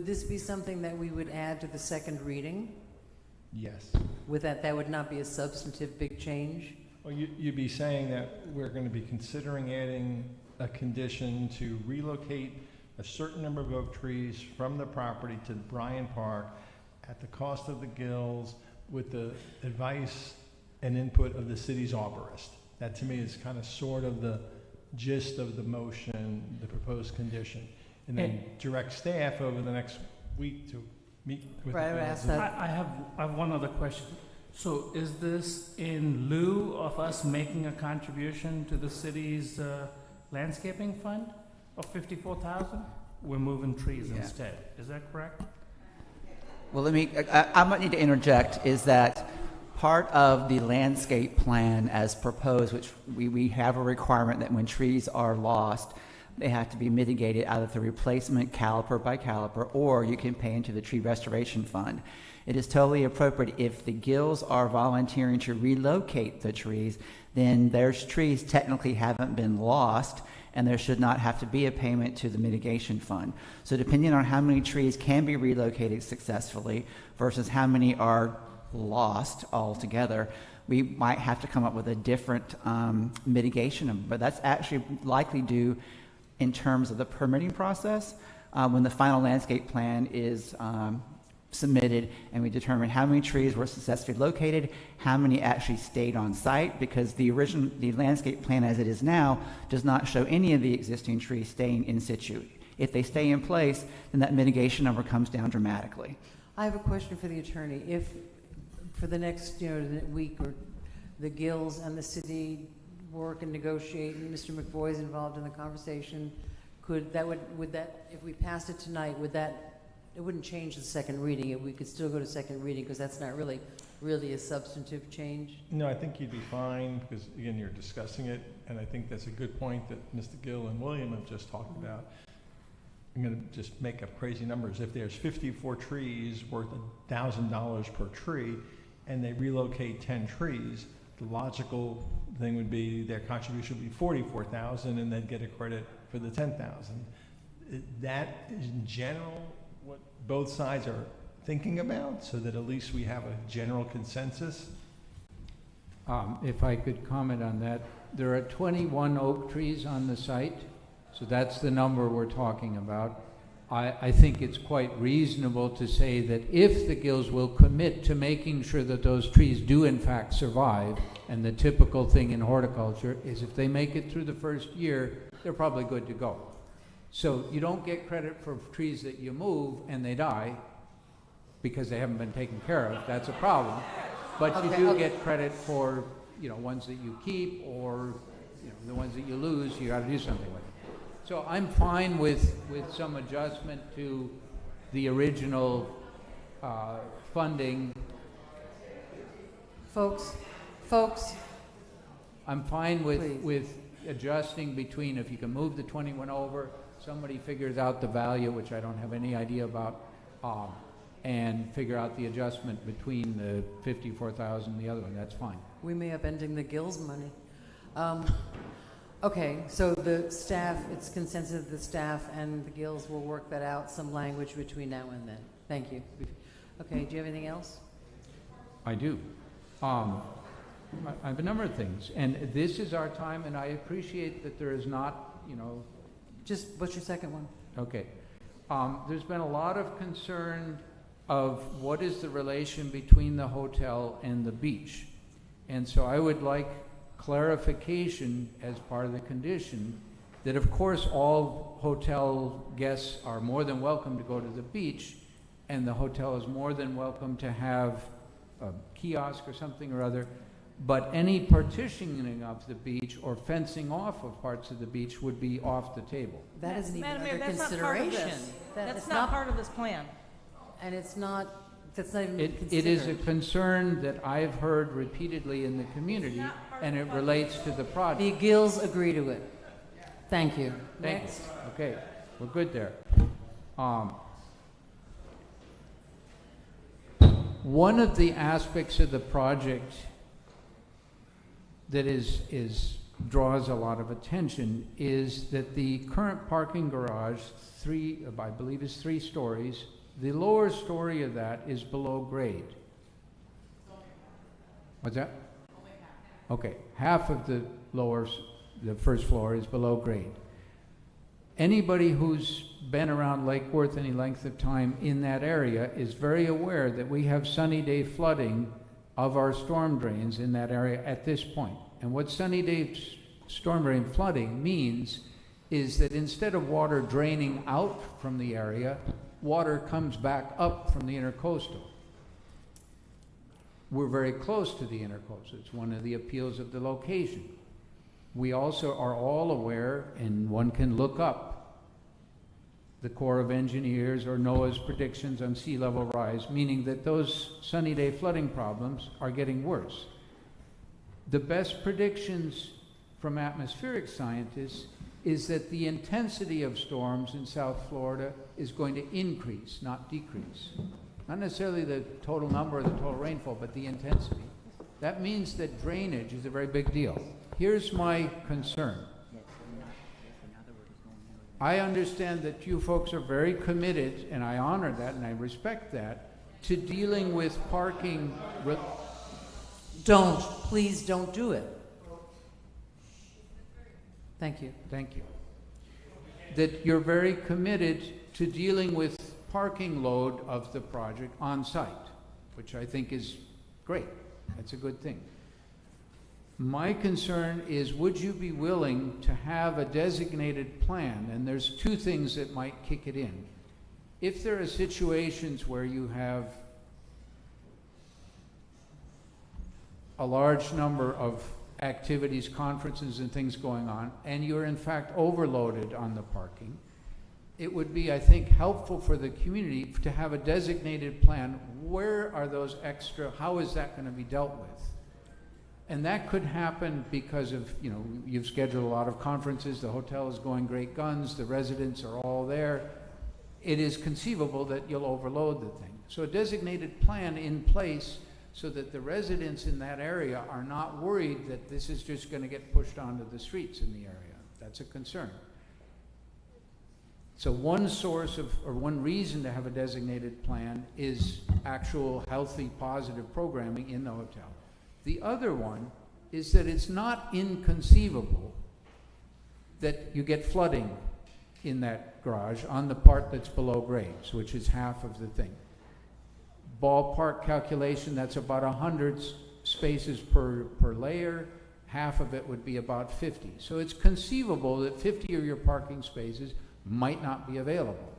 this be something that we would add to the second reading? Yes. With that would not be a substantive big change? Well, you'd be saying that we're going to be considering adding a condition to relocate a certain number of oak trees from the property to Bryan Park at the cost of the Gills with the advice and input of the city's arborist. That to me is kind of sort of the gist of the motion, the proposed condition. And then direct staff over the next week to meet with the Gills. I have one other question. So is this in lieu of us making a contribution to the city's landscaping fund of $54,000? We're moving trees instead. Is that correct? Well, I might need to interject, is that part of the landscape plan as proposed, which we have a requirement that when trees are lost, they have to be mitigated out of the replacement caliper by caliper, or you can pay into the tree restoration fund. It is totally appropriate if the Gills are volunteering to relocate the trees, then those trees technically haven't been lost, and there should not have to be a payment to the mitigation fund. So depending on how many trees can be relocated successfully versus how many are lost altogether, we might have to come up with a different mitigation, but that's actually likely due in terms of the permitting process when the final landscape plan is submitted and we determine how many trees were successfully located, how many actually stayed on site, because the landscape plan as it is now does not show any of the existing trees staying in situ. If they stay in place, then that mitigation number comes down dramatically. I have a question for the attorney. If for the next week or the Gills and the city work and negotiate and Mr. McVoy is involved in the conversation, would that if we passed it tonight, it wouldn't change the second reading. We could still go to second reading because that's not really a substantive change. No, I think you'd be fine because, again, you're discussing it, and I think that's a good point that Mr. Gill and William have just talked about. I'm going to just make up crazy numbers. If there's 54 trees worth $1,000 per tree and they relocate 10 trees, the logical thing would be their contribution would be $44,000 and they'd get a credit for the $10,000. That is in general what both sides are thinking about, so that at least we have a general consensus. If I could comment on that, there are 21 oak trees on the site, so that's the number we're talking about. I think it's quite reasonable to say that if the Gills will commit to making sure that those trees do in fact survive, and the typical thing in horticulture is if they make it through the first year, they're probably good to go. So you don't get credit for trees that you move and they die because they haven't been taken care of. That's a problem. But you do get credit for ones that you keep, or the ones that you lose. You got to do something with it. So I'm fine with some adjustment to the original funding. Folks, I'm fine with adjusting between if you can move the 21 over, somebody figures out the value, which I don't have any idea about, and figure out the adjustment between the 54,000 and the other one. That's fine. We may up ending the Gills money. Okay, so the staff, it's consensus of the staff and the Gills will work that out, some language between now and then. Thank you. Okay, do you have anything else? I do. I have a number of things, and this is our time, and I appreciate that there is not, Just what's your second one? Okay. There's been a lot of concern of what is the relation between the hotel and the beach. And so I would like clarification as part of the condition that, of course, all hotel guests are more than welcome to go to the beach, and the hotel is more than welcome to have a kiosk or something or other, but any partitioning of the beach or fencing off of parts of the beach would be off the table. That isn't even Madam under Mayor, that's consideration. not part of this. That's not part of this plan. And it's not That's not even It is a considered. concern that I've heard repeatedly in the community, and it relates to the project. The Gills agree to it. Thank you. Thank Next. you. Okay, we're good there. One of the aspects of the project that draws a lot of attention is that the current parking garage, I believe is 3 stories, the lower story of that is below grade. What's that? Okay, half of the first floor is below grade. Anybody who's been around Lake Worth any length of time in that area is very aware that we have sunny day flooding of our storm drains in that area at this point. And what sunny day storm drain flooding means is that instead of water draining out from the area, water comes back up from the intercoastal. We're very close to the intercoastal. It's one of the appeals of the location. We also are all aware, and one can look up the Corps of Engineers or NOAA's predictions on sea level rise, meaning that those sunny day flooding problems are getting worse. The best predictions from atmospheric scientists is that the intensity of storms in South Florida is going to increase, not decrease. Not necessarily the total number or the total rainfall, but the intensity. That means that drainage is a very big deal. Here's my concern. I understand that you folks are very committed, and I honor that and I respect that, to dealing with parking. Please don't do it. Thank you. Thank you. That you're very committed to dealing with parking load of the project on site, which I think is great. That's a good thing. My concern is, would you be willing to have a designated plan? And there's 2 things that might kick it in. If there are situations where you have a large number of activities, conferences, and things going on, and you're in fact overloaded on the parking, it would be, I think, helpful for the community to have a designated plan. Where are those extra, how is that going to be dealt with? And that could happen because of, you've scheduled a lot of conferences, the hotel is going great guns, the residents are all there. It is conceivable that you'll overload the thing. So a designated plan in place so that the residents in that area are not worried that this is just going to get pushed onto the streets in the area. That's a concern. So one source of, or one reason to have a designated plan is actual healthy, positive programming in the hotel. The other one is that it's not inconceivable that you get flooding in that garage on the part that's below grades, which is half of the thing. Ballpark calculation, that's about 100 spaces per layer. Half of it would be about 50. So it's conceivable that 50 of your parking spaces might not be available.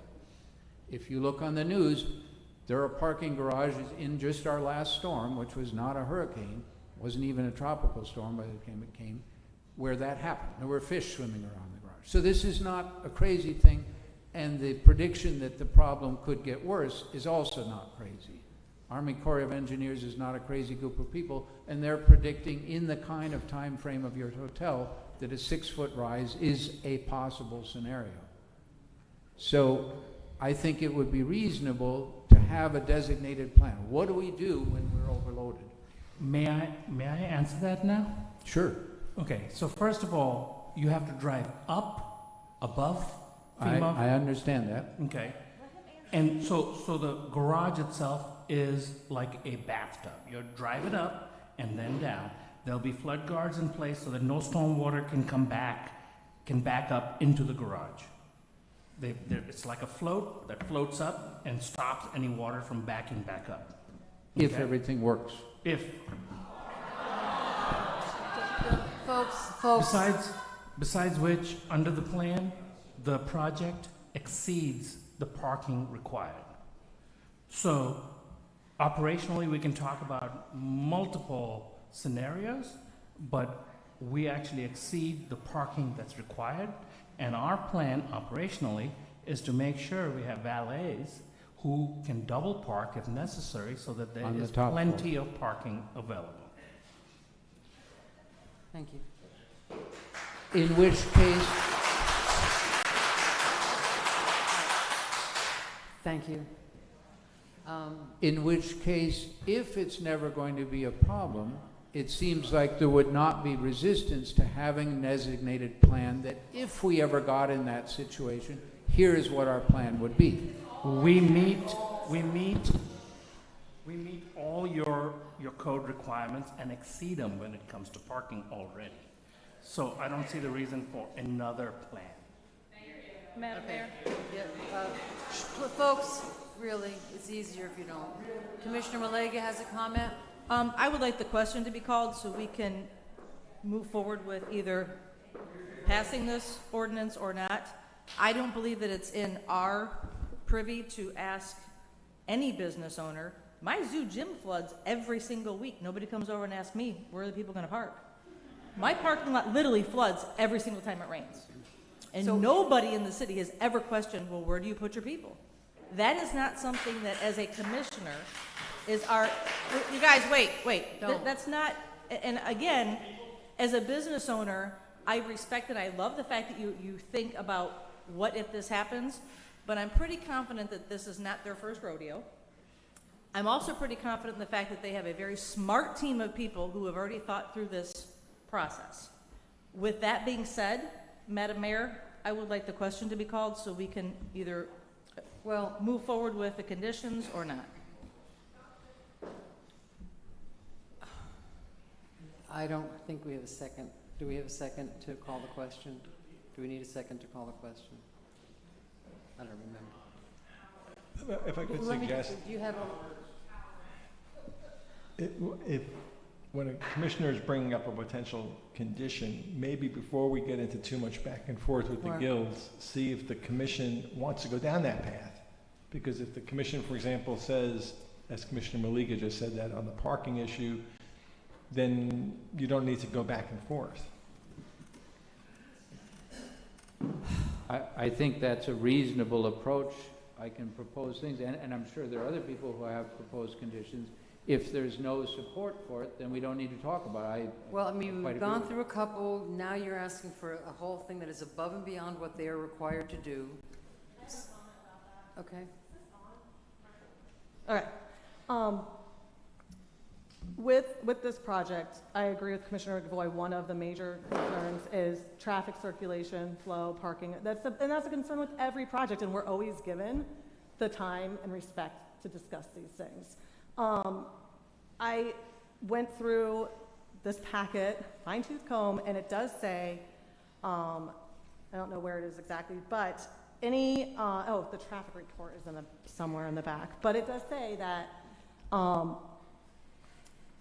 If you look on the news, there are parking garages in just our last storm, which was not a hurricane, wasn't even a tropical storm by the time it came, where that happened. There were fish swimming around the garage. So this is not a crazy thing, and the prediction that the problem could get worse is also not crazy. Army Corps of Engineers is not a crazy group of people, and they're predicting in the kind of time frame of your hotel that a 6-foot rise is a possible scenario. So I think it would be reasonable to have a designated plan. What do we do when we're overloaded? May I answer that now? Sure. Okay, so first of all, you have to drive up, above FEMA. I understand that. Okay. And so the garage itself is like a bathtub. You drive it up and then down. There'll be flood guards in place so that no storm water can back up into the garage. It's like a float that floats up and stops any water from backing back up. Okay? If everything works. If. Folks. Besides which, under the plan, the project exceeds the parking required. So, operationally, we can talk about multiple scenarios, but we actually exceed the parking that's required. And our plan operationally is to make sure we have valets who can double park if necessary so that there On the is top floor. plenty of parking available. Thank you. In which case, Thank you. in which case, if it's never going to be a problem, it seems like there would not be resistance to having a designated plan that if we ever got in that situation, here's what our plan would be. We meet all your code requirements and exceed them when it comes to parking already. So I don't see the reason for another plan. Madam Mayor? Yeah, folks, really, it's easier if you don't. Commissioner Malega has a comment? I would like the question to be called so we can move forward with either passing this ordinance or not. I don't believe that it's in our privy to ask any business owner. My zoo gym floods every single week. Nobody comes over and asks me, where are the people going to park? My parking lot literally floods every single time it rains. And nobody in the city has ever questioned, well, where do you put your people? That is not something that, as a commissioner, is our... You guys, wait. That's not... And again, as a business owner, I respect and I love the fact that you think about what if this happens, but I'm pretty confident that this is not their first rodeo. I'm also pretty confident in the fact that they have a very smart team of people who have already thought through this process. With that being said, Madam Mayor, I would like the question to be called so we can either move forward with the conditions or not. I don't think we have a second. Do we have a second to call the question? Do we need a second to call the question? I don't remember. If I could Let me- suggest, do you have if when a commissioner is bringing up a potential condition, maybe before we get into too much back and forth with the Right. guilds, see if the commission wants to go down that path. Because if the commission, for example, says, as Commissioner Maliga just said that on the parking issue, then you don't need to go back and forth. I think that's a reasonable approach. I can propose things, and I'm sure there are other people who have proposed conditions. If there's no support for it, then we don't need to talk about it. Well, I mean, quite we've agree gone with through a couple, now you're asking for a whole thing that is above and beyond what they are required to do. Okay. All right. With this project, I agree with Commissioner Gavoy. One of the major concerns is traffic circulation, flow, parking. That's a concern with every project, and we're always given the time and respect to discuss these things. I went through this packet, fine-tooth comb, and it does say, I don't know where it is exactly, but any, the traffic report is somewhere in the back, but it does say that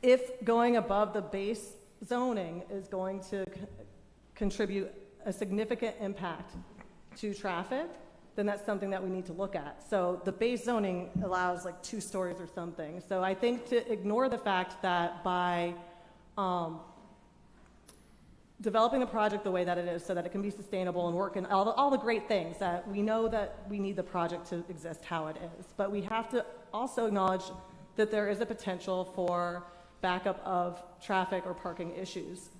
if going above the base zoning is going to contribute a significant impact to traffic, then that's something that we need to look at. So the base zoning allows like 2 stories or something. So I think to ignore the fact that by developing the project the way that it is so that it can be sustainable and work and all the great things that we know that we need the project to exist how it is. But we have to also acknowledge that there is a potential for backup of traffic or parking issues.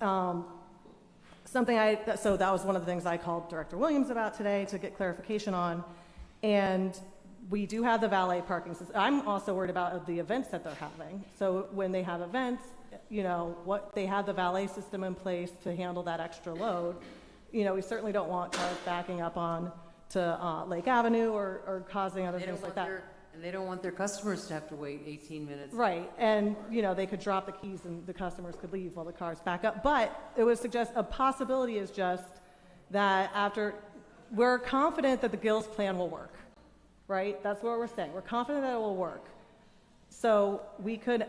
So that was one of the things I called Director Williams about today to get clarification on. And we do have the valet parking system. I'm also worried about the events that they're having. So when they have events, they have the valet system in place to handle that extra load. We certainly don't want cars backing up on to Lake Avenue or causing other things like that. And they don't want their customers to have to wait 18 minutes. Right, and they could drop the keys and the customers could leave while the cars back up. But it would suggest a possibility is just that we're confident that the Gills plan will work, right? That's what we're saying. We're confident that it will work. So we could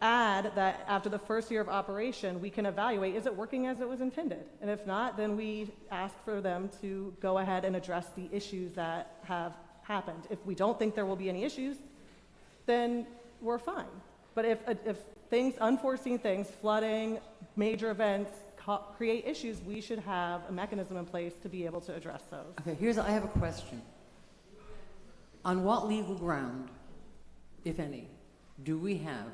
add that after the first year of operation, we can evaluate, is it working as it was intended? And if not, then we ask for them to go ahead and address the issues that have happened. If we don't think there will be any issues, then we're fine. But if unforeseen things, flooding, major events, create issues, we should have a mechanism in place to be able to address those. Okay, I have a question. On what legal ground, if any, do we have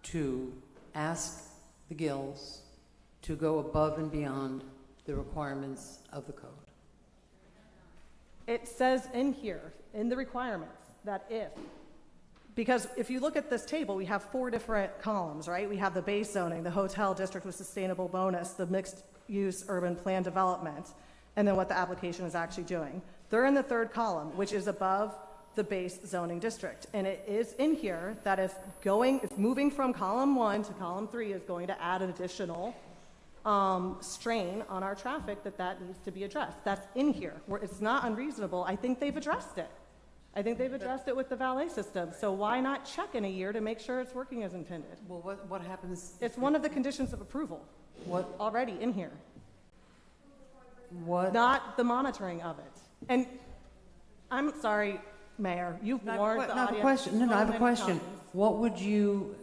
to ask the Gills to go above and beyond the requirements of the code? It says in here, in the requirements, that because if you look at this table, we have 4 different columns, right? We have the base zoning, the hotel district with sustainable bonus, the mixed-use urban plan development, and then what the application is actually doing. They're in the 3rd column, which is above the base zoning district. And it is in here that if moving from column 1 to column 3 is going to add an additional strain on our traffic, that needs to be addressed. That's in here. It's not unreasonable. I think they've addressed it. I think they've addressed it with the valet system. So why not check in a year to make sure it's working as intended? Well, what happens? It's one of the conditions of approval. What? Already in here. What? Not the monitoring of it. And I'm sorry, Mayor, you've warned the audience. I have a question. What would you,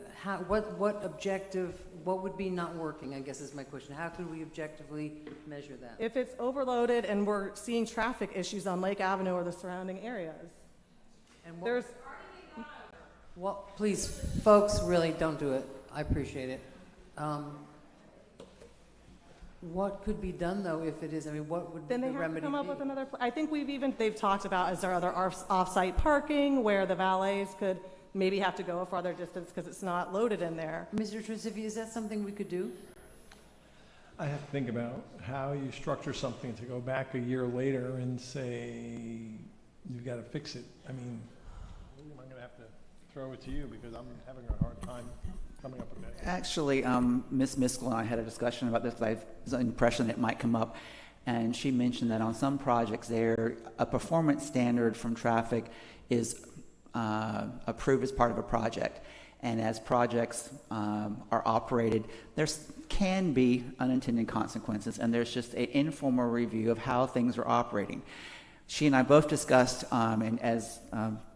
what objective, what would be not working, I guess is my question. How could we objectively measure that? If it's overloaded and we're seeing traffic issues on Lake Avenue or the surrounding areas. And please, folks, really don't do it. I appreciate it. What could be done though if it is? I mean, what would then the they have remedy to come up be? with another. I think they've talked about, is there other off-site parking where the valets could maybe have to go a farther distance because it's not loaded in there. Mr. Trisivi, is that something we could do? I have to think about how you structure something to go back a year later and say, you've got to fix it. I mean, I'm going to have to throw it to you because I'm having a hard time coming up with that. Actually, Ms. Miskell and I had a discussion about this. I have the impression that it might come up. And she mentioned that on some projects there, a performance standard from traffic is approved as part of a project. And as projects are operated, there can be unintended consequences, and there's just an informal review of how things are operating. She and I both discussed, and as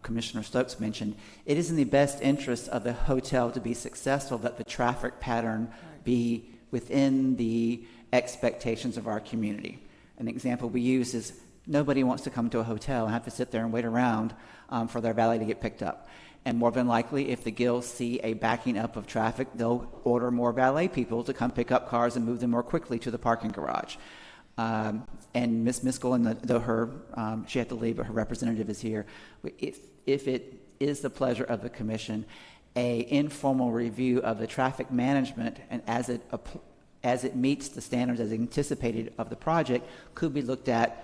Commissioner Stokes mentioned, it is in the best interest of the hotel to be successful that the traffic pattern be within the expectations of our community. An example we use is nobody wants to come to a hotel and have to sit there and wait around for their valet to get picked up. And more than likely, if the Gills see a backing up of traffic, they'll order more valet people to come pick up cars and move them more quickly to the parking garage. And Ms. Miskell, though she had to leave, but her representative is here. If it is the pleasure of the commission, a informal review of the traffic management and as it meets the standards as anticipated of the project could be looked at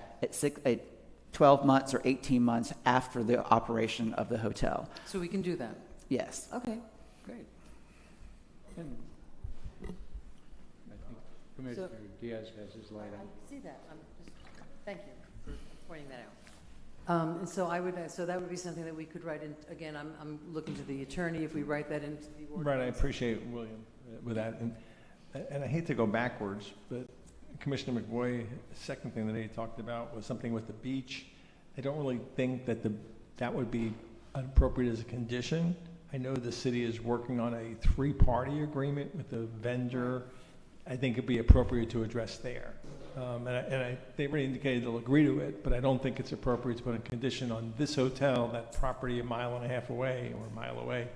12 months or 18 months after the operation of the hotel. So we can do that? Yes. Okay, great. And I think Commissioner Diaz has his light on. I see that. Thank you for pointing that out. And so so that would be something that we could write in. Again, I'm looking to the attorney if we write that into the ordinance. Right, I appreciate William with that. And I hate to go backwards, but Commissioner McVoy, the second thing that he talked about was something with the beach. I don't really think that that would be appropriate as a condition. I know the city is working on a 3-party agreement with the vendor. I think it'd be appropriate to address there. They already indicated they'll agree to it, but I don't think it's appropriate to put a condition on this hotel, that property a mile and a half away or a mile away,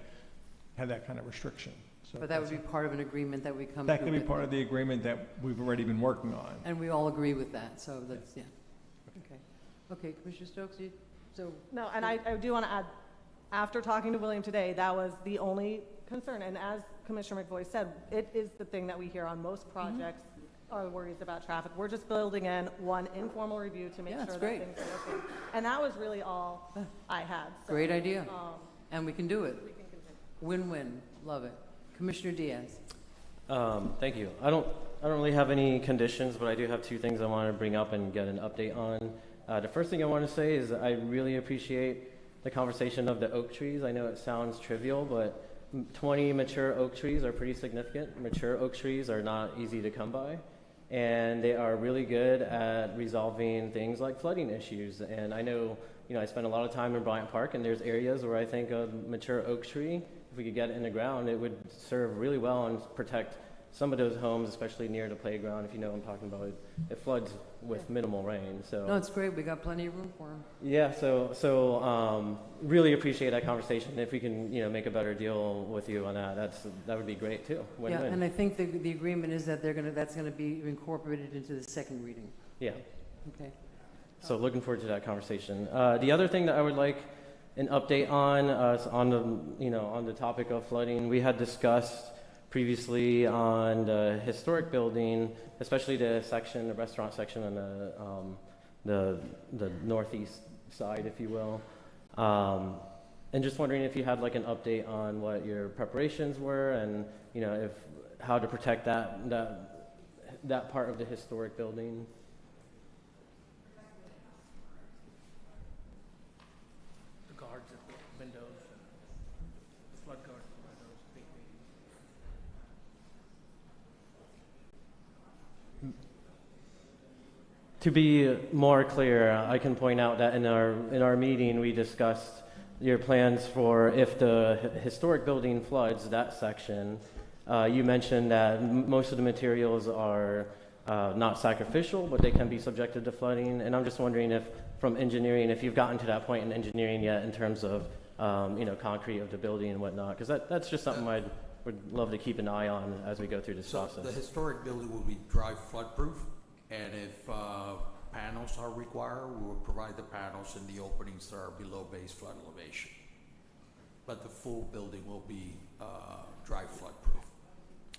have that kind of restriction. So but that would be part of an agreement that we come to. That could be part of the agreement that we've already been working on. And we all agree with that, so that's, yeah. Okay. Okay, Commissioner Stokes, No, and I do want to add, after talking to William today, that was the only concern. And as Commissioner McVoy said, it is the thing that we hear on most projects are worries about traffic. We're just building in one informal review to make sure that things are working. And that was really all I had. So, great idea. And we can do it. Win-win. Love it. Commissioner Diaz. Thank you. I don't really have any conditions, but I do have 2 things I want to bring up and get an update on. The first thing I want to say is I really appreciate the conversation of the oak trees. I know it sounds trivial, but 20 mature oak trees are pretty significant. Mature oak trees are not easy to come by, and they are really good at resolving things like flooding issues. And I know, I spend a lot of time in Bryant Park, and there's areas where I think a mature oak tree, if we could get it in the ground, it would serve really well and protect some of those homes, especially near the playground, if you know what I'm talking about, it floods with minimal rain. So No, it's great. We got plenty of room for them. yeah, so really appreciate that conversation. If we can, make a better deal with you on that, that would be great too. Win-win. Yeah, and I think the agreement is that that's gonna be incorporated into the second reading. Yeah. Okay. So looking forward to that conversation. The other thing that I would like an update on, on the topic of flooding, we had discussed previously on the historic building, especially the restaurant section on the northeast side, if you will. And just wondering if you had like an update on what your preparations were, and how to protect that part of the historic building. Guards at the windows, flood guards at the windows, big To be more clear, I can point out that in our meeting we discussed your plans for if the historic building floods, that section. You mentioned that most of the materials are not sacrificial, but they can be subjected to flooding. And I'm just wondering if, from engineering, if you've gotten to that point in engineering yet in terms of concrete of the building and whatnot, because that's just something I would love to keep an eye on as we go through this process. The historic building will be dry flood-proof, and if panels are required, we will provide the panels in the openings that are below base flood elevation. But the full building will be dry flood-proof.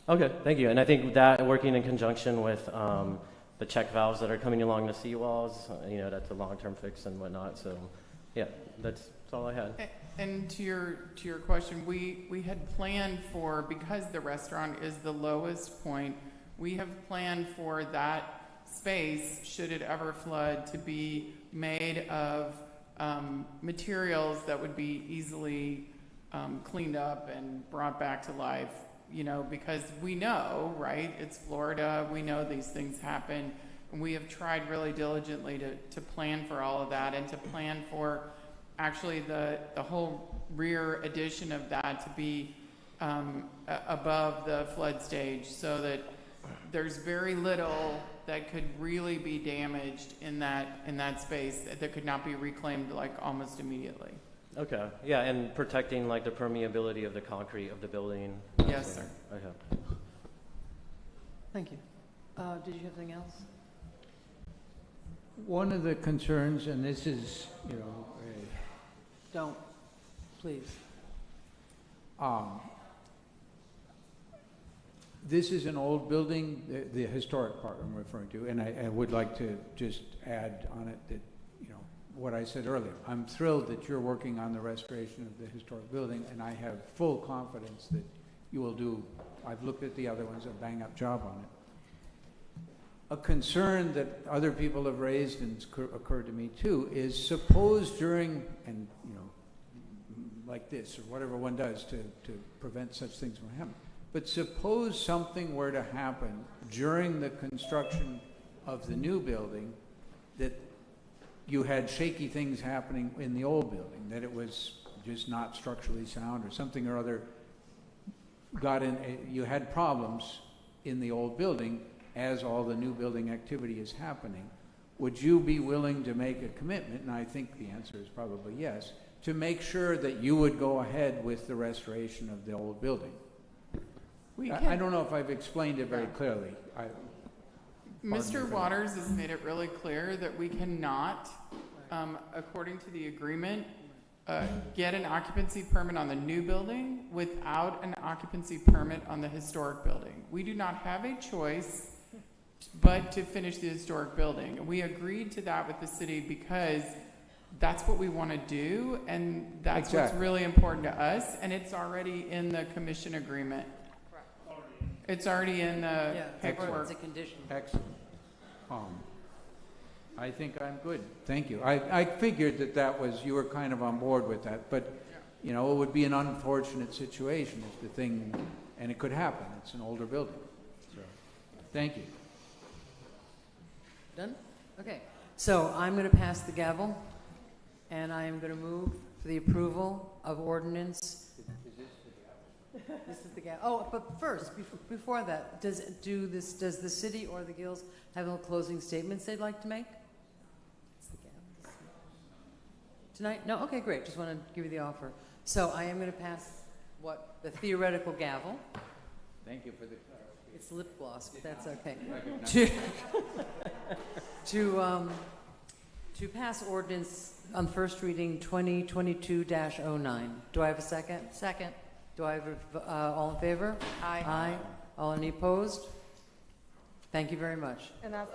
Okay, thank you. And I think that working in conjunction with the check valves that are coming along the seawalls, that's a long-term fix and whatnot. So, yeah, that's all I had. And to your question, we had planned for, because the restaurant is the lowest point, we have planned for that space, should it ever flood, to be made of materials that would be easily cleaned up and brought back to life, because we know, right, it's Florida, we know these things happen, and we have tried really diligently to plan for all of that, and to plan for actually the whole rear addition of that to be above the flood stage, so that there's very little that could really be damaged in that space that could not be reclaimed like almost immediately. Okay. Yeah, and protecting like the permeability of the concrete of the building. Yes, sir. Okay. Thank you. Did you have anything else? One of the concerns, and this is, Don't, please. This is an old building, the historic part I'm referring to, and I would like to just add on it that, what I said earlier. I'm thrilled that you're working on the restoration of the historic building, and I have full confidence that you will do, I've looked at the other ones, a bang-up job on it. A concern that other people have raised, and it's occurred to me too, is suppose during, and like this, or whatever one does to prevent such things from happening, but suppose something were to happen during the construction of the new building, that you had shaky things happening in the old building, that it was just not structurally sound or something or other you had problems in the old building as all the new building activity is happening. Would you be willing to make a commitment, and I think the answer is probably yes, to make sure that you would go ahead with the restoration of the old building? I don't know if I've explained it very clearly. Mr. Waters has made it really clear that we cannot, according to the agreement, get an occupancy permit on the new building without an occupancy permit on the historic building. We do not have a choice but to finish the historic building. We agreed to that with the city because that's what we want to do, and that's what's really important to us, and it's already in the commission agreement. It's already in the paperwork. It's a condition. Excellent. I think I'm good. Thank you. I figured that was, you were kind of on board with that, but it would be an unfortunate situation if the thing, and it could happen. It's an older building. So, thank you. Done? Okay. So I'm going to pass the gavel, and I am going to move for the approval of ordinance. This is the gavel. Oh, but first, before that, does the city or the guilds have any closing statements they'd like to make? It's the gavel. Tonight? No? Okay, great. Just want to give you the offer. So I am going to pass the theoretical gavel. Thank you for the It's lip gloss, but that's okay. To pass ordinance on first reading 2022-09. Do I have a second? Second. Do I have all in favor? Aye. Aye. All any opposed? Thank you very much. And that's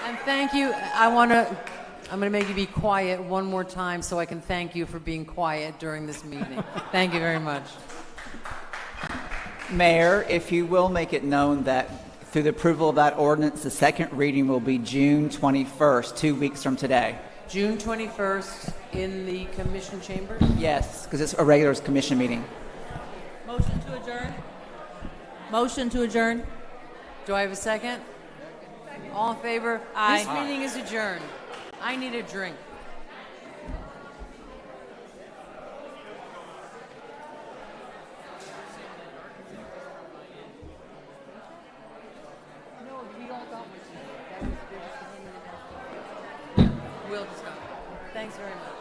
And thank you. I'm going to make you be quiet one more time so I can thank you for being quiet during this meeting. Thank you very much. Mayor, if you will make it known that through the approval of that ordinance, the second reading will be June 21st, 2 weeks from today. June 21st in the commission chambers? Yes, because it's a regular commission meeting. Motion to adjourn? Motion to adjourn? Do I have a second? All in favor? Aye. This meeting is adjourned. I need a drink. No, we all got one tonight. We'll just go. Thanks very much.